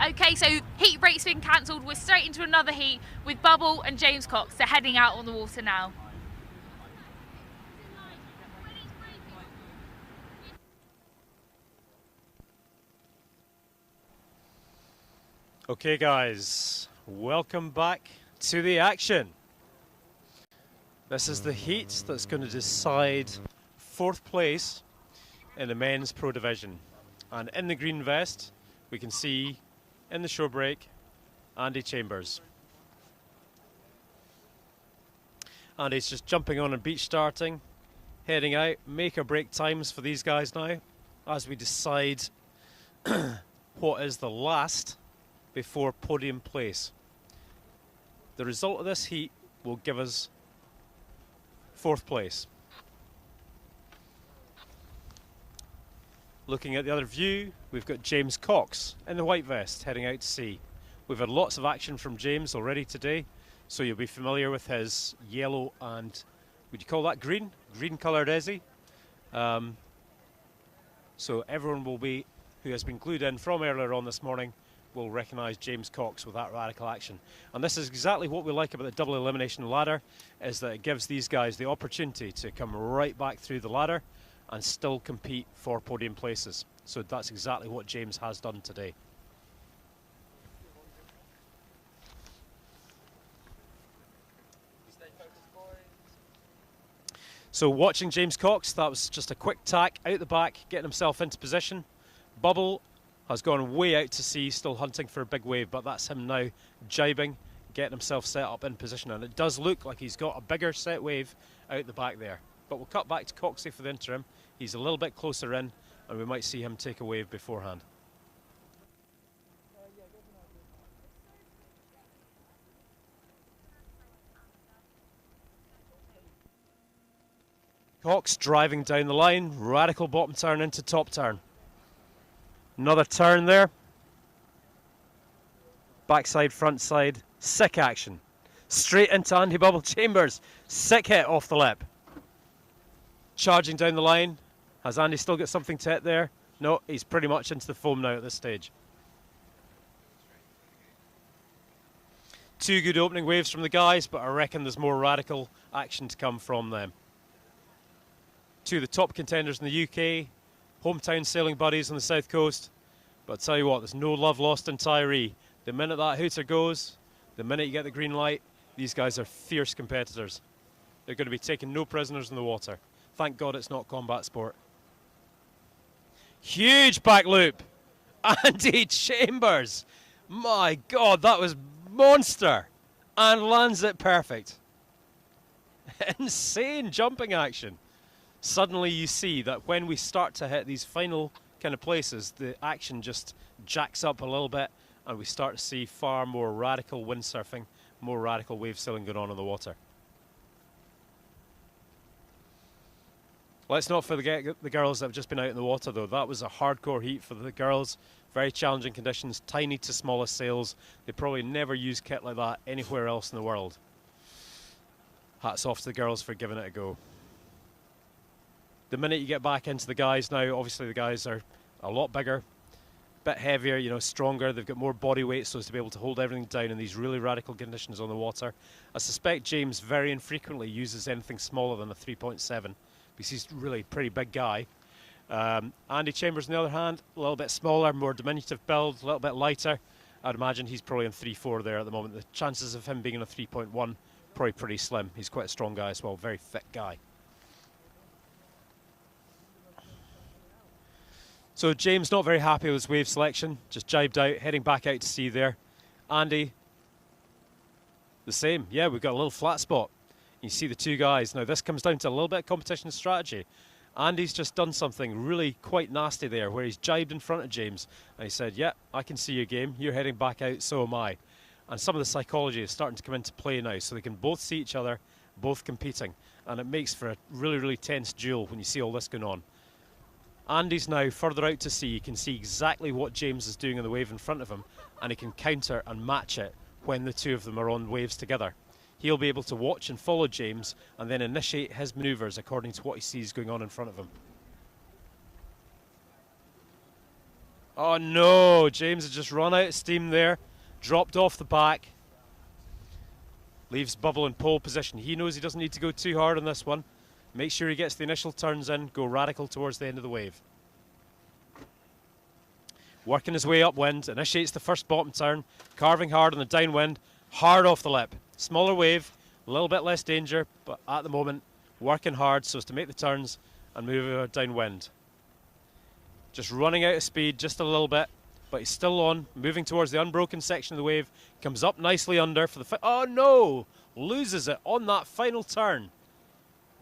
Okay, so heat break's been cancelled. We're straight into another heat with Bubble and James Cox. They're heading out on the water now. Okay guys, welcome back to the action. This is the heat that's going to decide 4th place in the men's pro division. And in the green vest, we can see in the show break, Andy Chambers. Andy's just jumping on and beach starting, heading out, make or break times for these guys now, as we decide what is the last before podium place. The result of this heat will give us 4th place. Looking at the other view, we've got James Cox in the white vest heading out to sea. We've had lots of action from James already today, so you'll be familiar with his yellow and, would you call that green? Green coloured Ezzy. So everyone will be, who has been glued in from earlier on this morning, will recognise James Cox with that radical action. And this is exactly what we like about the double elimination ladder, is that it gives these guys the opportunity to come right back through the ladder and still compete for podium places. So that's exactly what James has done today. So watching James Cox, that was just a quick tack out the back, getting himself into position. Bubble has gone way out to sea, still hunting for a big wave, but that's him now jibing, getting himself set up in position. And it does look like he's got a bigger set wave out the back there. But we'll cut back to Coxie for the interim. He's a little bit closer in, and we might see him take a wave beforehand. Cox driving down the line, radical bottom turn into top turn. Another turn there. Backside, front side, sick action. Straight into Andy Bubble Chambers. Sick hit off the lip. Charging down the line. Has Andy still got something to hit there? No, he's pretty much into the foam now at this stage. 2 good opening waves from the guys, but I reckon there's more radical action to come from them. 2 of the top contenders in the UK, hometown sailing buddies on the south coast. But I'll tell you what, there's no love lost in Tiree. The minute that hooter goes, the minute you get the green light, these guys are fierce competitors. They're going to be taking no prisoners in the water. Thank God it's not combat sport. Huge back loop. Andy Chambers. My God, that was monster. And lands it perfect. Insane jumping action. Suddenly you see that when we start to hit these final kind of places, the action just jacks up a little bit and we start to see far more radical windsurfing, more radical wave sailing going on in the water. Let's not forget the girls that have just been out in the water though. That was a hardcore heat for the girls. Very challenging conditions, tiny to smallest sails. They probably never use kit like that anywhere else in the world. Hats off to the girls for giving it a go. The minute you get back into the guys now, obviously the guys are a lot bigger, bit heavier, you know, stronger. They've got more body weight so as to be able to hold everything down in these really radical conditions on the water. I suspect James very infrequently uses anything smaller than a 3.7 because he's really a pretty big guy. Andy Chambers, on the other hand, a little bit smaller, more diminutive build, a little bit lighter. I'd imagine he's probably in 3.4 there at the moment. The chances of him being in a 3.1 probably pretty slim. He's quite a strong guy as well, very fit guy. So James not very happy with his wave selection, just jibed out, heading back out to sea there. Andy, the same. Yeah, we've got a little flat spot. You see the 2 guys. Now this comes down to a little bit of competition strategy. Andy's just done something really quite nasty there where he's jibed in front of James and he said, yeah, I can see your game. You're heading back out, so am I. And some of the psychology is starting to come into play now, so they can both see each other, both competing. And it makes for a really, really tense duel when you see all this going on. Andy's now further out to sea. You can see exactly what James is doing in the wave in front of him, and he can counter and match it when the 2 of them are on waves together. He'll be able to watch and follow James and then initiate his manoeuvres according to what he sees going on in front of him. Oh no, James has just run out of steam there, dropped off the back. Leaves Bubble in pole position. He knows he doesn't need to go too hard on this one. Make sure he gets the initial turns in, go radical towards the end of the wave. Working his way upwind, initiates the first bottom turn, carving hard on the downwind, hard off the lip. Smaller wave, a little bit less danger, but at the moment, working hard so as to make the turns and move downwind. Just running out of speed just a little bit, but he's still on, moving towards the unbroken section of the wave, comes up nicely under for the oh no! Loses it on that final turn.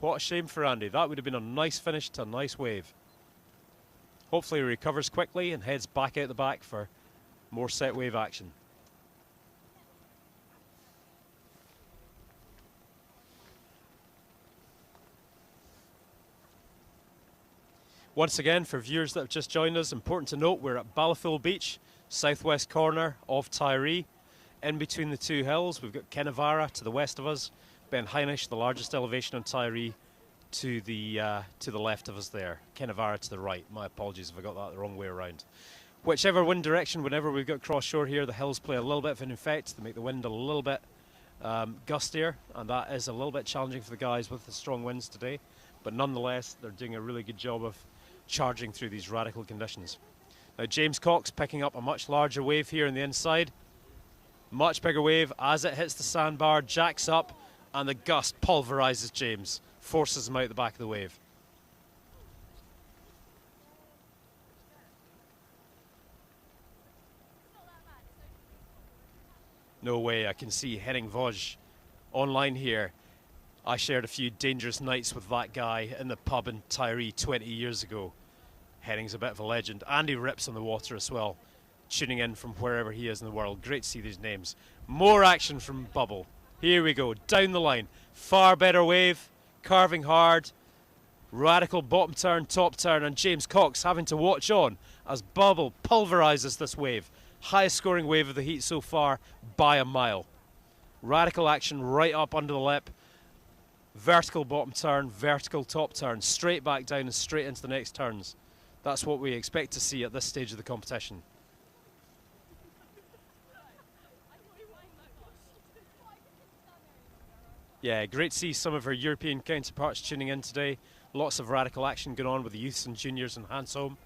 What a shame for Andy. That would have been a nice finish to a nice wave. Hopefully he recovers quickly and heads back out the back for more set wave action. Once again, for viewers that have just joined us, important to note we're at Balaful Beach, southwest corner of Tiree. In between the two hills, we've got Kenavara to the west of us, Ben Heinisch, the largest elevation on Tiree, to the left of us there. Kenavara to the right. My apologies if I got that the wrong way around. Whichever wind direction, whenever we've got cross shore here, the hills play a little bit of an effect. They make the wind a little bit gustier, and that is a little bit challenging for the guys with the strong winds today. But nonetheless, they're doing a really good job of charging through these radical conditions. Now James Cox picking up a much larger wave here on the inside. Much bigger wave as it hits the sandbar, jacks up, and the gust pulverizes James, forces him out the back of the wave. No way, I can see Henning Voj online here. I shared a few dangerous nights with that guy in the pub in Tiree 20 years ago. Henning's a bit of a legend. Andy Rips on the water as well, tuning in from wherever he is in the world. Great to see these names. More action from Bubble. Here we go, down the line. Far better wave, carving hard. Radical bottom turn, top turn, and James Cox having to watch on as Bubble pulverizes this wave. Highest scoring wave of the heat so far by a mile. Radical action right up under the lip. Vertical bottom turn, vertical top turn, straight back down and straight into the next turns. That's what we expect to see at this stage of the competition. Yeah, great to see some of our European counterparts tuning in today. Lots of radical action going on with the youths and juniors in Hansholm.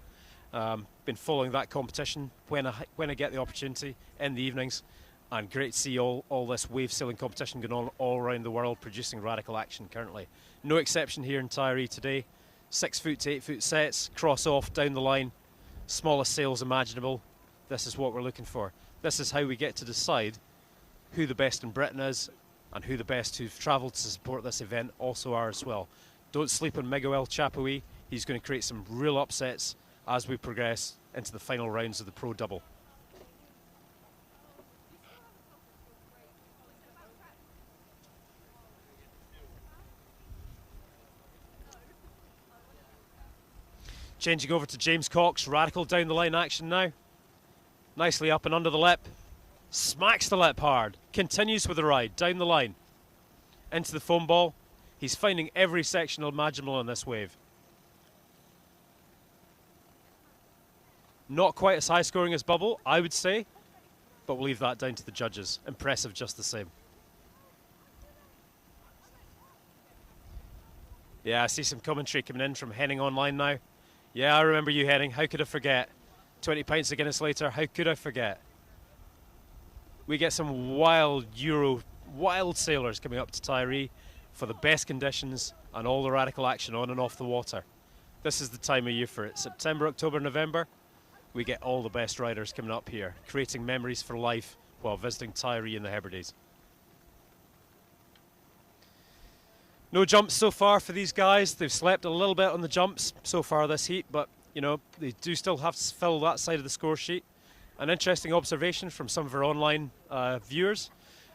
Been following that competition when I get the opportunity in the evenings. And great to see all this wave sailing competition going on all around the world, producing radical action currently. No exception here in Tiree today. 6 foot to 8 foot sets, cross off, down the line, smallest sails imaginable. This is what we're looking for. This is how we get to decide who the best in Britain is and who the best who've travelled to support this event also are as well. Don't sleep on Miguel Chapuis. He's going to create some real upsets as we progress into the final rounds of the Pro Double. Changing over to James Cox, radical down the line action now. Nicely up and under the lip. Smacks the lip hard. Continues with the ride, down the line. Into the foam ball. He's finding every section imaginable on this wave. Not quite as high scoring as Bubble, I would say, but we'll leave that down to the judges. Impressive just the same. Yeah, I see some commentary coming in from Henning online now. Yeah, I remember you, Henning. How could I forget? 20 pints of Guinness later, how could I forget? We get some wild sailors coming up to Tiree for the best conditions and all the radical action on and off the water. This is the time of year for it. September, October, November, we get all the best riders coming up here, creating memories for life while visiting Tiree in the Hebrides. No jumps so far for these guys. They've slept a little bit on the jumps so far this heat, but you know, they do still have to fill that side of the score sheet. An interesting observation from some of our online viewers.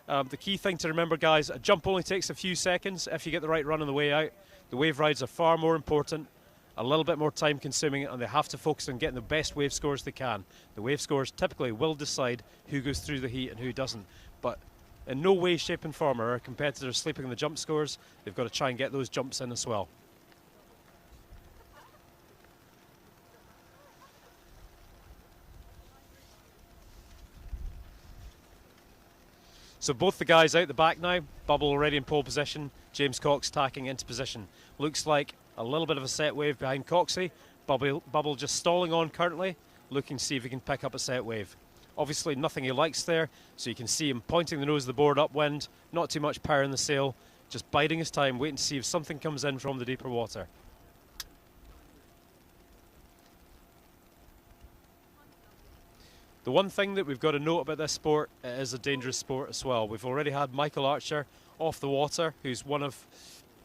The key thing to remember, guys, a jump only takes a few seconds if you get the right run on the way out. The wave rides are far more important, a little bit more time consuming, and they have to focus on getting the best wave scores they can. The wave scores typically will decide who goes through the heat and who doesn't. But in no way, shape and form are our competitors sleeping on the jump scores. They've got to try and get those jumps in as well. So both the guys out the back now, Bubble already in pole position, James Cox tacking into position. Looks like a little bit of a set wave behind Coxie. Bubble just stalling on currently, looking to see if he can pick up a set wave. Obviously nothing he likes there, so you can see him pointing the nose of the board upwind, not too much power in the sail, just biding his time, waiting to see if something comes in from the deeper water. The one thing that we've got to note about this sport, it is a dangerous sport as well. We've already had Michael Archer off the water, who's one of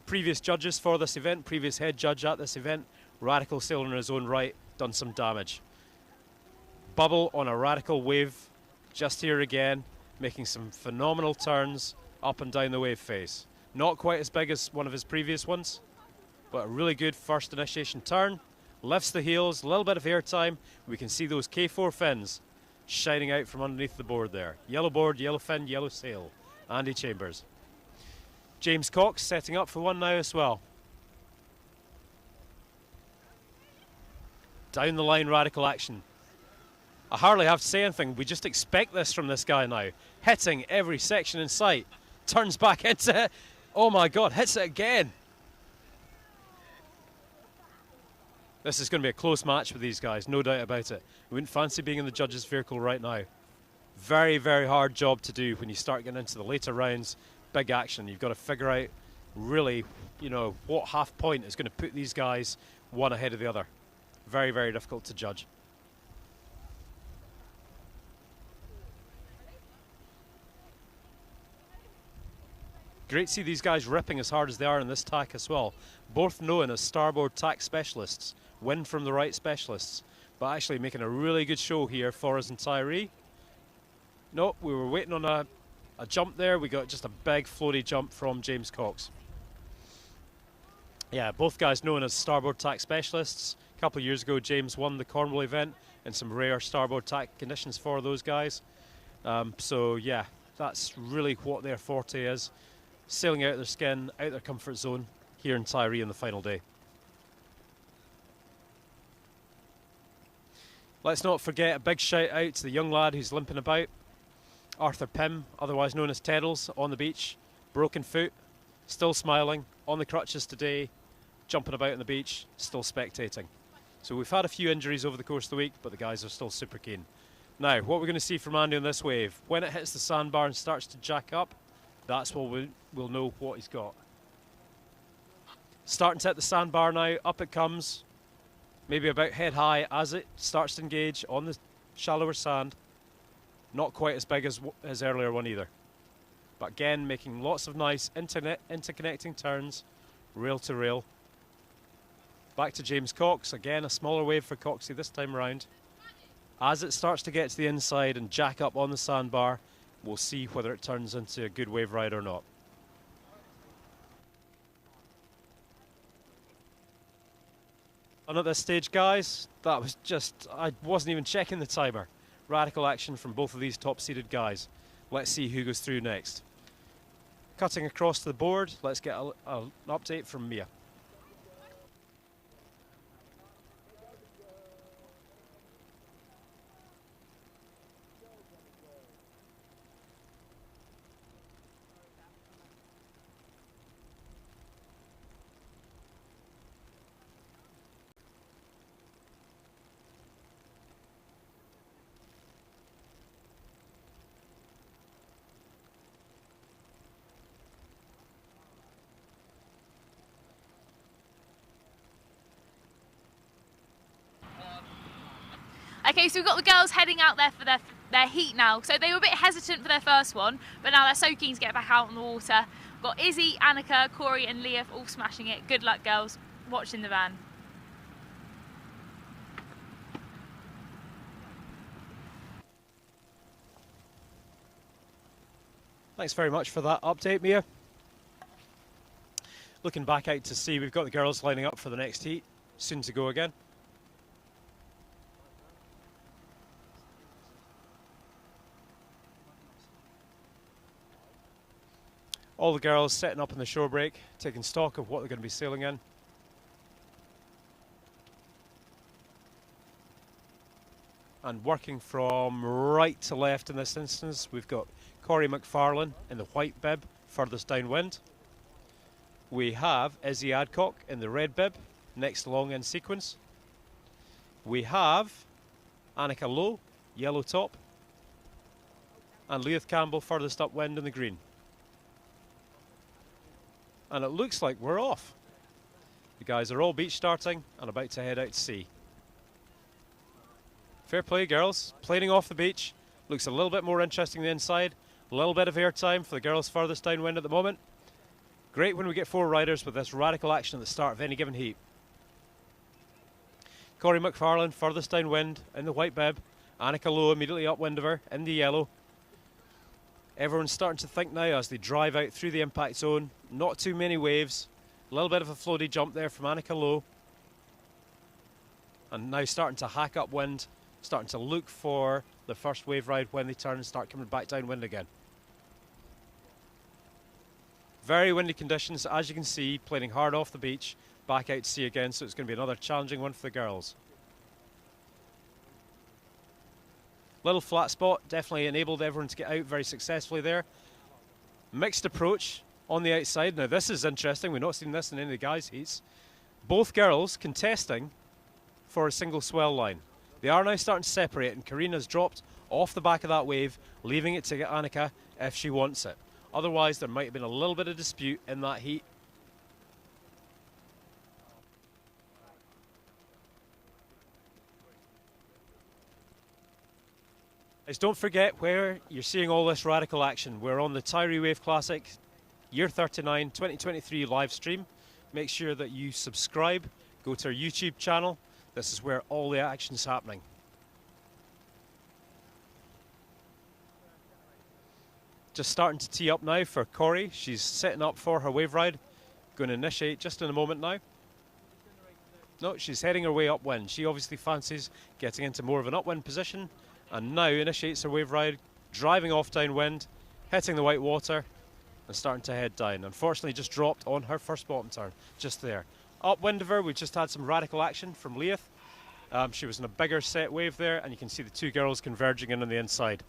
previous judges for this event, previous head judge at this event. Radical sailor in his own right, done some damage. Bubble on a radical wave, just here again, making some phenomenal turns up and down the wave face. Not quite as big as one of his previous ones, but a really good first initiation turn. Lifts the heels, a little bit of air time. We can see those K4 fins shining out from underneath the board there. Yellow board, yellow fin, yellow sail. Andy Chambers. James Cox setting up for one now as well. Down the line radical action. I hardly have to say anything, we just expect this from this guy now. Hitting every section in sight. Turns back into it. Oh my God, hits it again. This is going to be a close match with these guys, no doubt about it. We wouldn't fancy being in the judges' vehicle right now. Very, very hard job to do when you start getting into the later rounds. Big action. You've got to figure out really, you know, what half point is going to put these guys one ahead of the other. Very, very difficult to judge. Great to see these guys ripping as hard as they are in this tack as well. Both known as starboard tack specialists. Wind from the right specialists. But actually making a really good show here for us and Tiree. No, we were waiting on a jump there. We got just a big floaty jump from James Cox. Yeah, both guys known as starboard tack specialists. A couple of years ago, James won the Cornwall event in some rare starboard tack conditions for those guys. So yeah, that's really what their forte is. Sailing out their skin, out their comfort zone here in Tiree on the final day. Let's not forget a big shout out to the young lad who's limping about. Arthur Pym, otherwise known as Teddles, on the beach. Broken foot, still smiling, on the crutches today, jumping about on the beach, still spectating. So we've had a few injuries over the course of the week, but the guys are still super keen. Now, what we're going to see from Andy on this wave, when it hits the sandbar and starts to jack up, that's what we'll know what he's got. Starting to hit the sandbar now, up it comes. Maybe about head high as it starts to engage on the shallower sand. Not quite as big as his earlier one either. But again, making lots of nice interconnecting turns, rail to rail. Back to James Cox, again a smaller wave for Coxie this time around. As it starts to get to the inside and jack up on the sandbar, we'll see whether it turns into a good wave ride or not. And at this stage, guys, that was just, I wasn't even checking the timer. Radical action from both of these top-seeded guys. Let's see who goes through next. Cutting across to the board, let's get an update from Mia. Okay, so we've got the girls heading out there for their heat now. So they were a bit hesitant for their first one, but now they're so keen to get back out on the water. We've got Izzy, Annika, Corey and Leah all smashing it. Good luck, girls. Watch in the van. Thanks very much for that update, Mia. Looking back out to see, we've got the girls lining up for the next heat. Soon to go again. All the girls setting up in the shore break, taking stock of what they're going to be sailing in. And working from right to left in this instance, we've got Corey McFarlane in the white bib, furthest downwind. We have Izzy Adcock in the red bib, next along in sequence. We have Annika Lowe, yellow top, and Leith Campbell furthest upwind in the green. And it looks like we're off. The guys are all beach starting and about to head out to sea. Fair play, girls. Planing off the beach. Looks a little bit more interesting than inside. A little bit of airtime for the girls furthest downwind at the moment. Great when we get 4 riders with this radical action at the start of any given heat. Corey McFarlane furthest downwind in the white bib. Annika Lowe immediately upwind of her in the yellow. Everyone's starting to think now as they drive out through the impact zone. Not too many waves. A little bit of a floaty jump there from Annika Lowe. And now starting to hack upwind. Starting to look for the first wave ride when they turn and start coming back downwind again. Very windy conditions, as you can see, planing hard off the beach, back out to sea again, so it's going to be another challenging one for the girls. Little flat spot, definitely enabled everyone to get out very successfully there. Mixed approach on the outside. Now this is interesting, we've not seen this in any of the guys' heats. Both girls contesting for a single swell line. They are now starting to separate, and Karina's dropped off the back of that wave, leaving it to get Annika if she wants it. Otherwise, there might have been a little bit of dispute in that heat. Guys, don't forget where you're seeing all this radical action. We're on the Tiree Wave Classic Year 39 2023 live stream. Make sure that you subscribe, go to our YouTube channel. This is where all the action's happening. Just starting to tee up now for Corey. She's setting up for her wave ride. Going to initiate just in a moment now. No, she's heading her way upwind. She obviously fancies getting into more of an upwind position, and now initiates her wave ride, driving off downwind, hitting the white water and starting to head down. Unfortunately just dropped on her first bottom turn, just there. Upwind of her, we've just had some radical action from Leith. She was in a bigger set wave there, and you can see the 2 girls converging in on the inside.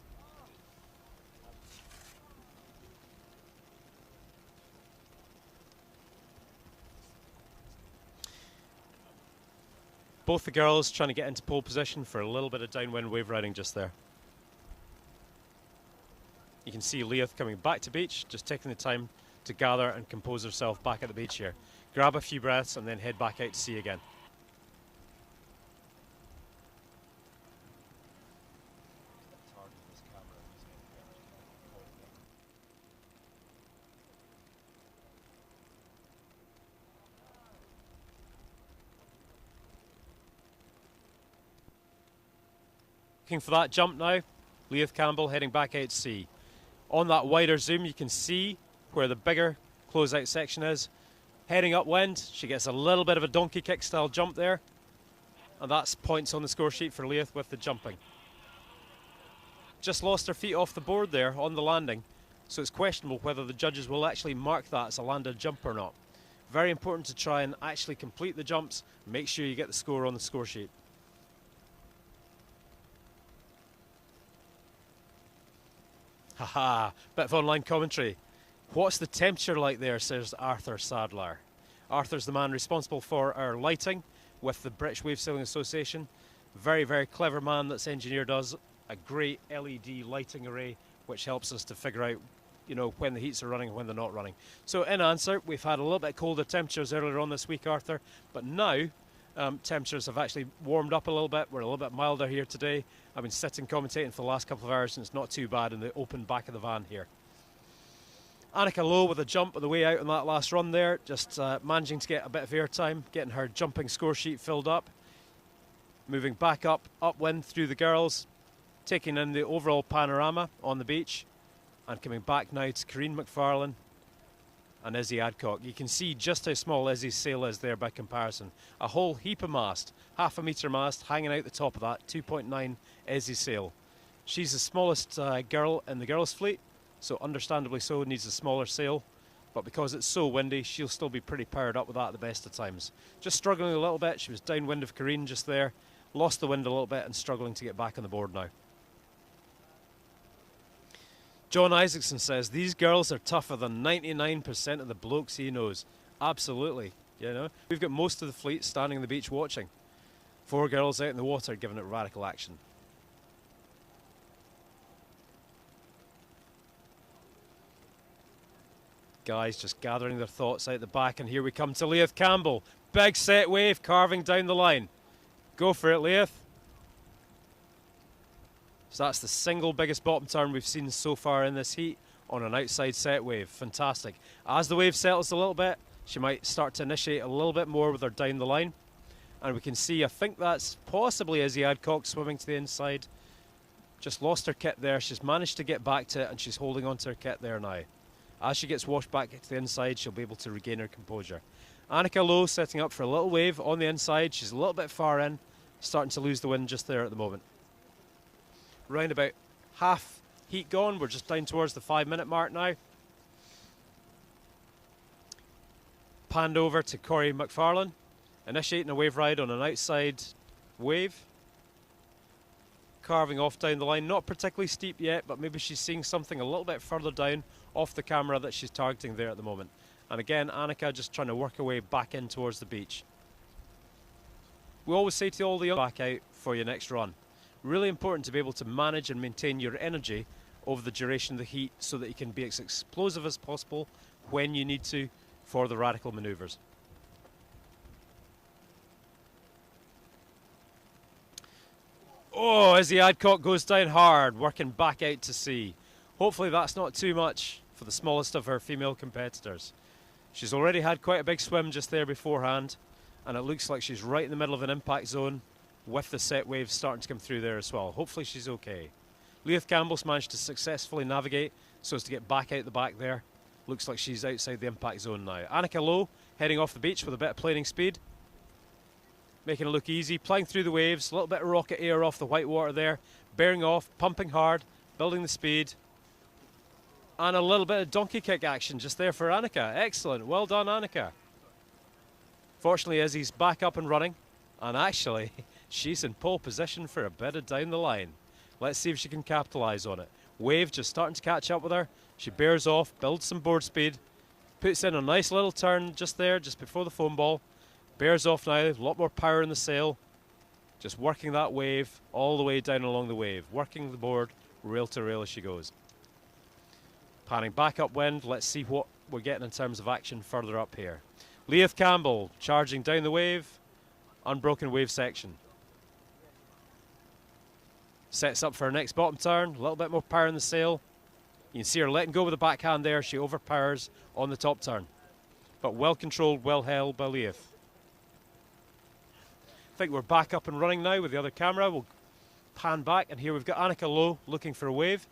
Both the girls trying to get into pole position for a little bit of downwind wave riding just there. You can see Leith coming back to beach, just taking the time to gather and compose herself back at the beach here. Grab a few breaths and then head back out to sea again. Looking for that jump now. Leith Campbell heading back out to sea. On that wider zoom you can see where the bigger closeout section is. Heading upwind, she gets a little bit of a donkey kick style jump there, and that's points on the score sheet for Leith with the jumping. Just lost her feet off the board there on the landing, so it's questionable whether the judges will actually mark that as a landed jump or not. Very important to try and actually complete the jumps, make sure you get the score on the score sheet. Haha, bit of online commentary. What's the temperature like there, says Arthur Sadler. Arthur's the man responsible for our lighting with the British Wave Sailing Association. Very, very clever man that's engineered us a great LED lighting array which helps us to figure out, you know, when the heats are running and when they're not running. So in answer, we've had a little bit colder temperatures earlier on this week, Arthur, but now temperatures have actually warmed up a little bit. We're a little bit milder here today. I've been sitting commentating for the last couple of hours and it's not too bad in the open back of the van here. Annika Lowe with a jump on the way out on that last run there, just managing to get a bit of airtime, getting her jumping score sheet filled up. Moving back up, upwind through the girls, taking in the overall panorama on the beach, and coming back now to Corinne McFarlane and Izzy Adcock. You can see just how small Izzy's sail is there by comparison. A whole heap of mast, half a metre mast hanging out the top of that, 2.9 Izzy sail. She's the smallest girl in the girls' fleet, so understandably so needs a smaller sail, but because it's so windy she'll still be pretty powered up with that at the best of times. Just struggling a little bit, she was downwind of Corinne just there, lost the wind a little bit and struggling to get back on the board now. John Isaacson says, these girls are tougher than 99% of the blokes he knows. Absolutely, you know. We've got most of the fleet standing on the beach watching. 4 girls out in the water giving it radical action. Guys just gathering their thoughts out the back, and here we come to Leith Campbell. Big set wave carving down the line. Go for it, Leith. So that's the single biggest bottom turn we've seen so far in this heat on an outside set wave. Fantastic. As the wave settles a little bit, she might start to initiate a little bit more with her down the line. And we can see, I think that's possibly Izzy Adcock swimming to the inside. Just lost her kit there. She's managed to get back to it, and she's holding on to her kit there now. As she gets washed back to the inside, she'll be able to regain her composure. Annika Lowe setting up for a little wave on the inside. She's a little bit far in, starting to lose the wind just there at the moment. Round about half heat gone. We're just down towards the 5-minute mark now. Panned over to Corey McFarlane, initiating a wave ride on an outside wave. Carving off down the line, not particularly steep yet, but maybe she's seeing something a little bit further down off the camera that she's targeting there at the moment. And again, Annika just trying to work her way back in towards the beach. We always say to all the young, back out for your next run. Really important to be able to manage and maintain your energy over the duration of the heat so that you can be as explosive as possible when you need to for the radical manoeuvres. Oh, Izzy Adcock goes down hard, working back out to sea. Hopefully that's not too much for the smallest of her female competitors. She's already had quite a big swim just there beforehand, and it looks like she's right in the middle of an impact zone with the set waves starting to come through there as well. Hopefully she's okay. Leith Campbell's managed to successfully navigate so as to get back out the back there. Looks like she's outside the impact zone now. Annika Lowe heading off the beach with a bit of planing speed. Making it look easy, plying through the waves, a little bit of rocket air off the white water there, bearing off, pumping hard, building the speed. And a little bit of donkey kick action just there for Annika. Excellent, well done Annika. Fortunately Izzy's back up and running, and actually she's in pole position for a bit of down the line. Let's see if she can capitalise on it. Wave just starting to catch up with her. She bears off, builds some board speed, puts in a nice little turn just there, just before the foam ball. Bears off now, a lot more power in the sail. Just working that wave all the way down along the wave. Working the board rail to rail as she goes. Panning back upwind, let's see what we're getting in terms of action further up here. Leith Campbell charging down the wave. Unbroken wave section. Sets up for her next bottom turn, a little bit more power in the sail. You can see her letting go with the backhand there, she overpowers on the top turn. But well controlled, well held by Leith. I think we're back up and running now with the other camera. We'll pan back, and here we've got Annika Lowe looking for a wave.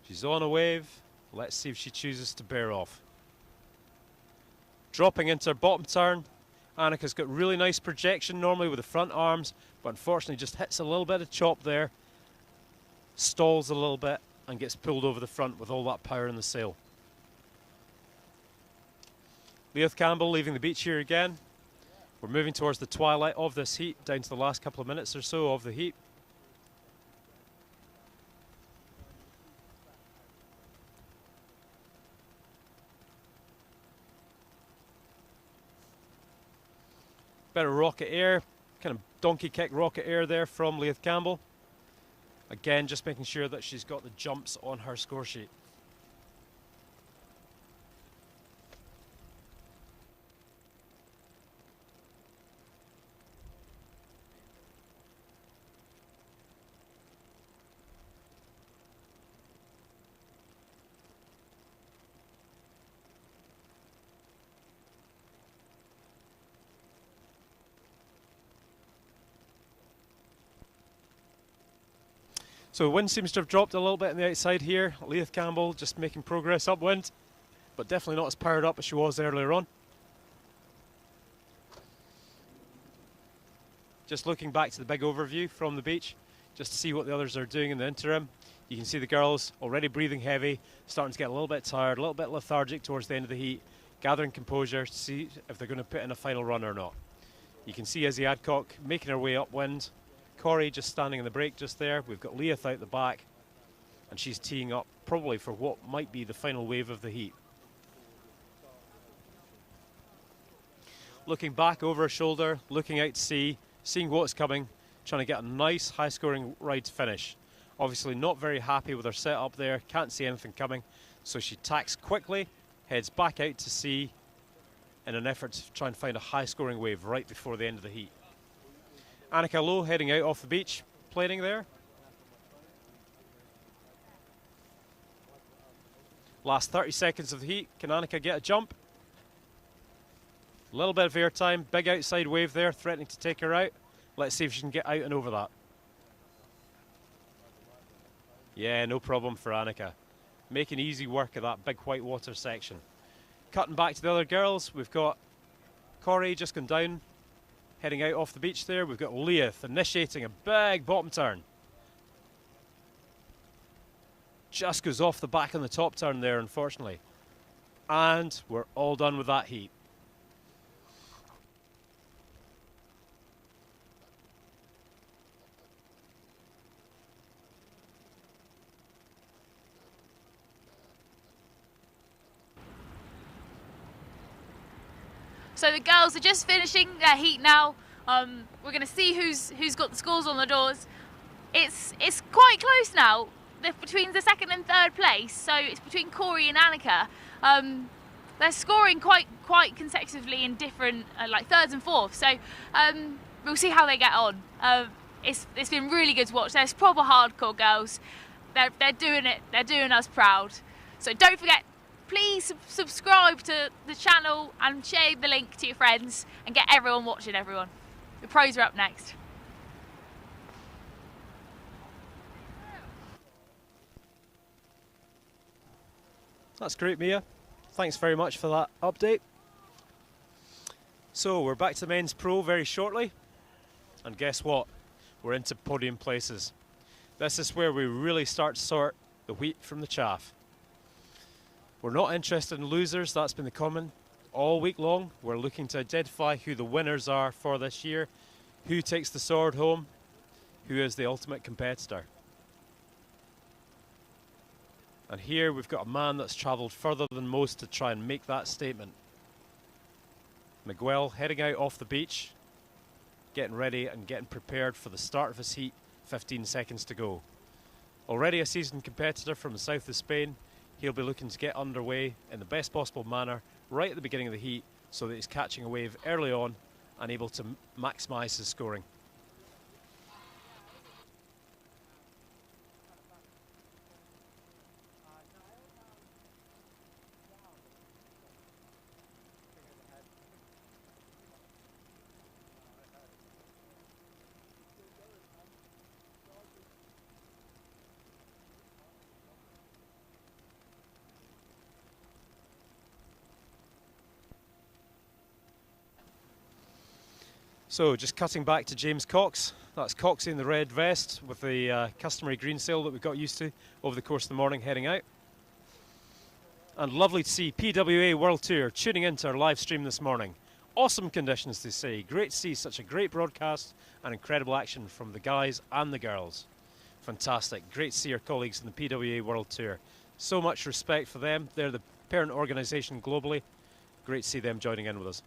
She's on a wave. Let's see if she chooses to bear off. Dropping into her bottom turn. Annika's got really nice projection normally with the front arms, but unfortunately just hits a little bit of chop there. Stalls a little bit and gets pulled over the front with all that power in the sail. Leith Campbell leaving the beach here again. We're moving towards the twilight of this heat, down to the last couple of minutes or so of the heat. Bit of rocket air, kind of donkey kick rocket air there from Leith Campbell. Again, just making sure that she's got the jumps on her score sheet. So the wind seems to have dropped a little bit on the outside here. Leith Campbell just making progress upwind, but definitely not as powered up as she was earlier on. Just looking back to the big overview from the beach, just to see what the others are doing in the interim. You can see the girls already breathing heavy, starting to get a little bit tired, a little bit lethargic towards the end of the heat, gathering composure to see if they're going to put in a final run or not. You can see Izzy Adcock making her way upwind. Corey just standing in the break just there. We've got Leith out the back, and she's teeing up probably for what might be the final wave of the heat. Looking back over her shoulder, looking out to sea, seeing what's coming, trying to get a nice high-scoring ride to finish. Obviously not very happy with her setup there, can't see anything coming, so she tacks quickly, heads back out to sea in an effort to try and find a high-scoring wave right before the end of the heat. Annika Lowe heading out off the beach, planing there. Last 30 seconds of the heat, can Annika get a jump? A little bit of airtime, big outside wave there, threatening to take her out. Let's see if she can get out and over that. Yeah, no problem for Annika. Making easy work of that big white water section. Cutting back to the other girls, we've got Corey just gone down, heading out off the beach there. We've got Leith initiating a big bottom turn. Just goes off the back on the top turn there, unfortunately. And we're all done with that heat. So the girls are just finishing their heat now. We're going to see who's got the scores on the doors. It's quite close now. They're between the second and third place. So it's between Corey and Annika. They're scoring quite consecutively in different like thirds and fourths. So we'll see how they get on. It's been really good to watch. They're proper hardcore girls. They're doing it. They're doing us proud. So don't forget. Please subscribe to the channel and share the link to your friends and get everyone watching everyone. The pros are up next. That's great, Mia. Thanks very much for that update. So we're back to men's pro very shortly. And guess what? We're into podium places. This is where we really start to sort the wheat from the chaff. We're not interested in losers, that's been the comment all week long. We're looking to identify who the winners are for this year, who takes the sword home, who is the ultimate competitor. And here we've got a man that's travelled further than most to try and make that statement. Miguel heading out off the beach, getting ready and getting prepared for the start of his heat, 15 seconds to go. Already a seasoned competitor from the south of Spain. He'll be looking to get underway in the best possible manner right at the beginning of the heat so that he's catching a wave early on and able to maximise his scoring. So just cutting back to James Cox. That's Coxie in the red vest with the customary green sail that we got used to over the course of the morning heading out. And lovely to see PWA World Tour tuning into our live stream this morning. Awesome conditions to see. Great to see such a great broadcast and incredible action from the guys and the girls. Fantastic. Great to see our colleagues in the PWA World Tour. So much respect for them. They're the parent organisation globally. Great to see them joining in with us.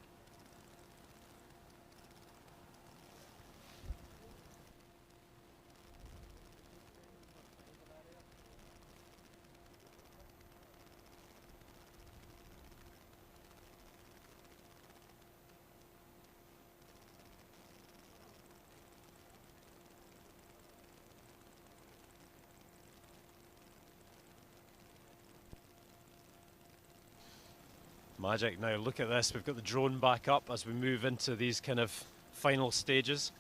Magic. Now look at this, we've got the drone back up as we move into these kind of final stages.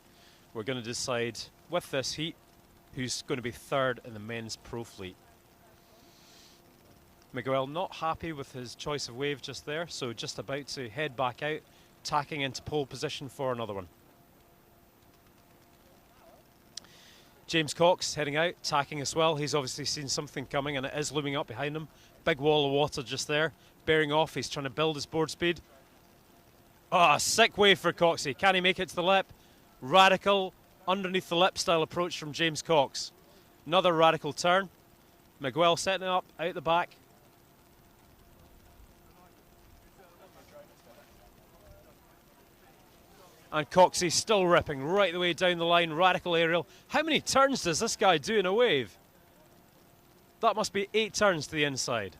We're going to decide with this heat who's going to be third in the men's pro fleet. Miguel not happy with his choice of wave just there, so just about to head back out, tacking into pole position for another one. James Cox heading out, tacking as well. He's obviously seen something coming and it is looming up behind him. Big wall of water just there. Bearing off, he's trying to build his board speed. Oh, sick wave for Coxie. Can he make it to the lip? Radical underneath the lip style approach from James Cox. Another radical turn. Miguel setting it up out the back. And Coxie still ripping right the way down the line. Radical aerial. How many turns does this guy do in a wave? That must be 8 turns to the inside.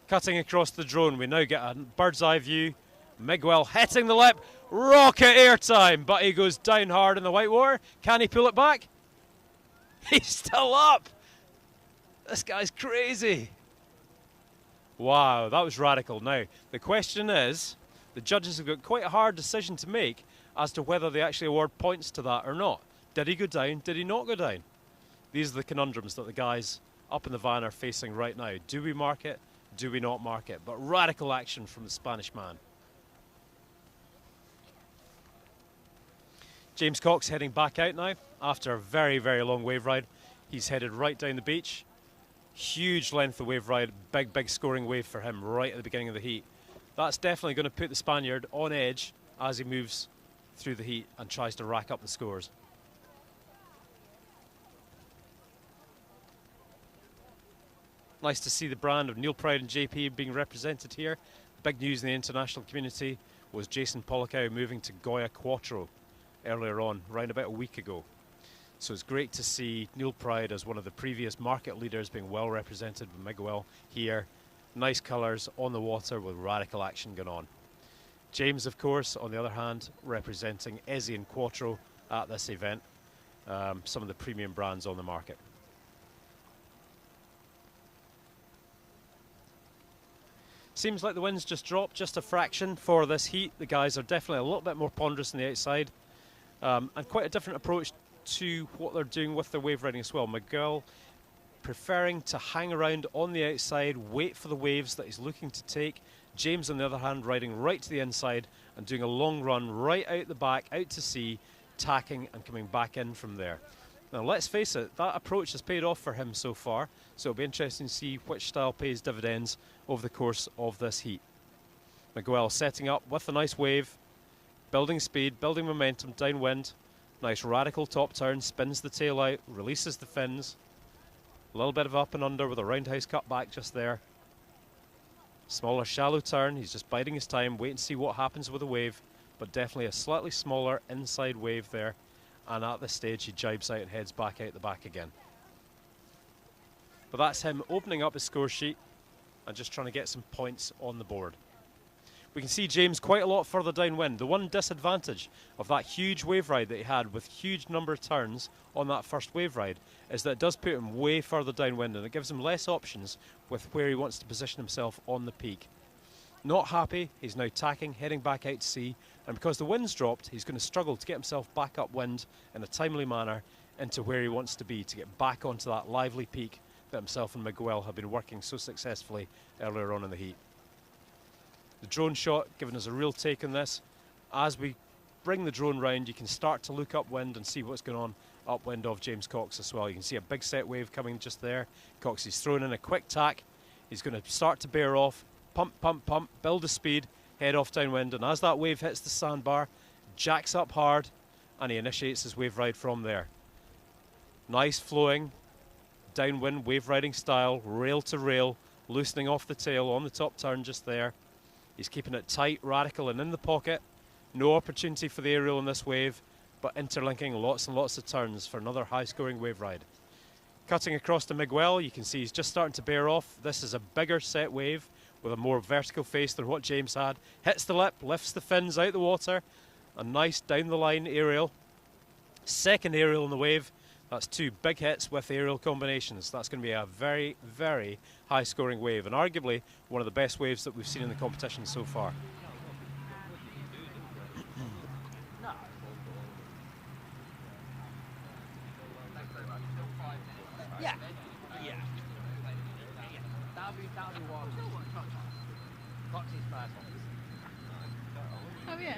Cutting across the drone, we now get a bird's eye view. Miguel hitting the lip. Rocket airtime, but he goes down hard in the whitewater. Can he pull it back? He's still up. This guy's crazy. Wow, that was radical. Now, the question is, the judges have got quite a hard decision to make as to whether they actually award points to that or not. Did he go down? Did he not go down? These are the conundrums that the guys up in the van are facing right now. Do we mark it? Do we not mark it? But radical action from the Spanish man. James Cox heading back out now after a very, very long wave ride. He's headed right down the beach. Huge length of wave ride, big scoring wave for him right at the beginning of the heat. That's definitely going to put the Spaniard on edge as he moves through the heat and tries to rack up the scores. Nice to see the brand of Neil Pride and JP being represented here. Big news in the international community was Jason Pollock moving to Goya Quattro earlier on, around about a week ago. So it's great to see Neil Pride as one of the previous market leaders being well represented with Miguel here. Nice colours on the water with radical action going on. James, of course, on the other hand, representing Ezzy and Quattro at this event. Some of the premium brands on the market. Seems like the wind's just dropped just a fraction for this heat. The guys are definitely a little bit more ponderous on the outside. And quite a different approach to what they're doing with their wave riding as well. Miguel preferring to hang around on the outside, wait for the waves that he's looking to take. James, on the other hand, riding right to the inside and doing a long run right out the back, out to sea, tacking and coming back in from there. Now, let's face it, that approach has paid off for him so far, so it'll be interesting to see which style pays dividends over the course of this heat. Miguel setting up with a nice wave, building speed, building momentum, downwind. Nice radical top turn, spins the tail out, releases the fins. A little bit of up and under with a roundhouse cut back just there. Smaller shallow turn, he's just biding his time, wait and see what happens with the wave, but definitely a slightly smaller inside wave there. And at this stage he jibes out and heads back out the back again. But that's him opening up his score sheet and just trying to get some points on the board. We can see James quite a lot further downwind. The one disadvantage of that huge wave ride that he had with huge number of turns on that first wave ride is that it does put him way further downwind and it gives him less options with where he wants to position himself on the peak. Not happy, he's now tacking, heading back out to sea, and because the wind's dropped, he's going to struggle to get himself back upwind in a timely manner into where he wants to be to get back onto that lively peak that himself and Miguel have been working so successfully earlier on in the heat. The drone shot giving us a real take on this. As we bring the drone round, you can start to look upwind and see what's going on upwind of James Cox as well. You can see a big set wave coming just there. Cox is throwing in a quick tack. He's going to start to bear off, pump, build a speed, head off downwind, and as that wave hits the sandbar, jacks up hard, and he initiates his wave ride from there. Nice flowing, downwind wave riding style, rail to rail, loosening off the tail on the top turn just there. He's keeping it tight, radical and in the pocket. No opportunity for the aerial in this wave, but interlinking lots and lots of turns for another high-scoring wave ride. Cutting across to Miguel, you can see he's just starting to bear off. This is a bigger set wave with a more vertical face than what James had. Hits the lip, lifts the fins out the water. A nice down-the-line aerial. Second aerial in the wave. That's 2 big hits with aerial combinations. That's going to be a very, very high-scoring wave, and arguably one of the best waves that we've seen in the competition so far. Yeah. Yeah. That'll be one. Coxie's first one. Oh yeah.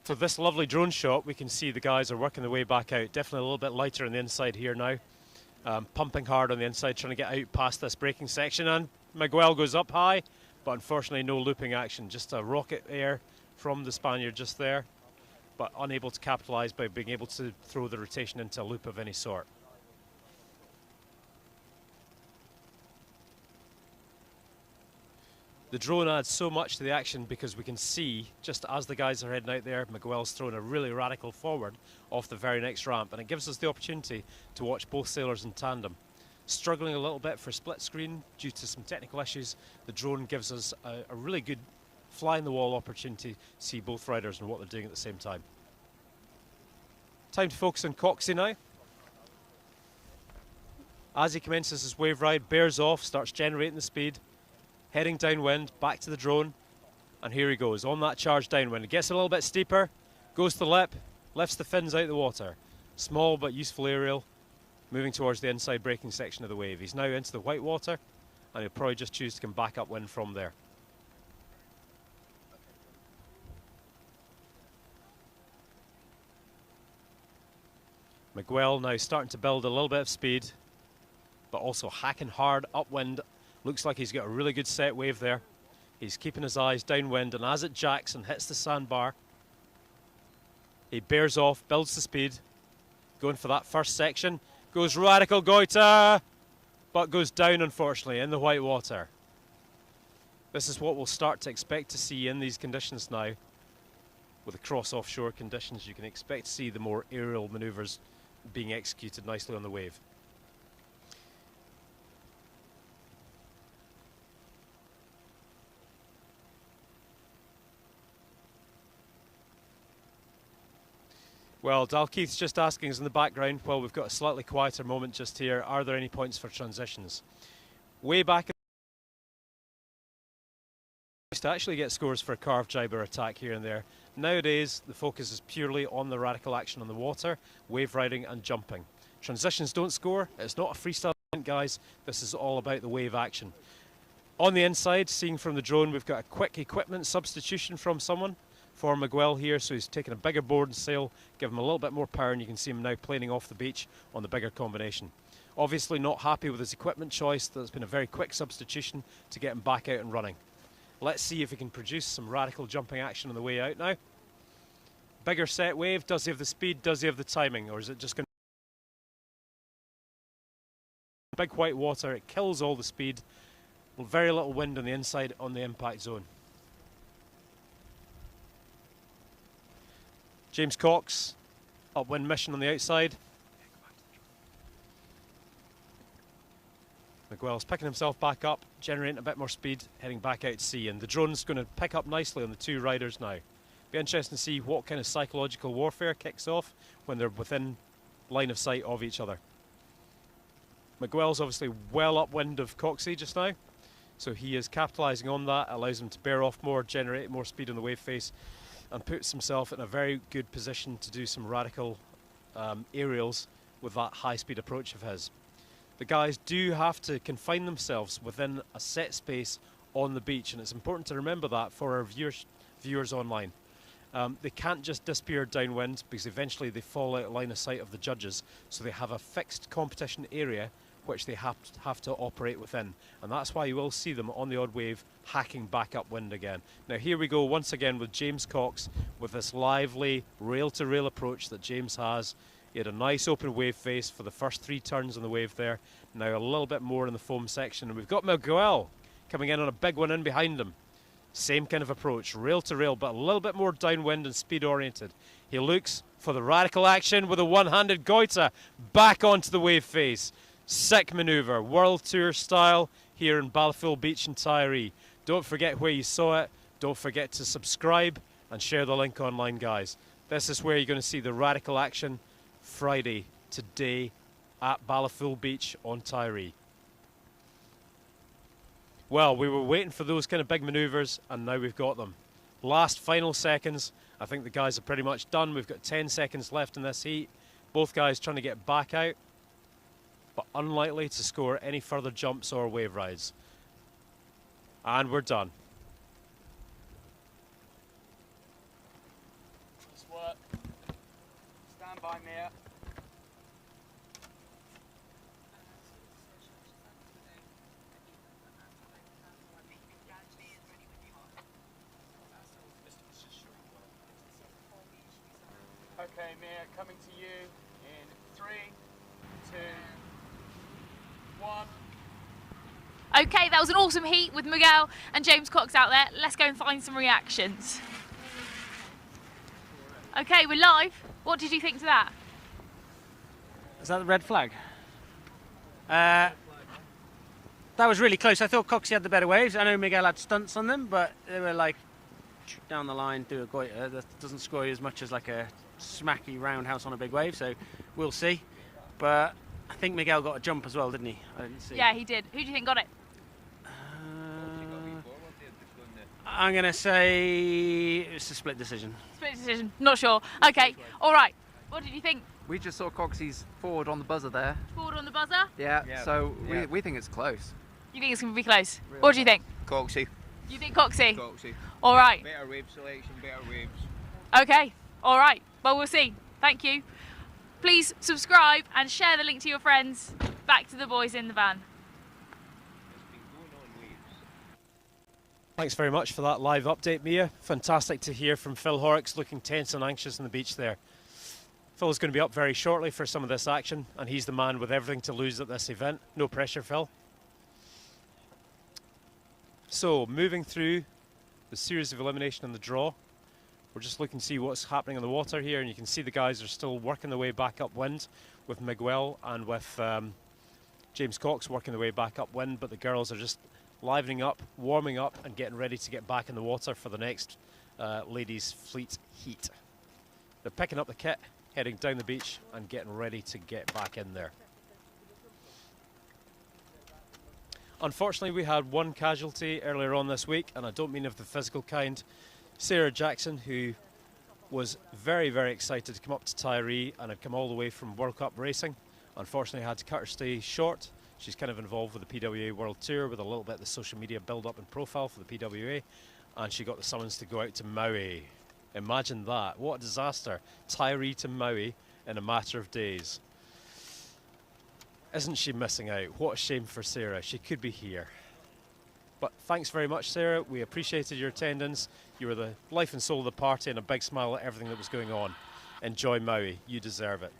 After this lovely drone shot, we can see the guys are working their way back out. Definitely a little bit lighter on the inside here now. Pumping hard on the inside, trying to get out past this braking section. And Miguel goes up high, but unfortunately no looping action. Just a rocket air from the Spaniard just there, but unable to capitalise by being able to throw the rotation into a loop of any sort. The drone adds so much to the action because we can see, just as the guys are heading out there, Miguel's throwing a really radical forward off the very next ramp, and it gives us the opportunity to watch both sailors in tandem. Struggling a little bit for split screen due to some technical issues, the drone gives us a really good fly-in-the-wall opportunity to see both riders and what they're doing at the same time. Time to focus on Coxey now. As he commences his wave ride, bears off, starts generating the speed, heading downwind, back to the drone, and here he goes, on that charge downwind. It gets a little bit steeper, goes to the lip, lifts the fins out of the water. Small but useful aerial, moving towards the inside braking section of the wave. He's now into the white water, and he'll probably just choose to come back upwind from there. Miguel now starting to build a little bit of speed, but also hacking hard upwind. Looks like he's got a really good set wave there. He's keeping his eyes downwind, and as it jacks and hits the sandbar, he bears off, builds the speed, going for that first section. Goes radical goiter, but goes down, unfortunately, in the white water. This is what we'll start to expect to see in these conditions now. With the cross offshore conditions, you can expect to see the more aerial manoeuvres being executed nicely on the wave. Well, Dalkeith's just asking us in the background, well, we've got a slightly quieter moment just here, are there any points for transitions? Way back to actually get scores for a carved jibe or attack here and there. Nowadays, the focus is purely on the radical action on the water, wave riding and jumping. Transitions don't score, it's not a freestyle event, guys, this is all about the wave action. On the inside, seeing from the drone, we've got a quick equipment substitution from someone. For Miguel here, so he's taking a bigger board and sail, give him a little bit more power, and you can see him now planing off the beach on the bigger combination. Obviously not happy with his equipment choice, that's been a very quick substitution to get him back out and running. Let's see if he can produce some radical jumping action on the way out now. Bigger set wave, does he have the speed, does he have the timing, or is it just going to... Big white water, it kills all the speed, very little wind on the inside on the impact zone. James Cox, upwind mission on the outside. Miguel's picking himself back up, generating a bit more speed, heading back out to sea, and the drone's going to pick up nicely on the two riders now. Be interesting to see what kind of psychological warfare kicks off when they're within line of sight of each other. Miguel's obviously well upwind of Coxey just now, so he is capitalising on that, allows him to bear off more, generate more speed on the wave face, and puts himself in a very good position to do some radical aerials with that high-speed approach of his. The guys do have to confine themselves within a set space on the beach, and it's important to remember that for our viewers online. They can't just disappear downwind because eventually they fall out of line of sight of the judges, so they have a fixed competition area which they have to operate within, and that's why you will see them on the odd wave hacking back upwind again. Now here we go once again with James Cox with this lively rail-to-rail approach that James has. He had a nice open wave face for the first 3 turns on the wave there. Now a little bit more in the foam section, and we've got Miguel coming in on a big one in behind him. Same kind of approach, rail-to-rail, but a little bit more downwind and speed-oriented. He looks for the radical action with a one-handed goiter back onto the wave face. Sick manoeuvre, World Tour style here in Balfour Beach in Tiree. Don't forget where you saw it. Don't forget to subscribe and share the link online, guys. This is where you're going to see the radical action Friday, today, at Balfour Beach on Tiree. Well, we were waiting for those kind of big manoeuvres, and now we've got them. Last final seconds. I think the guys are pretty much done. We've got 10 seconds left in this heat. Both guys trying to get back out, but unlikely to score any further jumps or wave rides. And we're done. Bye, Mia. Okay, Mia, coming to you in 3, 2, 1. Okay, that was an awesome heat with Miguel and James Cox out there. Let's go and find some reactions. Okay, we're live. What did you think to that? Is that the red flag? That was really close. I thought Coxie had the better waves. I know Miguel had stunts on them, but they were like down the line through a goiter. That doesn't score you as much as like a smacky roundhouse on a big wave, so we'll see. But I think Miguel got a jump as well, didn't he? I didn't see. Yeah, he did. Who do you think got it? I'm going to say it's a split decision. Split decision. Not sure. Okay, all right. What did you think? We just saw Coxie's forward on the buzzer there. Forward on the buzzer? Yeah, so we think it's close. You think it's going to be close? What do you think? Coxie. You think Coxie? Coxie. All right. Better wave selection, better waves. Okay, all right. Well, we'll see. Thank you. Please subscribe and share the link to your friends. Back to the boys in the van. Thanks very much for that live update, Mia. Fantastic to hear from Phil Horrocks, looking tense and anxious on the beach there. Phil's going to be up very shortly for some of this action, and he's the man with everything to lose at this event. No pressure, Phil. So, moving through the series of elimination and the draw, we're just looking to see what's happening on the water here, and you can see the guys are still working their way back upwind with Miguel and with James Cox working their way back upwind, but the girls are just livening up, warming up, and getting ready to get back in the water for the next ladies' fleet heat. They're picking up the kit, heading down the beach, and getting ready to get back in there. Unfortunately, we had one casualty earlier on this week, and I don't mean of the physical kind. Sarah Jackson, who was very, very excited to come up to Tiree and had come all the way from World Cup racing, unfortunately had to cut her stay short. She's kind of involved with the PWA World Tour with a little bit of the social media build-up and profile for the PWA, and she got the summons to go out to Maui. Imagine that. What a disaster. Tiree to Maui in a matter of days. Isn't she missing out? What a shame for Sarah. She could be here. But thanks very much, Sarah. We appreciated your attendance. You were the life and soul of the party and a big smile at everything that was going on. Enjoy Maui. You deserve it.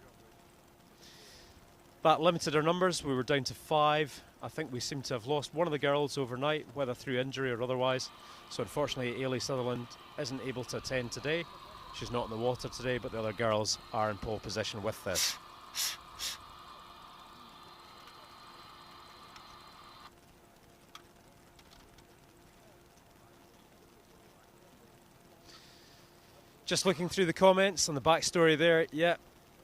That limited our numbers. We were down to 5. I think we seem to have lost one of the girls overnight, whether through injury or otherwise. So unfortunately, Ailey Sutherland isn't able to attend today. She's not in the water today, but the other girls are in pole position with this. Just looking through the comments on the backstory there, yeah,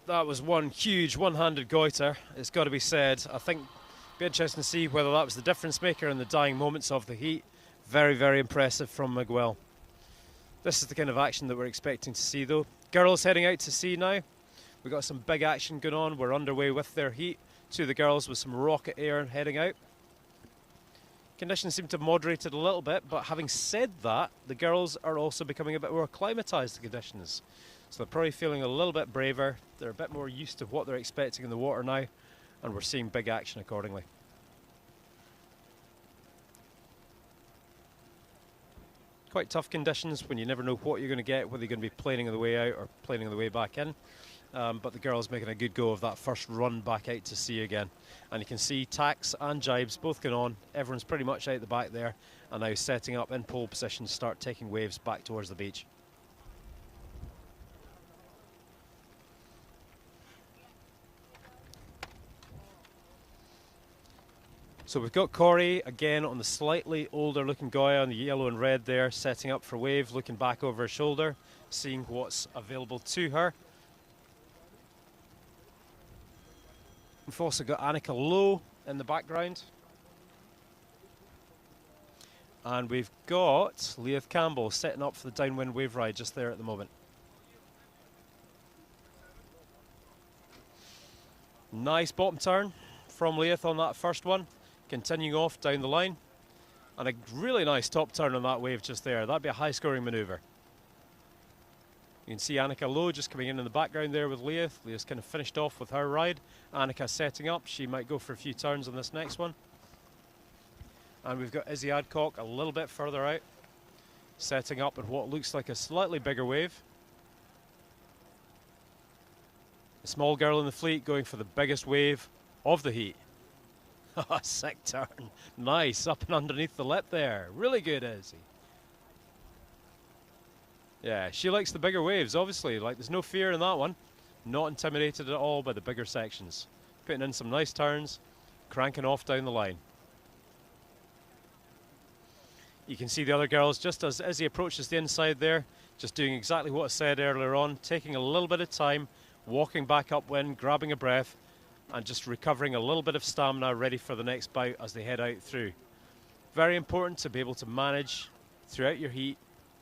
that was one huge one-handed goiter, it's got to be said. I think it'd be interesting to see whether that was the difference maker in the dying moments of the heat. Very, very impressive from Miguel. This is the kind of action that we're expecting to see though. Girls heading out to sea now. We've got some big action going on. We're underway with their heat. 2 of the girls with some rocket air heading out. Conditions seem to have moderated a little bit, but having said that, the girls are also becoming a bit more acclimatised to conditions. So they're probably feeling a little bit braver. They're a bit more used to what they're expecting in the water now, and we're seeing big action accordingly. Quite tough conditions when you never know what you're going to get, whether you're going to be planing on the way out or planing on the way back in. But the girls making a good go of that first run back out to sea again. And you can see tacks and jibes both going on. Everyone's pretty much out the back there and now setting up in pole position to start taking waves back towards the beach. So we've got Corey again on the slightly older looking Goya on the yellow and red there, setting up for wave, looking back over her shoulder, seeing what's available to her. We've also got Annika Lowe in the background. And we've got Leith Campbell setting up for the downwind wave ride just there at the moment. Nice bottom turn from Leith on that first one. Continuing off down the line. And a really nice top turn on that wave just there. That'd be a high scoring manoeuvre. You can see Annika Lowe just coming in the background there with Leith. Leith's kind of finished off with her ride. Annika setting up. She might go for a few turns on this next one. And we've got Izzy Adcock a little bit further out, setting up in what looks like a slightly bigger wave. A small girl in the fleet going for the biggest wave of the heat. Sick turn. Nice, up and underneath the lip there. Really good, Izzy. Yeah, she likes the bigger waves, obviously. Like, there's no fear in that one. Not intimidated at all by the bigger sections. Putting in some nice turns, cranking off down the line. You can see the other girls, just as Izzy approaches the inside there, just doing exactly what I said earlier on, taking a little bit of time, walking back upwind, grabbing a breath, and just recovering a little bit of stamina ready for the next bout as they head out through. Very important to be able to manage throughout your heat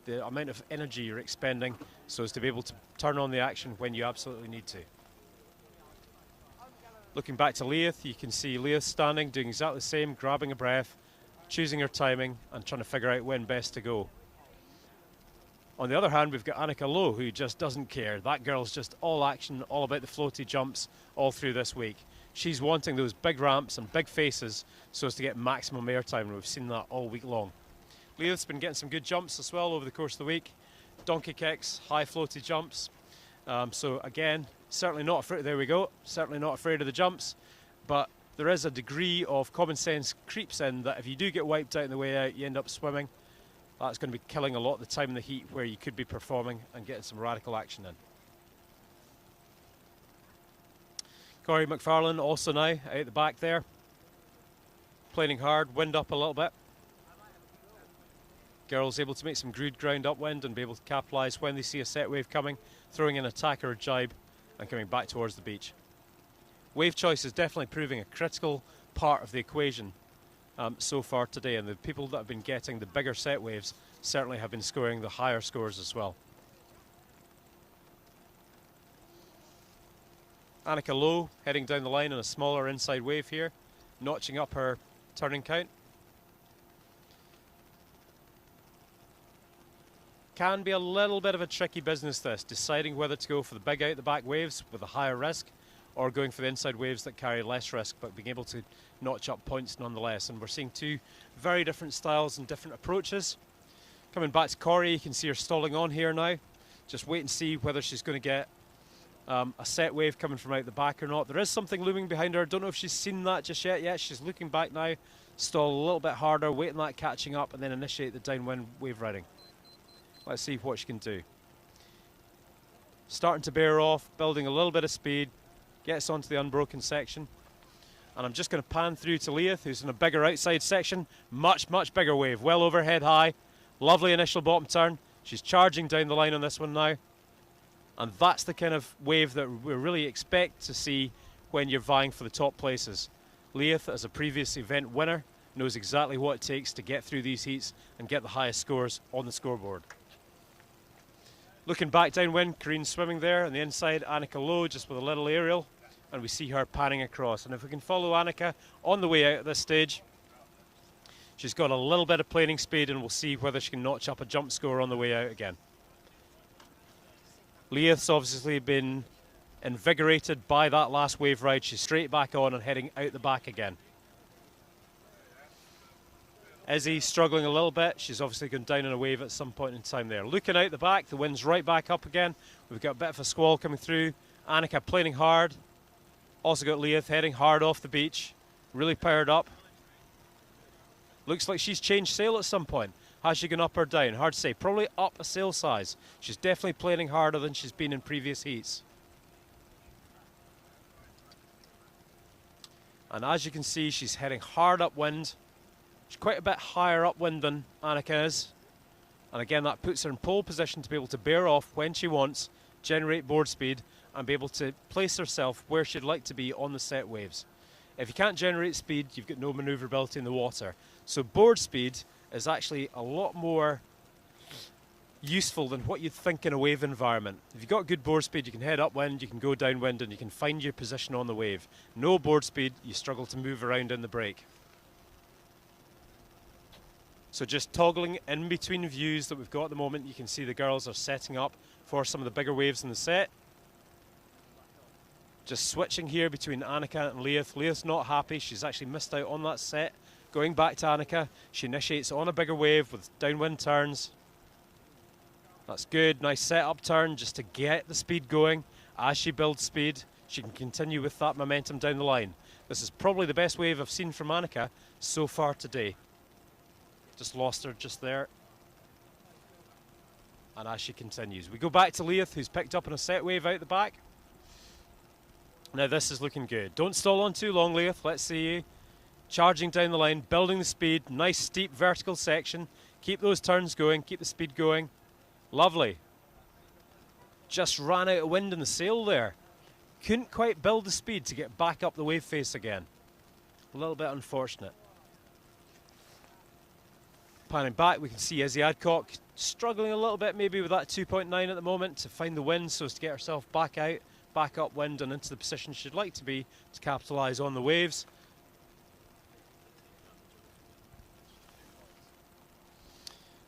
the amount of energy you're expending so as to be able to turn on the action when you absolutely need to. Looking back to Leith, you can see Leith standing, doing exactly the same, grabbing a breath, choosing her timing and trying to figure out when best to go. On the other hand, we've got Annika Lowe, who just doesn't care. That girl's just all action, all about the floaty jumps all through this week. She's wanting those big ramps and big faces so as to get maximum airtime, and we've seen that all week long. Leith's been getting some good jumps as well over the course of the week. Donkey kicks, high floaty jumps. So again, certainly not afraid, there we go, certainly not afraid of the jumps, but there is a degree of common sense creeps in that if you do get wiped out on the way out, you end up swimming. That's going to be killing a lot of the time in the heat where you could be performing and getting some radical action in. Corey McFarlane also now out the back there, planing hard, wind up a little bit. Girls able to make some good ground upwind and be able to capitalise when they see a set wave coming, throwing an attack or a jibe and coming back towards the beach. Wave choice is definitely proving a critical part of the equation so far today, and the people that have been getting the bigger set waves certainly have been scoring the higher scores as well. Annika Lowe heading down the line on a smaller inside wave here, notching up her turning count. Can be a little bit of a tricky business this, deciding whether to go for the big out the back waves with a higher risk or going for the inside waves that carry less risk but being able to notch up points nonetheless. And we're seeing two very different styles and different approaches. Coming back to Corey, you can see her stalling on here now. Just wait and see whether she's going to get a set wave coming from out the back or not. There is something looming behind her. Don't know if she's seen that just yet. Yeah, she's looking back now. Stall a little bit harder, waiting that catching up and then initiate the downwind wave riding. Let's see what she can do. Starting to bear off, building a little bit of speed, gets onto the unbroken section. And I'm just going to pan through to Leith, who's in a bigger outside section. Much, much bigger wave, well overhead high. Lovely initial bottom turn. She's charging down the line on this one now. And that's the kind of wave that we really expect to see when you're vying for the top places. Leith, as a previous event winner, knows exactly what it takes to get through these heats and get the highest scores on the scoreboard. Looking back downwind, Kareen swimming there on the inside, Annika Lowe just with a little aerial, and we see her panning across. And if we can follow Annika on the way out at this stage, she's got a little bit of planing speed and we'll see whether she can notch up a jump score on the way out again. Leith's obviously been invigorated by that last wave ride. She's straight back on and heading out the back again. Izzy struggling a little bit. She's obviously gone down in a wave at some point in time there. Looking out the back, the wind's right back up again. We've got a bit of a squall coming through. Annika planing hard. Also got Leith heading hard off the beach. Really powered up. Looks like she's changed sail at some point. Has she gone up or down? Hard to say. Probably up a sail size. She's definitely planing harder than she's been in previous heats. And as you can see, she's heading hard upwind. She's quite a bit higher upwind than Annika is. And again, that puts her in pole position to be able to bear off when she wants, generate board speed, and be able to place herself where she'd like to be on the set waves. If you can't generate speed, you've got no maneuverability in the water. So board speed is actually a lot more useful than what you'd think in a wave environment. If you've got good board speed, you can head upwind, you can go downwind, and you can find your position on the wave. No board speed, you struggle to move around in the break. So just toggling in between views that we've got at the moment, you can see the girls are setting up for some of the bigger waves in the set. Just switching here between Annika and Leith. Leith's not happy, she's actually missed out on that set. Going back to Annika, she initiates on a bigger wave with downwind turns. That's good, nice setup turn just to get the speed going. As she builds speed, she can continue with that momentum down the line. This is probably the best wave I've seen from Annika so far today. Just lost her just there. And as she continues, we go back to Leith, who's picked up on a set wave out the back. Now this is looking good. Don't stall on too long, Leith. Let's see you. Charging down the line, building the speed. Nice steep vertical section. Keep those turns going, keep the speed going. Lovely. Just ran out of wind in the sail there. Couldn't quite build the speed to get back up the wave face again. A little bit unfortunate. Panning back, we can see Izzy Adcock struggling a little bit maybe with that 2.9 at the moment to find the wind so as to get herself back out, back upwind and into the position she'd like to be to capitalise on the waves.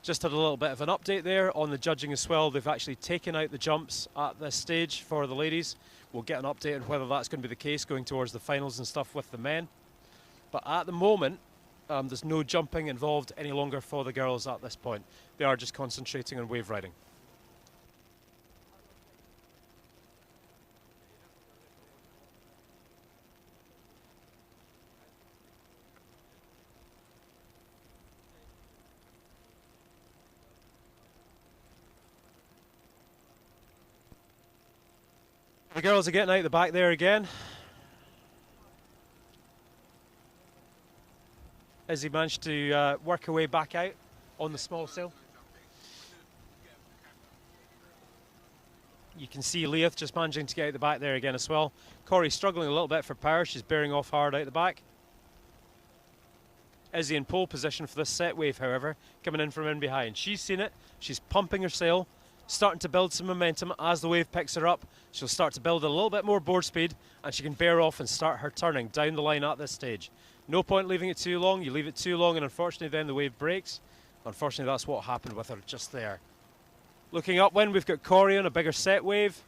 Just had a little bit of an update there on the judging as well. They've actually taken out the jumps at this stage for the ladies. We'll get an update on whether that's going to be the case going towards the finals and stuff with the men. But at the moment, there's no jumping involved any longer for the girls at this point. They are just concentrating on wave riding. The girls are getting out the back there again. Izzy managed to work her way back out on the small sail. You can see Leith just managing to get out the back there again as well. Corey struggling a little bit for power. She's bearing off hard out the back. Izzy in pole position for this set wave, however, coming in from in behind. She's seen it. She's pumping her sail, starting to build some momentum. As the wave picks her up, she'll start to build a little bit more board speed and she can bear off and start her turning down the line at this stage. No point leaving it too long. You leave it too long and unfortunately then the wave breaks. Unfortunately that's what happened with her just there. Looking upwind, we've got Corey on a bigger set wave.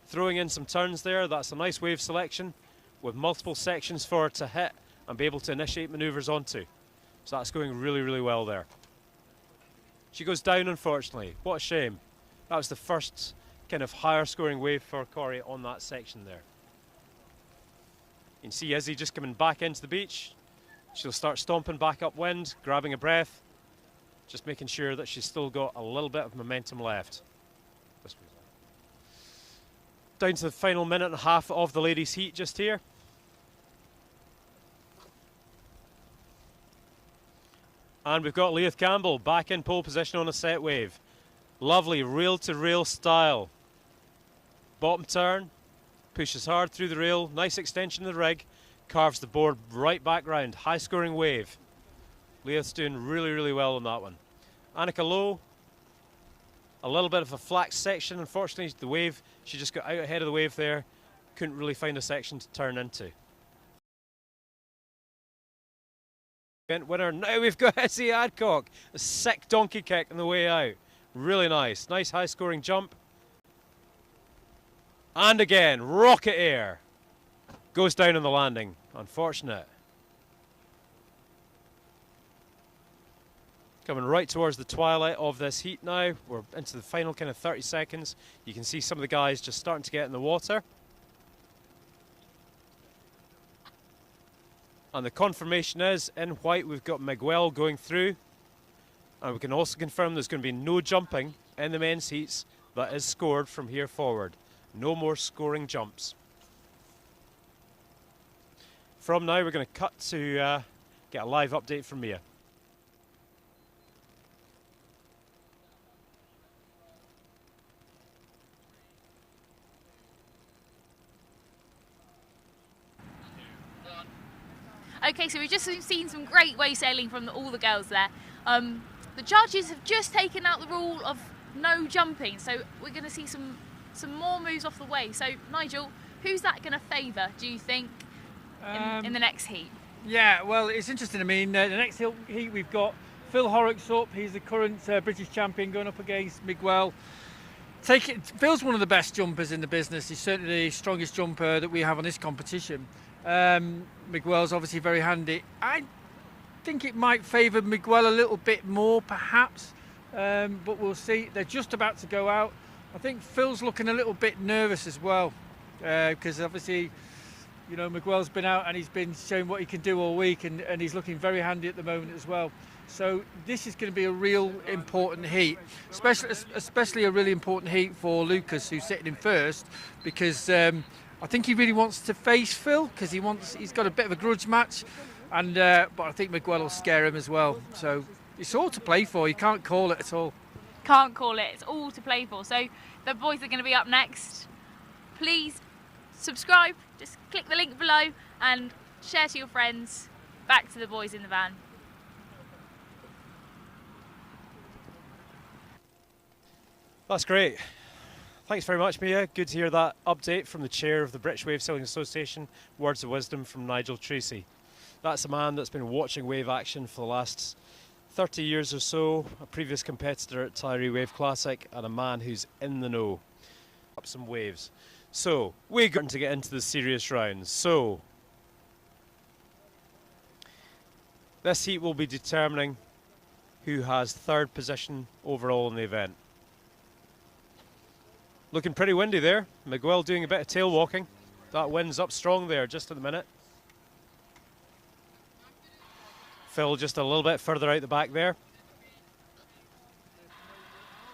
Throwing in some turns there. That's a nice wave selection with multiple sections for her to hit and be able to initiate manoeuvres onto. So that's going really, really well there. She goes down, unfortunately. What a shame. That was the first kind of higher scoring wave for Corey on that section there. You can see Izzy just coming back into the beach. She'll start stomping back upwind, grabbing a breath, just making sure that she's still got a little bit of momentum left. Down to the final minute and a half of the ladies' heat just here. And we've got Leith Campbell back in pole position on a set wave. Lovely rail-to-rail style. Bottom turn, pushes hard through the rail, nice extension of the rig, carves the board right back round. High scoring wave. Leith's doing really, really well on that one. Annika Lowe, a little bit of a flat section. Unfortunately, the wave, she just got out ahead of the wave there. Couldn't really find a section to turn into. Winner. Now we've got Izzy Adcock. A sick donkey kick on the way out. Really nice. Nice high scoring jump. And again, rocket air. Goes down on the landing. Unfortunate. Coming right towards the twilight of this heat now. We're into the final kind of 30 seconds. You can see some of the guys just starting to get in the water. And the confirmation is, in white, we've got Miguel going through. And we can also confirm there's going to be no jumping in the men's heats that is scored from here forward. No more scoring jumps. From now, we're going to cut to get a live update from Mia. Okay, so we've just seen some great wave sailing from all the girls there. The judges have just taken out the rule of no jumping, so we're going to see some more moves off the wave. So, Nigel, who's that going to favour, do you think, in the next heat? Yeah, well, it's interesting. I mean, the next heat we've got Phil Horrocks up. He's the current British champion, going up against Miguel. Phil's one of the best jumpers in the business. He's certainly the strongest jumper that we have on this competition. Miguel's obviously very handy. I think it might favour Miguel a little bit more, perhaps, but we'll see. They're just about to go out. I think Phil's looking a little bit nervous as well, because obviously, you know, Miguel's been out and he's been showing what he can do all week, and he's looking very handy at the moment as well. So this is going to be a real important heat, especially a really important heat for Lucas, who's sitting in first, because I think he really wants to face Phil, because he's got a bit of a grudge match, and but I think Miguel will scare him as well. So it's all to play for. You can't call it at all. Can't call it. It's all to play for. So the boys are going to be up next. Please subscribe. Just click the link below and share to your friends. Back to the boys in the van. That's great. Thanks very much, Mia. Good to hear that update from the chair of the British Wave Sailing Association. Words of wisdom from Nigel Tracy. That's a man that's been watching wave action for the last 30 years or so, a previous competitor at Tiree Wave Classic, and a man who's in the know. Up some waves. So, we're going to get into the serious rounds. So, this heat will be determining who has third position overall in the event. Looking pretty windy there. Miguel doing a bit of tail walking. That wind's up strong there just at the minute. Phil just a little bit further out the back there.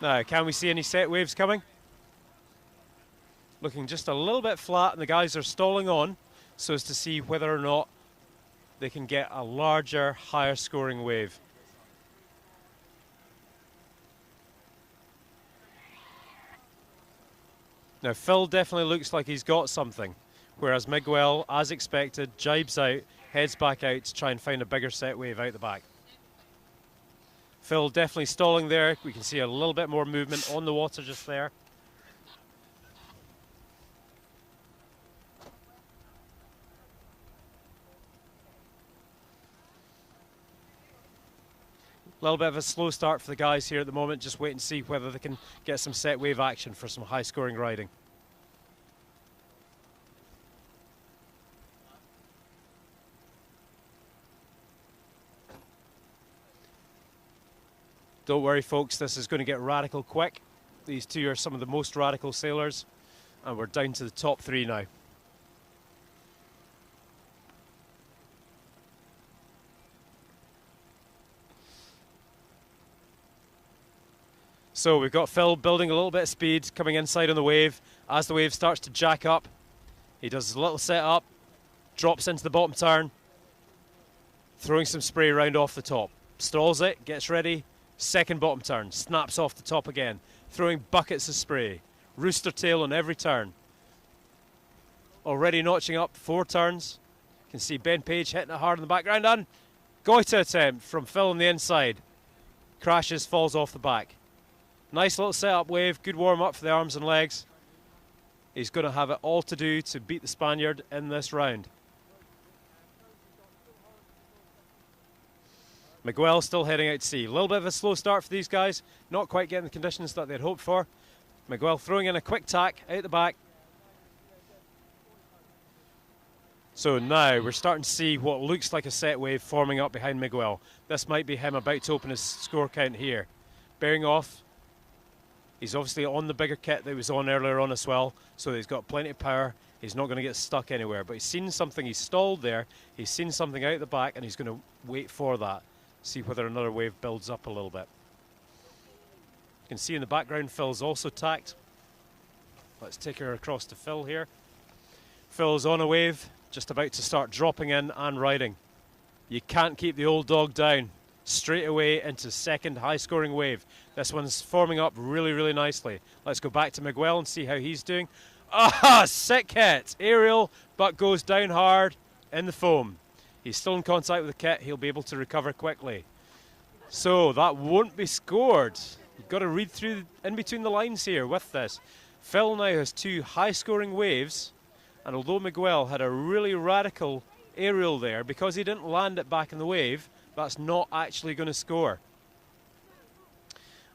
Now, can we see any set waves coming? Looking just a little bit flat, and the guys are stalling on so as to see whether or not they can get a larger, higher scoring wave. Now, Phil definitely looks like he's got something, whereas Miguel, as expected, jibes out, heads back out to try and find a bigger set wave out the back. Phil definitely stalling there. We can see a little bit more movement on the water just there. A little bit of a slow start for the guys here at the moment, just wait and see whether they can get some set wave action for some high scoring riding. Don't worry folks, this is going to get radical quick. These two are some of the most radical sailors, and we're down to the top three now. So we've got Phil building a little bit of speed, coming inside on the wave. As the wave starts to jack up, he does a little set up, drops into the bottom turn, throwing some spray around off the top. Stalls it, gets ready, second bottom turn, snaps off the top again, throwing buckets of spray. Rooster tail on every turn. Already notching up 4 turns. You can see Ben Page hitting it hard in the background, and Goita attempt from Phil on the inside. Crashes, falls off the back. Nice little setup wave, good warm up for the arms and legs. He's going to have it all to do to beat the Spaniard in this round. Miguel still heading out to sea. A little bit of a slow start for these guys, not quite getting the conditions that they'd hoped for. Miguel throwing in a quick tack out the back. So now we're starting to see what looks like a set wave forming up behind Miguel. This might be him about to open his score count here. Bearing off. He's obviously on the bigger kit that he was on earlier on as well, so he's got plenty of power. He's not going to get stuck anywhere, but he's seen something, he's stalled there, he's seen something out the back, and he's going to wait for that, see whether another wave builds up a little bit. You can see in the background Phil's also tacked. Let's take her across to Phil here. Phil's on a wave, just about to start dropping in and riding. You can't keep the old dog down. Straight away into second high scoring wave. This one's forming up really, really nicely. Let's go back to Miguel and see how he's doing. Ah, sick hit. Aerial, but goes down hard in the foam. He's still in contact with the kit. He'll be able to recover quickly. So that won't be scored. You've got to read through in between the lines here with this. Phil now has 2 high scoring waves, and although Miguel had a really radical aerial there, because he didn't land it back in the wave, that's not actually going to score.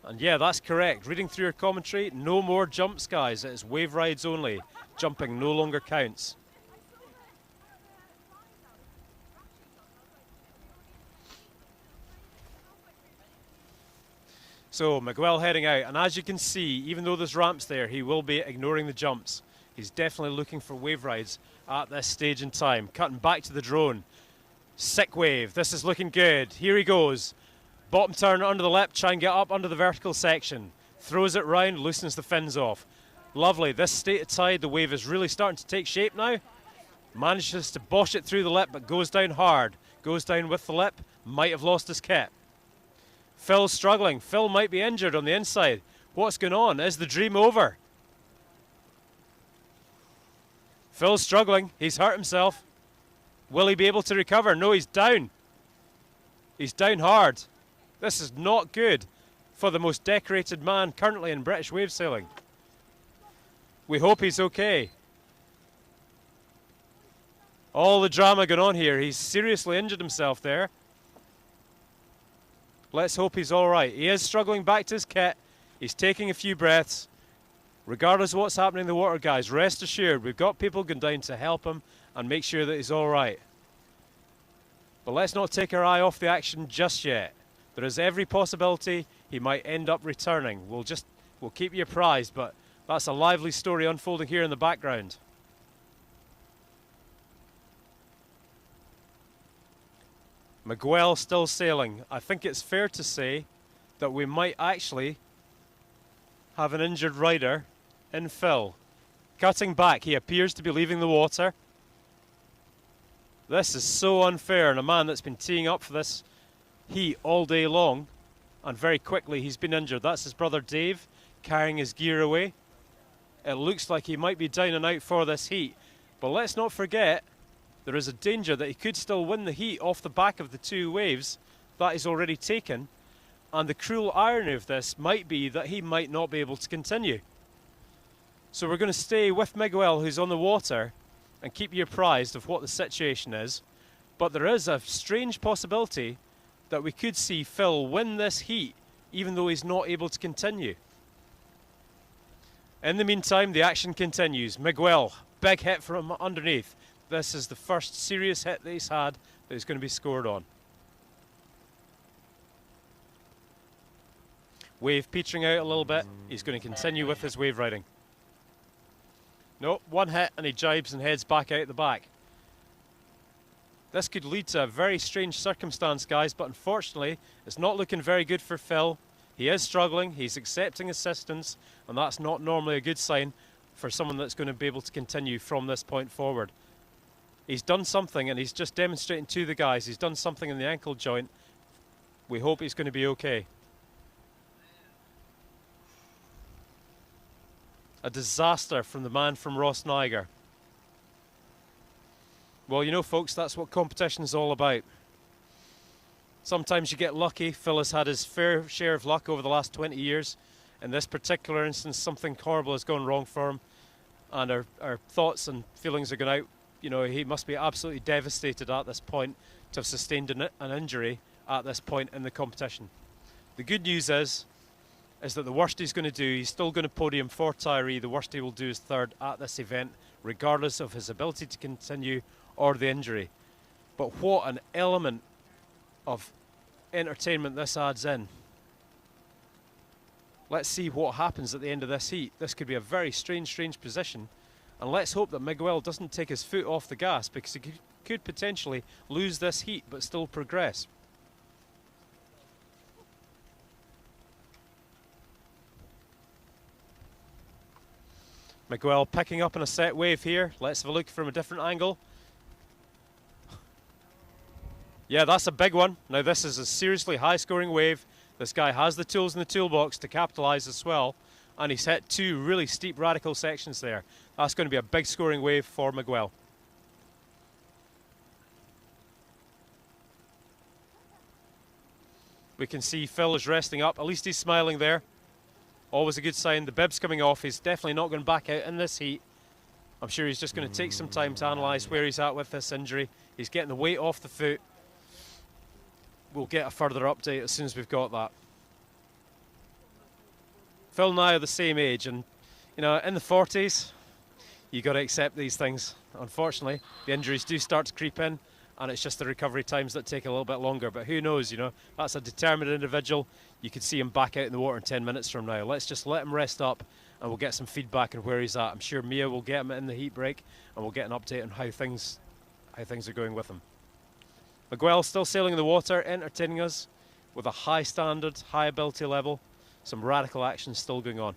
And yeah, that's correct. Reading through your commentary, no more jumps, guys. It is wave rides only. Jumping no longer counts. So Miguel heading out, and as you can see, even though there's ramps there, he will be ignoring the jumps. He's definitely looking for wave rides at this stage in time. Cutting back to the drone. Sick wave. This is looking good. Here he goes. Bottom turn under the lip, try and get up under the vertical section. Throws it round, loosens the fins off. Lovely. This state of tide, the wave is really starting to take shape now. Manages to bosh it through the lip, but goes down hard. Goes down with the lip. Might have lost his kit. Phil's struggling. Phil might be injured on the inside. What's going on? Is the dream over? Phil's struggling. He's hurt himself. Will he be able to recover? No, he's down. He's down hard. This is not good for the most decorated man currently in British wave sailing. We hope he's okay. All the drama going on here. He's seriously injured himself there. Let's hope he's all right. He is struggling back to his kit. He's taking a few breaths. Regardless of what's happening in the water, guys, rest assured we've got people going down to help him and make sure that he's all right. But let's not take our eye off the action just yet. There is every possibility he might end up returning. We'll keep you apprised, but that's a lively story unfolding here in the background. Miguel still sailing. I think it's fair to say that we might actually have an injured rider in Phil. Cutting back, he appears to be leaving the water. This is so unfair, and a man that's been teeing up for this heat all day long, and very quickly he's been injured. That's his brother Dave carrying his gear away. It looks like he might be down and out for this heat, but let's not forget there is a danger that he could still win the heat off the back of the two waves that he's already taken, and the cruel irony of this might be that he might not be able to continue. So we're going to stay with Miguel, who's on the water, and keep you apprised of what the situation is. But there is a strange possibility that we could see Phil win this heat, even though he's not able to continue. In the meantime, the action continues. Miguel, big hit from underneath. This is the first serious hit that he's had that he's going to be scored on. Wave petering out a little bit. He's going to continue with his wave riding. Nope, one hit and he jibes and heads back out the back. This could lead to a very strange circumstance, guys, but unfortunately it's not looking very good for Phil. He is struggling, he's accepting assistance, and that's not normally a good sign for someone that's going to be able to continue from this point forward. He's done something, and he's just demonstrating to the guys, he's done something in the ankle joint. We hope he's going to be okay. A disaster from the man from Ross Niger. Well, you know, folks, that's what competition is all about. Sometimes you get lucky. Phil has had his fair share of luck over the last 20 years. In this particular instance, something horrible has gone wrong for him, and our thoughts and feelings are going out. You know, he must be absolutely devastated at this point to have sustained an injury at this point in the competition. The good news is that the worst he's going to do, he's still going to podium for Tiree. The worst he will do is third at this event, regardless of his ability to continue or the injury. But what an element of entertainment this adds in. Let's see what happens at the end of this heat. This could be a very strange position. And let's hope that Miguel doesn't take his foot off the gas, because he could potentially lose this heat but still progress. Miguel picking up on a set wave here. Let's have a look from a different angle. Yeah, that's a big one. Now this is a seriously high scoring wave. This guy has the tools in the toolbox to capitalise as well. And he's hit two really steep radical sections there. That's going to be a big scoring wave for Miguel. We can see Phil is resting up. At least he's smiling there. Always a good sign. The bib's coming off. He's definitely not going to back out in this heat. I'm sure he's just going to take some time to analyse where he's at with this injury. He's getting the weight off the foot. We'll get a further update as soon as we've got that. Phil and I are the same age, and you know, in the 40s, you got to accept these things. Unfortunately, the injuries do start to creep in, and it's just the recovery times that take a little bit longer. But who knows, you know, that's a determined individual. You could see him back out in the water in 10 minutes from now. Let's just let him rest up, and we'll get some feedback on where he's at. I'm sure Mia will get him in the heat break, and we'll get an update on how things are going with him. Miguel still sailing in the water, entertaining us with a high standard, high ability level. Some radical action still going on.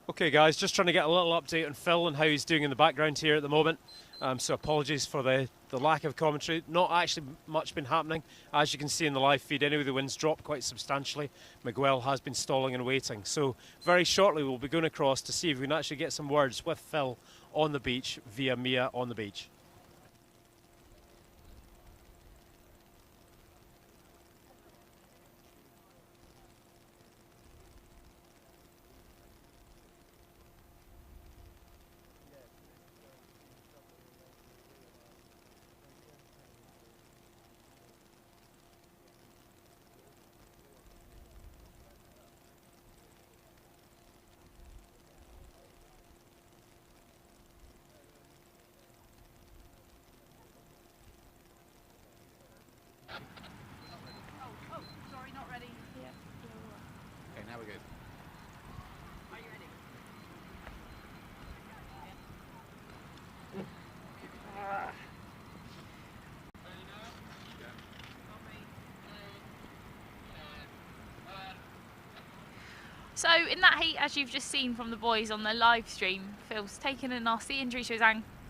Okay guys, just trying to get a little update on Phil and how he's doing in the background here at the moment. So apologies for the lack of commentary. Not actually much been happening. As you can see in the live feed anyway, the wind's dropped quite substantially. Miguel has been stalling and waiting. So very shortly we'll be going across to see if we can actually get some words with Phil on the beach via Mia on the beach. Sorry, not ready. Yeah. Okay, now we're good. Are you ready? So in that heat, as you've just seen from the boys on the live stream, Phil's taken a nasty injury to his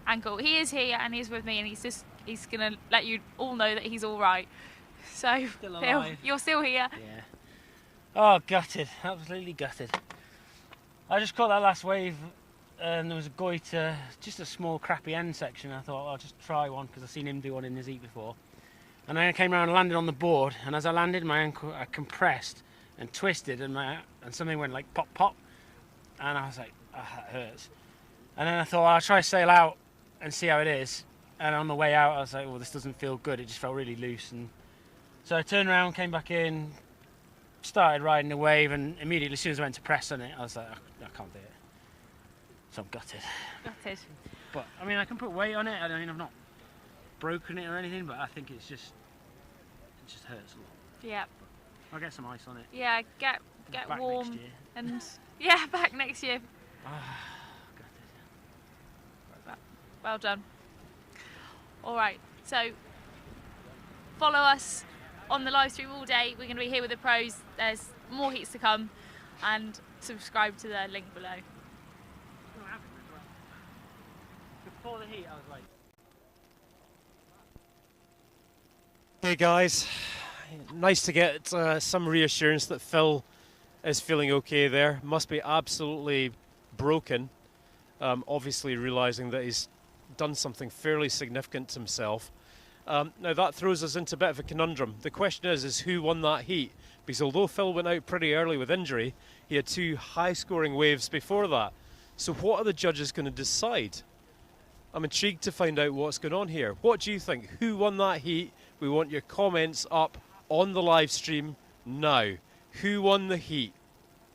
ankle. He is here and he's with me, and he's gonna let you all know that he's all right. So Phil, you're still here. Yeah. Oh, gutted, absolutely gutted. I just caught that last wave, and there was a goiter, just a small crappy end section. I thought, I'll just try one because I've seen him do one in his heat before. And then I came around and landed on the board, and as I landed, my ankle compressed and twisted, and something went like pop pop, and I was like, that hurts. And then I thought, I'll try sail out and see how it is. And on the way out, I was like, well, this doesn't feel good. It just felt really loose. And so I turned around, came back in, started riding the wave, and immediately as soon as I went to press on it, I was like, I can't do it. So I'm gutted. Gutted. But I mean, I can put weight on it. I mean, I've not broken it or anything, but I think it just hurts a lot. Yeah. I'll get some ice on it. Yeah, get Back warm next year. and yeah, back next year. Well done. All right, so follow us on the live stream all day. We're going to be here with the pros. There's more heats to come, and subscribe to the link below. Before the heat, I was like, Hey guys, nice to get some reassurance that Phil is feeling okay there. Must be absolutely broken, obviously realising that he's done something fairly significant to himself. Now that throws us into a bit of a conundrum. The question is who won that heat? Because although Phil went out pretty early with injury, he had 2 high-scoring waves before that. So what are the judges going to decide? I'm intrigued to find out what's going on here. What do you think? Who won that heat? We want your comments up on the live stream now. Who won the heat?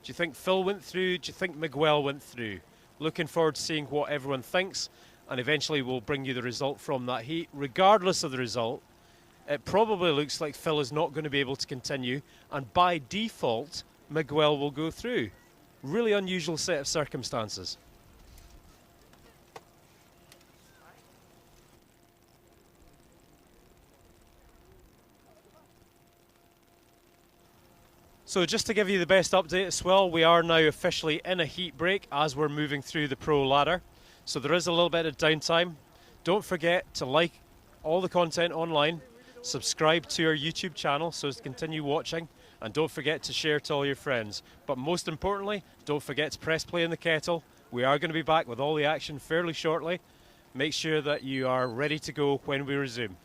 Do you think Phil went through? Do you think Miguel went through? Looking forward to seeing what everyone thinks, and eventually we'll bring you the result from that heat. Regardless of the result, it probably looks like Phil is not going to be able to continue, and by default, Miguel will go through. Really unusual set of circumstances. So just to give you the best update as well, we are now officially in a heat break as we're moving through the pro ladder. So there is a little bit of downtime. Don't forget to like all the content online, subscribe to our YouTube channel so as to continue watching, and don't forget to share to all your friends. But most importantly, don't forget to press play in the kettle. We are going to be back with all the action fairly shortly. Make sure that you are ready to go when we resume.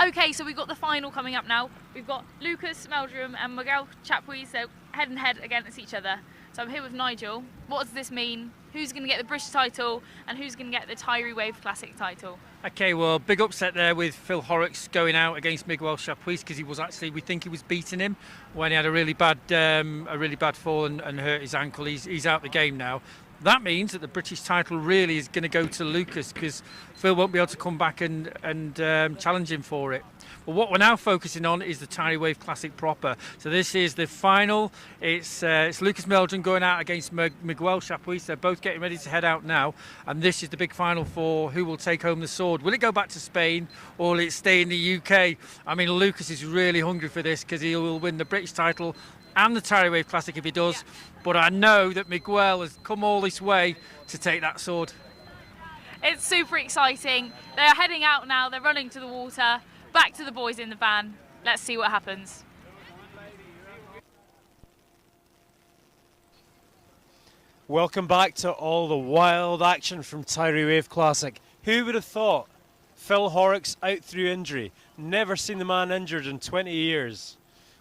Okay, so we've got the final coming up now. We've got Lucas Meldrum and Miguel Chapuis, they're head and head against each other. So I'm here with Nigel. What does this mean? Who's going to get the British title and who's going to get the Tiree Wave Classic title? Okay, well, big upset there with Phil Horrocks going out against Miguel Chapuis, because he was actually, we think he was beating him when he had a really bad fall and hurt his ankle. He's out the game now. That means that the British title really is going to go to Lucas, because Phil won't be able to come back and challenge him for it. But what we're now focusing on is the Tiree Wave Classic proper. So this is the final. It's Lucas Meldrum going out against Miguel Chapuis. They're both getting ready to head out now. And this is the big final for who will take home the sword. Will it go back to Spain or will it stay in the UK? I mean, Lucas is really hungry for this, because he will win the British title and the Tiree Wave Classic if he does. Yeah. But I know that Miguel has come all this way to take that sword. It's super exciting. They're heading out now. They're running to the water. Back to the boys in the van. Let's see what happens. Welcome back to all the wild action from Tiree Wave Classic. Who would have thought? Phil Horrocks out through injury. Never seen the man injured in 20 years.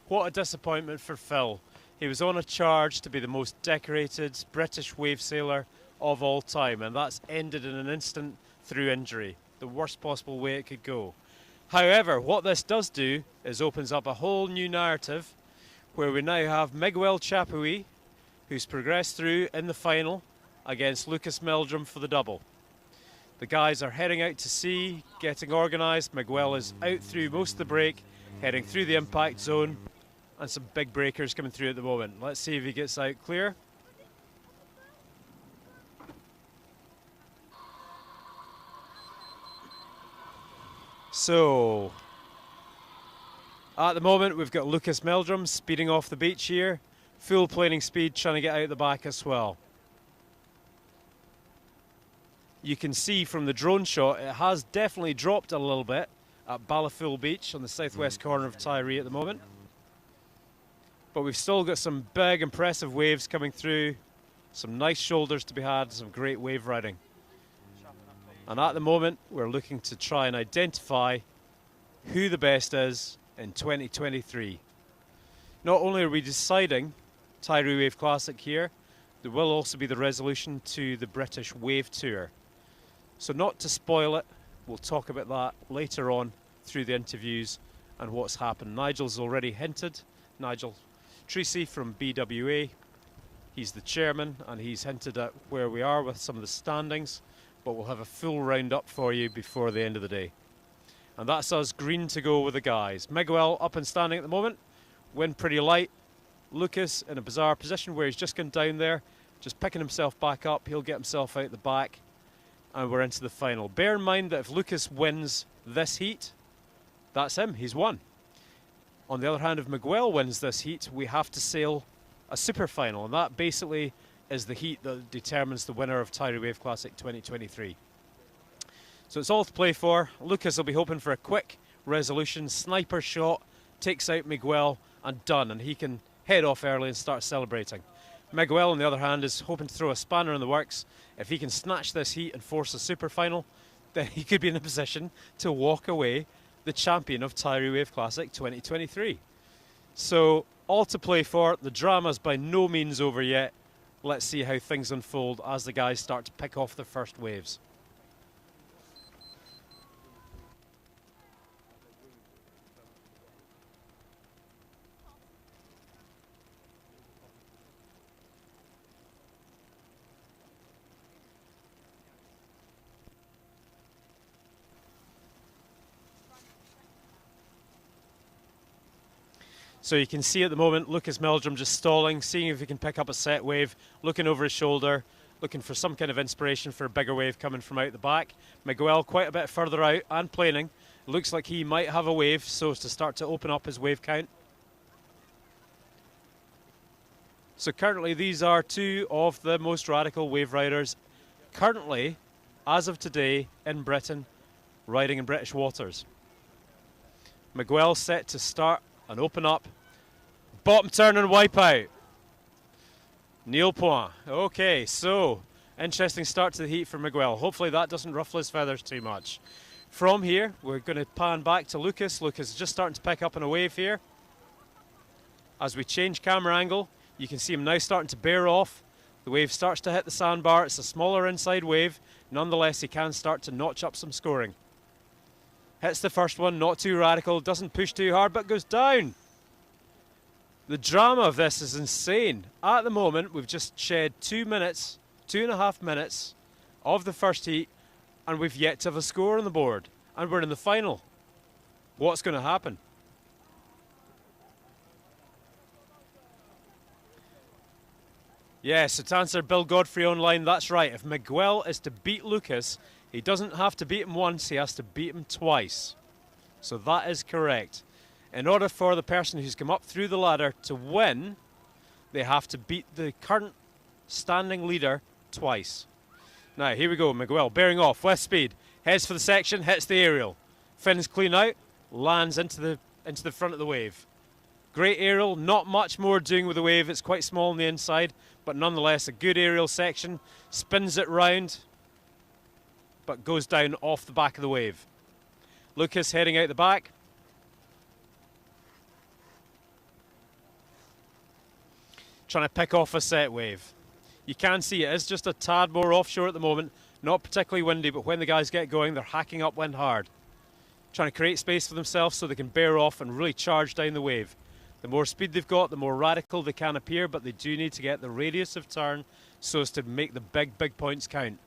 What a disappointment for Phil. He was on a charge to be the most decorated British wave sailor of all time, and that's ended in an instant through injury. The worst possible way it could go. However, what this does do is opens up a whole new narrative where we now have Miguel Chapuis, who's progressed through in the final against Lucas Meldrum for the double. The guys are heading out to sea, getting organised. Miguel is out through most of the break, heading through the impact zone, and some big breakers coming through at the moment. Let's see if he gets out clear. So, at the moment we've got Lucas Meldrum speeding off the beach here, full planing speed, trying to get out the back as well. You can see from the drone shot it has definitely dropped a little bit at Ballyfool Beach on the southwest corner of Tiree at the moment. But we've still got some big impressive waves coming through, some nice shoulders to be had, some great wave riding. And at the moment, we're looking to try and identify who the best is in 2023. Not only are we deciding Tiree Wave Classic here, there will also be the resolution to the British Wave Tour. So not to spoil it, we'll talk about that later on through the interviews and what's happened. Nigel's already hinted. Nigel Tiree from BWA. He's the chairman and he's hinted at where we are with some of the standings. But we'll have a full roundup for you before the end of the day. And that's us green to go with the guys. Miguel up and standing at the moment, wind pretty light. Lucas in a bizarre position where he's just gone down there, just picking himself back up. He'll get himself out the back and we're into the final. Bear in mind that if Lucas wins this heat, that's him, he's won. On the other hand, if Miguel wins this heat, we have to sail a super final, and that basically is the heat that determines the winner of Tiree Wave Classic 2023. So it's all to play for. Lucas will be hoping for a quick resolution, sniper shot, takes out Miguel and done, and he can head off early and start celebrating. Miguel, on the other hand, is hoping to throw a spanner in the works. If he can snatch this heat and force a super final, then he could be in a position to walk away the champion of Tiree Wave Classic 2023. So all to play for. The drama's by no means over yet. Let's see how things unfold as the guys start to pick off the first waves. So you can see at the moment Lucas Meldrum just stalling, seeing if he can pick up a set wave, looking over his shoulder, looking for some kind of inspiration for a bigger wave coming from out the back. Miguel quite a bit further out and planing. Looks like he might have a wave so as to start to open up his wave count. So currently these are two of the most radical wave riders currently, as of today, in Britain, riding in British waters. Miguel set to start and open up. Bottom turn and wipe out. Nil point. Okay, so interesting start to the heat for Miguel. Hopefully that doesn't ruffle his feathers too much. From here, we're going to pan back to Lucas. Lucas is just starting to pick up on a wave here. As we change camera angle, you can see him now starting to bear off. The wave starts to hit the sandbar. It's a smaller inside wave. Nonetheless, he can start to notch up some scoring. Hits the first one, not too radical, doesn't push too hard, but goes down. The drama of this is insane. At the moment, we've just shed 2 minutes, 2.5 minutes of the first heat, and we've yet to have a score on the board. And we're in the final. What's going to happen? Yes, so to answer Bill Godfrey online, that's right. If Miguel is to beat Lucas, he doesn't have to beat him once, he has to beat him twice. So that is correct. In order for the person who's come up through the ladder to win, they have to beat the current standing leader twice. Now, here we go. Miguel bearing off with speed. Heads for the section, hits the aerial. Fins clean out, lands into the front of the wave. Great aerial, not much more doing with the wave. It's quite small on the inside, but nonetheless a good aerial section. Spins it round, but goes down off the back of the wave. Lucas heading out the back. Trying to pick off a set wave. You can see it is just a tad more offshore at the moment. Not particularly windy, but when the guys get going, they're hacking up wind hard. Trying to create space for themselves so they can bear off and really charge down the wave. The more speed they've got, the more radical they can appear, but they do need to get the radius of turn so as to make the big points count.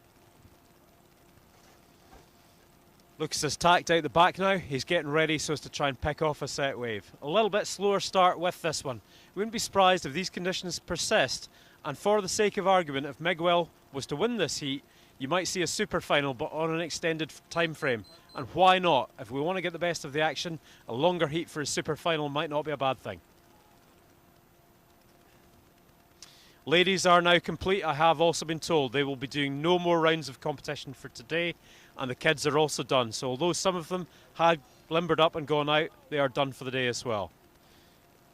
Lucas has tacked out the back now. He's getting ready so as to try and pick off a set wave. A little bit slower start with this one. Wouldn't be surprised if these conditions persist, and for the sake of argument, if Miguel was to win this heat, you might see a super final, but on an extended time frame. And why not? If we want to get the best of the action, a longer heat for a super final might not be a bad thing. Ladies are now complete. I have also been told they will be doing no more rounds of competition for today, and the kids are also done. So although some of them had limbered up and gone out, they are done for the day as well.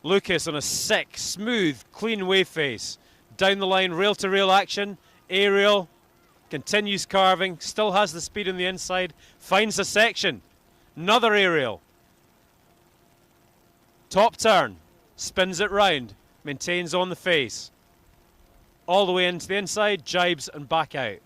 Lucas on a sick, smooth, clean wave face. Down the line, rail-to-rail action, aerial, continues carving, still has the speed on the inside, finds a section, another aerial. Top turn, spins it round, maintains on the face. All the way into the inside, jibes and back out.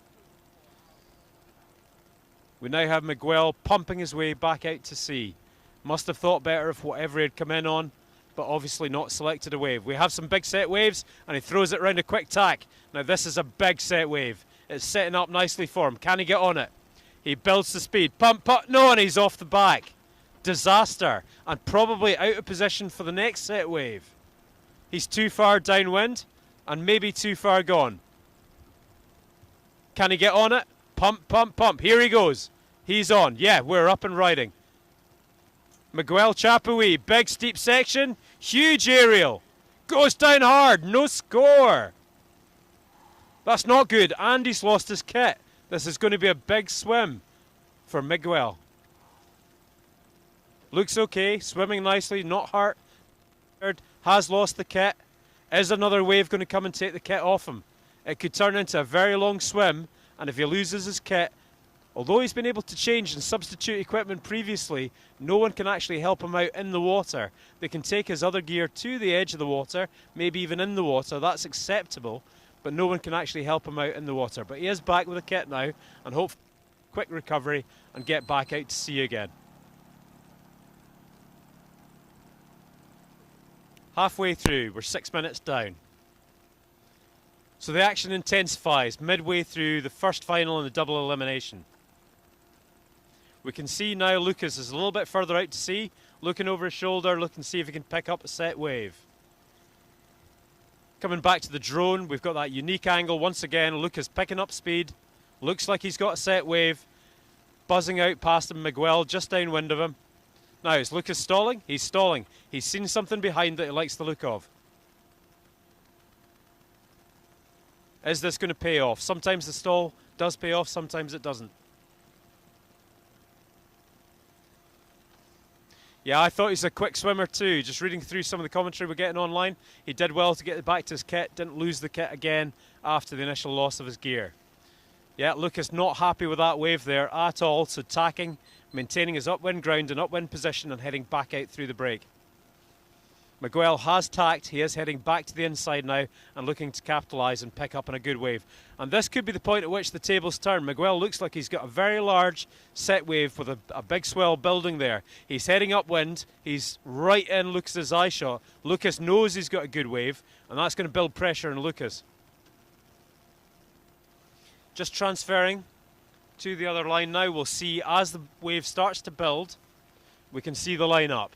We now have Miguel pumping his way back out to sea. Must have thought better of whatever he had come in on, but obviously not selected a wave. We have some big set waves, and he throws it round a quick tack. Now this is a big set wave. It's setting up nicely for him. Can he get on it? He builds the speed. Pump, no, and he's off the back. Disaster. And probably out of position for the next set wave. He's too far downwind, and maybe too far gone. Can he get on it? Pump. Here he goes. He's on. Yeah, we're up and riding. Miguel Chapuis, big steep section, huge aerial. Goes down hard, no score. That's not good. Andy's lost his kit. This is going to be a big swim for Miguel. Looks okay, swimming nicely, not hurt. Has lost the kit. Is another wave going to come and take the kit off him? It could turn into a very long swim, and if he loses his kit, although he's been able to change and substitute equipment previously, no one can actually help him out in the water. They can take his other gear to the edge of the water, maybe even in the water. That's acceptable, but no one can actually help him out in the water. But he is back with a kit now, and hope quick recovery and get back out to sea again. Halfway through, we're 6 minutes down. So the action intensifies midway through the first final in the double elimination. We can see now Lucas is a little bit further out to sea, looking over his shoulder, looking to see if he can pick up a set wave. Coming back to the drone, we've got that unique angle once again. Lucas picking up speed, looks like he's got a set wave, buzzing out past him. Miguel just downwind of him. Now, is Lucas stalling? He's stalling. He's seen something behind that he likes the look of. Is this going to pay off? Sometimes the stall does pay off, sometimes it doesn't. Yeah, I thought he's a quick swimmer too. Just reading through some of the commentary we're getting online, he did well to get back to his kit, didn't lose the kit again after the initial loss of his gear. Yeah, Lucas not happy with that wave there at all, so tacking, maintaining his upwind ground and upwind position and heading back out through the break. Miguel has tacked, he is heading back to the inside now and looking to capitalise and pick up on a good wave. And this could be the point at which the tables turn. Miguel looks like he's got a very large set wave with a big swell building there. He's heading upwind, he's right in Lucas's eye shot. Lucas knows he's got a good wave, and that's going to build pressure on Lucas. Just transferring to the other line now, we'll see as the wave starts to build, we can see the line up.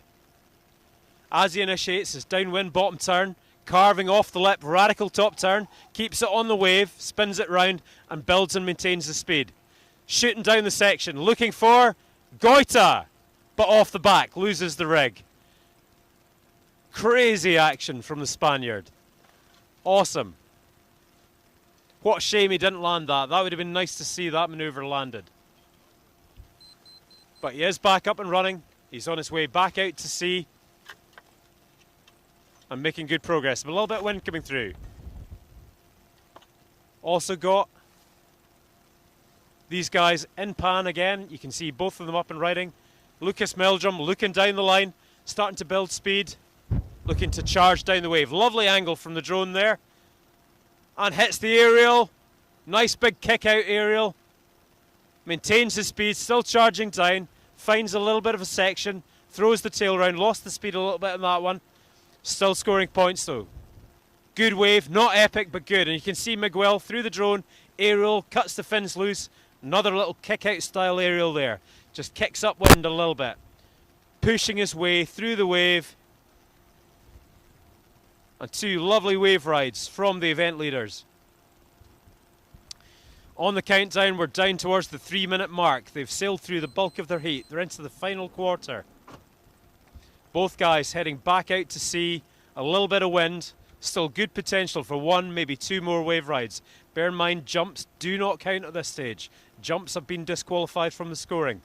As he initiates his downwind bottom turn, carving off the lip, radical top turn, keeps it on the wave, spins it round and builds and maintains the speed. Shooting down the section, looking for Goita, but off the back, loses the rig. Crazy action from the Spaniard. Awesome. What a shame he didn't land that. That would have been nice to see that manoeuvre landed. But he is back up and running. He's on his way back out to sea. And making good progress. But a little bit of wind coming through. Also got these guys in pan again. You can see both of them up and riding. Lucas Meldrum looking down the line, starting to build speed, looking to charge down the wave. Lovely angle from the drone there. And hits the aerial. Nice big kick out aerial. Maintains his speed, still charging down. Finds a little bit of a section. Throws the tail round, lost the speed a little bit on that one. Still scoring points though. Good wave, not epic but good. And you can see Miguel through the drone, aerial, cuts the fins loose. Another little kick out style aerial there. Just kicks upwind a little bit. Pushing his way through the wave. And two lovely wave rides from the event leaders. On the countdown, we're down towards the 3-minute mark. They've sailed through the bulk of their heat. They're into the final quarter. Both guys heading back out to sea, a little bit of wind, still good potential for one, maybe two more wave rides. Bear in mind, jumps do not count at this stage. Jumps have been disqualified from the scoring.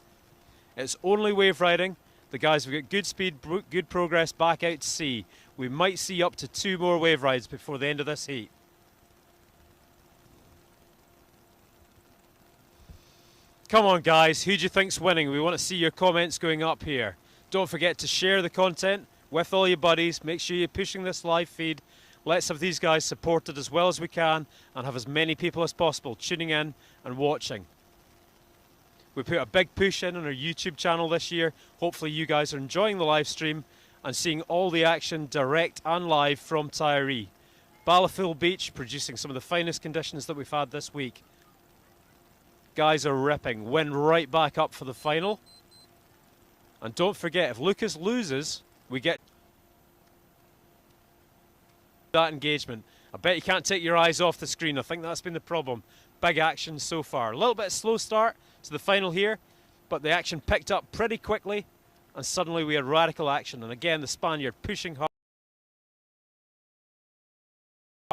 It's only wave riding. The guys have got good speed, good progress back out to sea. We might see up to two more wave rides before the end of this heat. Come on guys, who do you think's winning? We want to see your comments going up here. Don't forget to share the content with all your buddies. Make sure you're pushing this live feed. Let's have these guys supported as well as we can and have as many people as possible tuning in and watching. We put a big push in on our YouTube channel this year. Hopefully you guys are enjoying the live stream and seeing all the action direct and live from Tiree. Ballaful Beach producing some of the finest conditions that we've had this week. Guys are ripping. Wind right back up for the final. And don't forget, if Lucas loses, we get that engagement. I bet you can't take your eyes off the screen. I think that's been the problem. Big action so far. A little bit slow start to the final here, but the action picked up pretty quickly, and suddenly we had radical action. And again, the Spaniard pushing hard.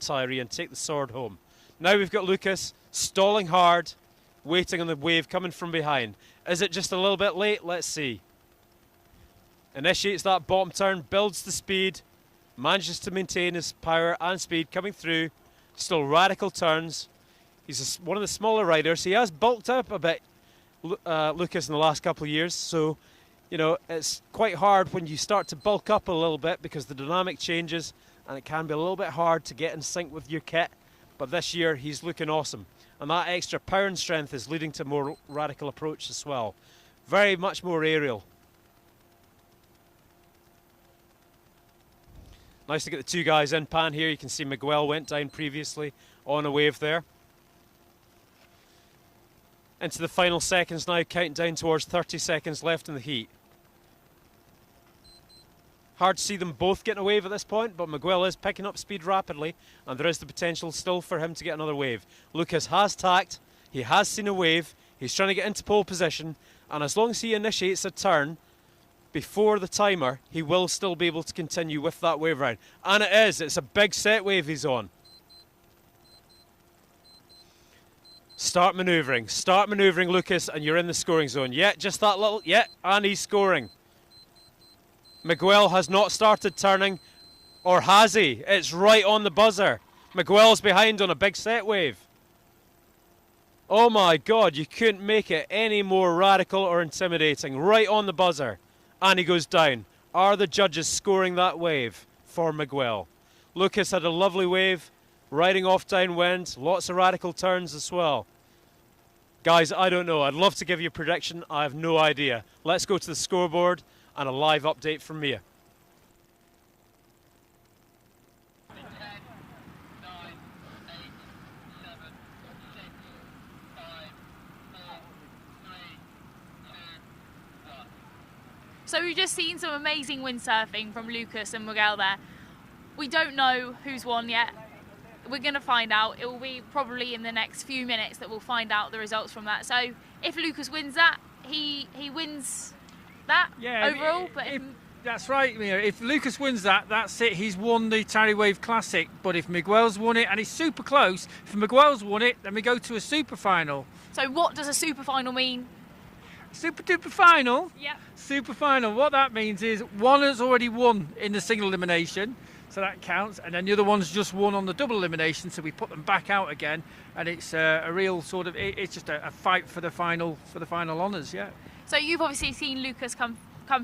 Tiree and take the sword home. Now we've got Lucas stalling hard, waiting on the wave coming from behind. Is it just a little bit late? Let's see. Initiates that bottom turn, builds the speed, manages to maintain his power and speed coming through. Still radical turns. He's one of the smaller riders. He has bulked up a bit, Lucas, in the last couple of years. So, you know, it's quite hard when you start to bulk up a little bit because the dynamic changes and it can be a little bit hard to get in sync with your kit. But this year he's looking awesome. And that extra power and strength is leading to a more radical approach as well. Very much more aerial. Nice to get the two guys in pan here. You can see Miguel went down previously on a wave there. Into the final seconds now, counting down towards 30 seconds left in the heat. Hard to see them both getting a wave at this point, but Miguel is picking up speed rapidly, and there is the potential still for him to get another wave. Lucas has tacked, he has seen a wave, he's trying to get into pole position, and as long as he initiates a turn before the timer, he will still be able to continue with that wave ride. And it is, it's a big set wave he's on. Start manoeuvring, Lucas, and you're in the scoring zone. Yeah, just that little, yeah, and he's scoring. Miguel has not started turning, or has he? It's right on the buzzer. Miguel's behind on a big set wave. Oh my God, you couldn't make it any more radical or intimidating. Right on the buzzer. And he goes down. Are the judges scoring that wave for Miguel? Lucas had a lovely wave, riding off downwind, lots of radical turns as well. Guys, I don't know. I'd love to give you a prediction. I have no idea. Let's go to the scoreboard and a live update from Mia. So we've just seen some amazing windsurfing from Lucas and Miguel there. We don't know who's won yet. We're going to find out. It will be probably in the next few minutes that we'll find out the results from that. So if Lucas wins that, he wins that overall. That's right, Mia. If Lucas wins that, that's it. He's won the Tiree Wave Classic. But if Miguel's won it, and it's super close, if Miguel's won it, then we go to a super final. So what does a super final mean? Super duper final? Yeah. Super final. What that means is one has already won in the single elimination, so that counts, and then the other one's just won on the double elimination, so we put them back out again, and it's a real sort of, it's just a fight for the final honours, yeah. So you've obviously seen Lucas come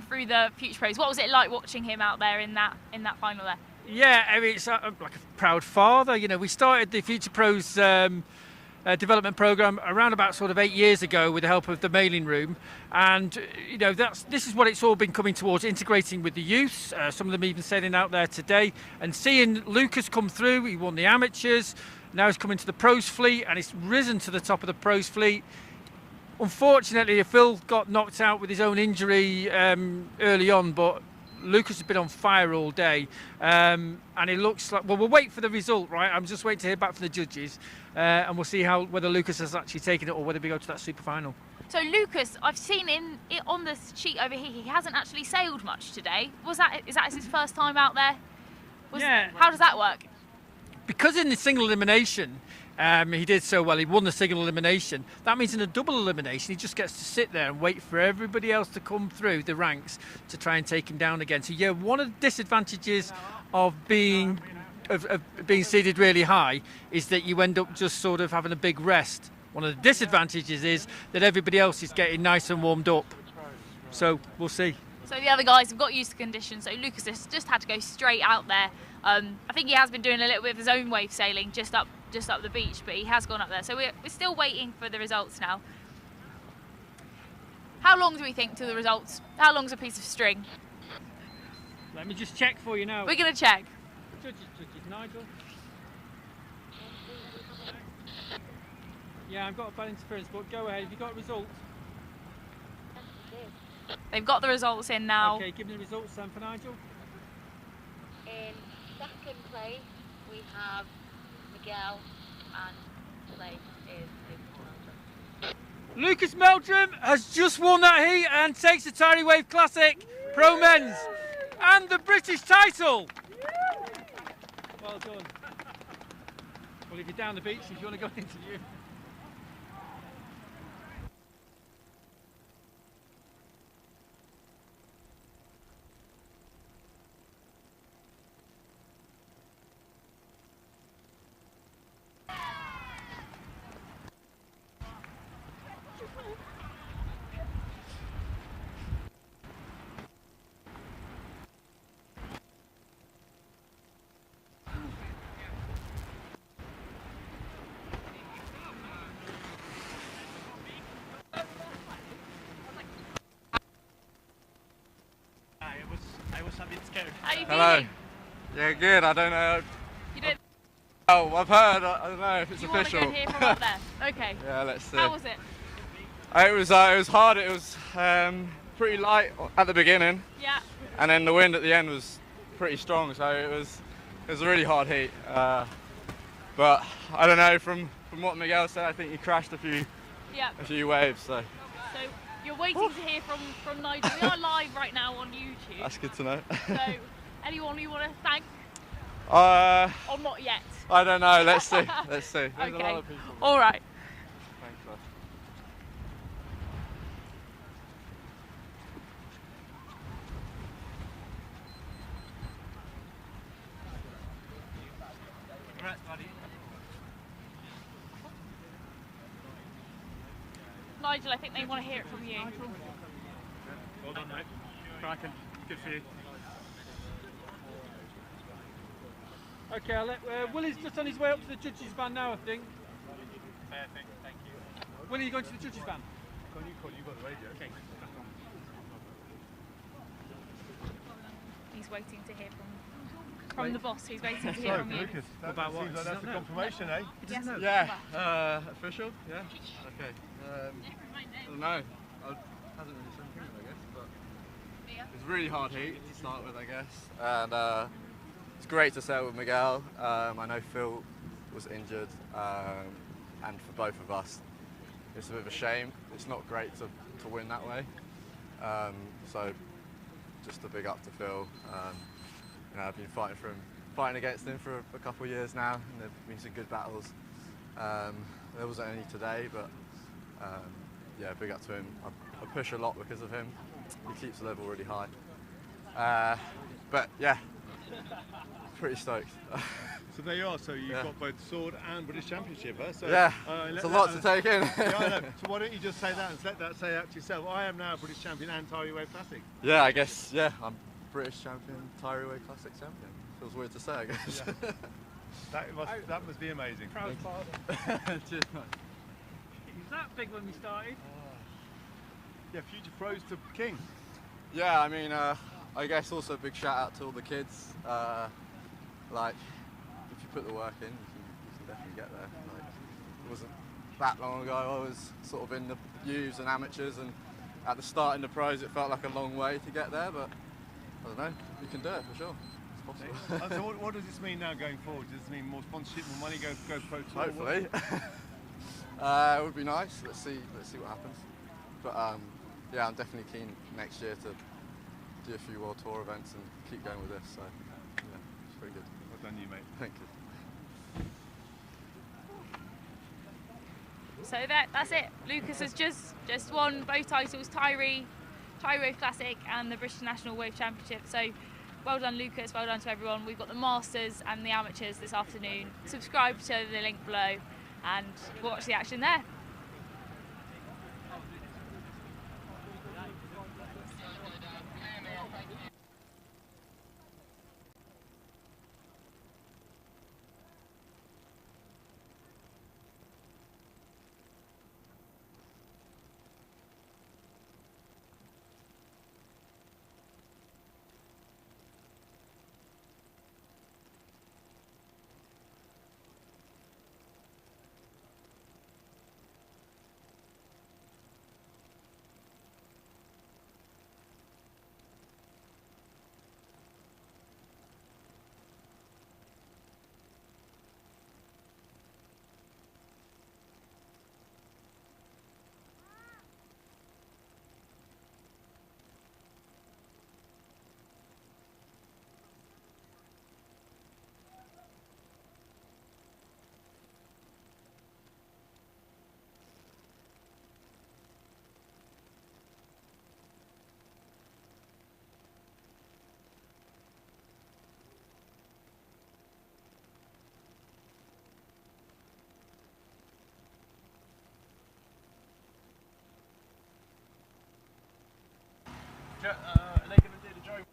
through the Future Pros. What was it like watching him out there in that final there? Yeah, I mean, it's like a proud father. You know, we started the Future Pros development program around about sort of 8 years ago with the help of the mailing room, and you know this is what it's all been coming towards, integrating with the youths. Some of them even sailing out there today, and seeing Lucas come through. He won the amateurs, now he's coming to the pros fleet, and he's risen to the top of the pros fleet. Unfortunately, Phil got knocked out with his own injury early on, but Lucas has been on fire all day, and it looks like, well, we'll wait for the result, right? I'm just waiting to hear back from the judges, and we'll see whether Lucas has actually taken it or whether we go to that super final. So Lucas, I've seen on the sheet over here, he hasn't actually sailed much today. Is that his first time out there? Yeah. How does that work? Because in the single elimination, he did so well, he won the single elimination. That means in a double elimination, he just gets to sit there and wait for everybody else to come through the ranks to try and take him down again. So yeah, one of the disadvantages of being seated really high is that you end up just sort of having a big rest. One of the disadvantages is that everybody else is getting nice and warmed up. So we'll see. So the other guys have got used to conditions, so Lucas has just had to go straight out there. I think he has been doing a little bit of his own wave sailing just up the beach, but he has gone up there. So we're still waiting for the results now. How long do we think to the results? How long's a piece of string? Let me just check for you now. We're going to check. Judges, Nigel. Yeah, I've got a bad interference, but go ahead. Have you got results? They've got the results in now. Okay, give me the results then for Nigel. In second place, we have Miguel, and place is Lucas Meldrum has just won that heat and takes the Tiree Wave Classic Pro Men's and the British title. Well done. Well, if you're down the beach, if you want to go interview. I was a bit scared. How are you Hello. feeling? Yeah, good. I don't know. You did. Oh, I've heard. I don't know if it's You official. want to go here from up there? Okay. Yeah, let's see. How was it? It was hard. It was pretty light at the beginning. Yeah. And then the wind at the end was pretty strong, so it was a really hard heat. But I don't know. From what Miguel said, I think he crashed a few waves. So. So you're waiting to hear from Nigel. We are live right now on YouTube. That's good to know. So anyone you want to thank? Or not yet? I don't know. Let's see. Let's see. There's a Okay. lot of people. All right. Thanks, love. Congrats, buddy. Nigel, I think they want to hear it from you. Well done, mate. Cracking. Good for you. Okay, I'll let, Willie's just on his way up to the judges' van now, I think. Thank you. Willie, you going to the judges' van? You've got the radio. Okay. He's waiting to hear from the boss. He's waiting to hear from you. Lucas, About what? Seems like that's a confirmation, eh? Yes. Yeah, official? Yeah? Okay. I don't know. Hasn't really said anything, I guess, but it's a really hard heat to start with, I guess. And it's great to sail with Miguel. I know Phil was injured, and for both of us, it's a bit of a shame. It's not great to win that way. So just a big up to Phil. You know, I've been fighting against him for a couple of years now, and there've been some good battles. There wasn't any today, but yeah, big up to him. I push a lot because of him. He keeps the level really high. But yeah, pretty stoked. So there you are. So you've got both sword and British Championship, huh? So, yeah, it's a lot to take in. Yeah, I know. So why don't you just say that and say that to yourself? I am now a British champion and Tiree Wave Classic. Yeah, I guess. Yeah, I'm British champion, Tiree Wave Classic champion. Feels weird to say, I guess. Yeah. that must be amazing. Proud father. Cheers, mate. He was that big when we started. Yeah, future pros to King. Yeah, I mean, I guess also a big shout out to all the kids. Like, if you put the work in, you can definitely get there. Like, it wasn't that long ago. I was sort of in the youths and amateurs, and at the start in the pros, it felt like a long way to get there. But I don't know, you can do it for sure. It's possible. So what does this mean now going forward? Does this mean more sponsorship, more money, go pro tour? Hopefully. It would be nice. Let's see what happens. But yeah, I'm definitely keen next year to do a few World Tour events and keep going with this. So yeah, it's pretty good. Well done, you mate. Thank you. So that's it. Lucas has just won both titles, Tiree Wave Classic and the British National Wave Championship. So well done, Lucas. Well done to everyone. We've got the Masters and the Amateurs this afternoon. Subscribe to the link below and watch the action there. Are they going to do the drone?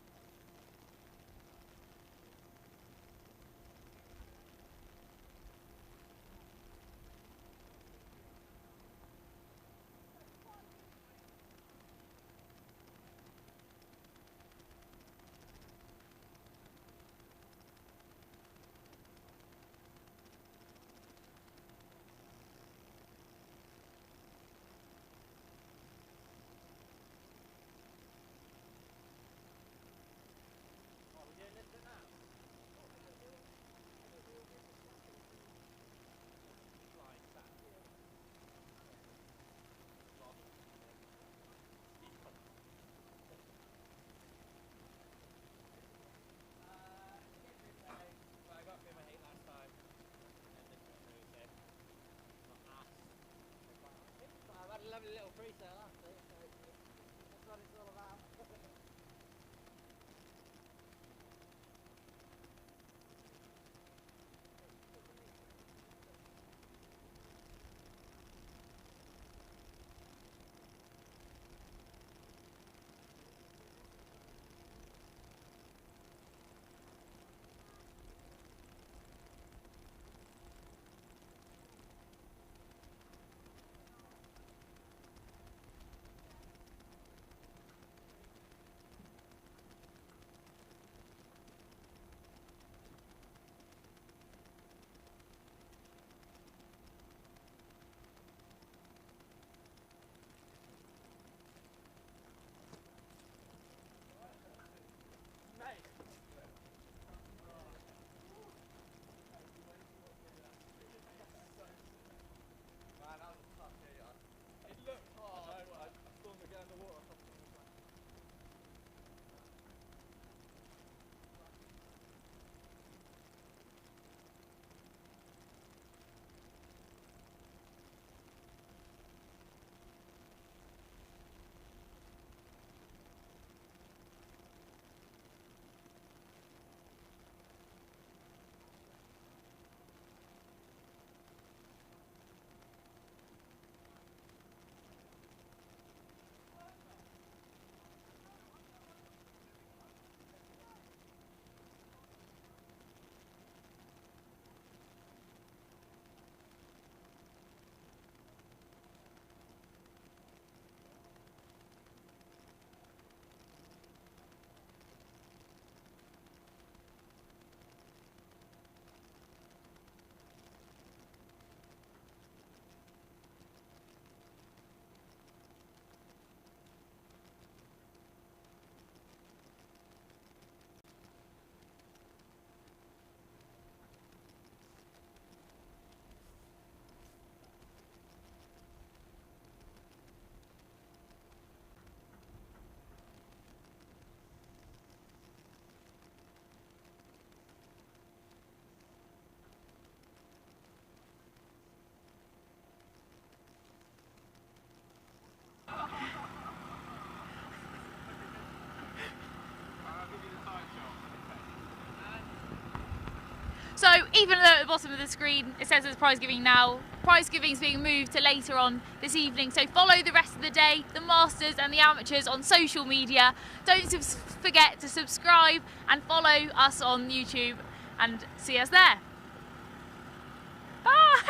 Lovely little pre-sale, actually, so that's what it's all about. even though at the bottom of the screen it says there's prize giving now, prize giving is being moved to later on this evening. So follow the rest of the day, the Masters and the amateurs on social media. Don't forget to subscribe and follow us on YouTube and see us there. Bye!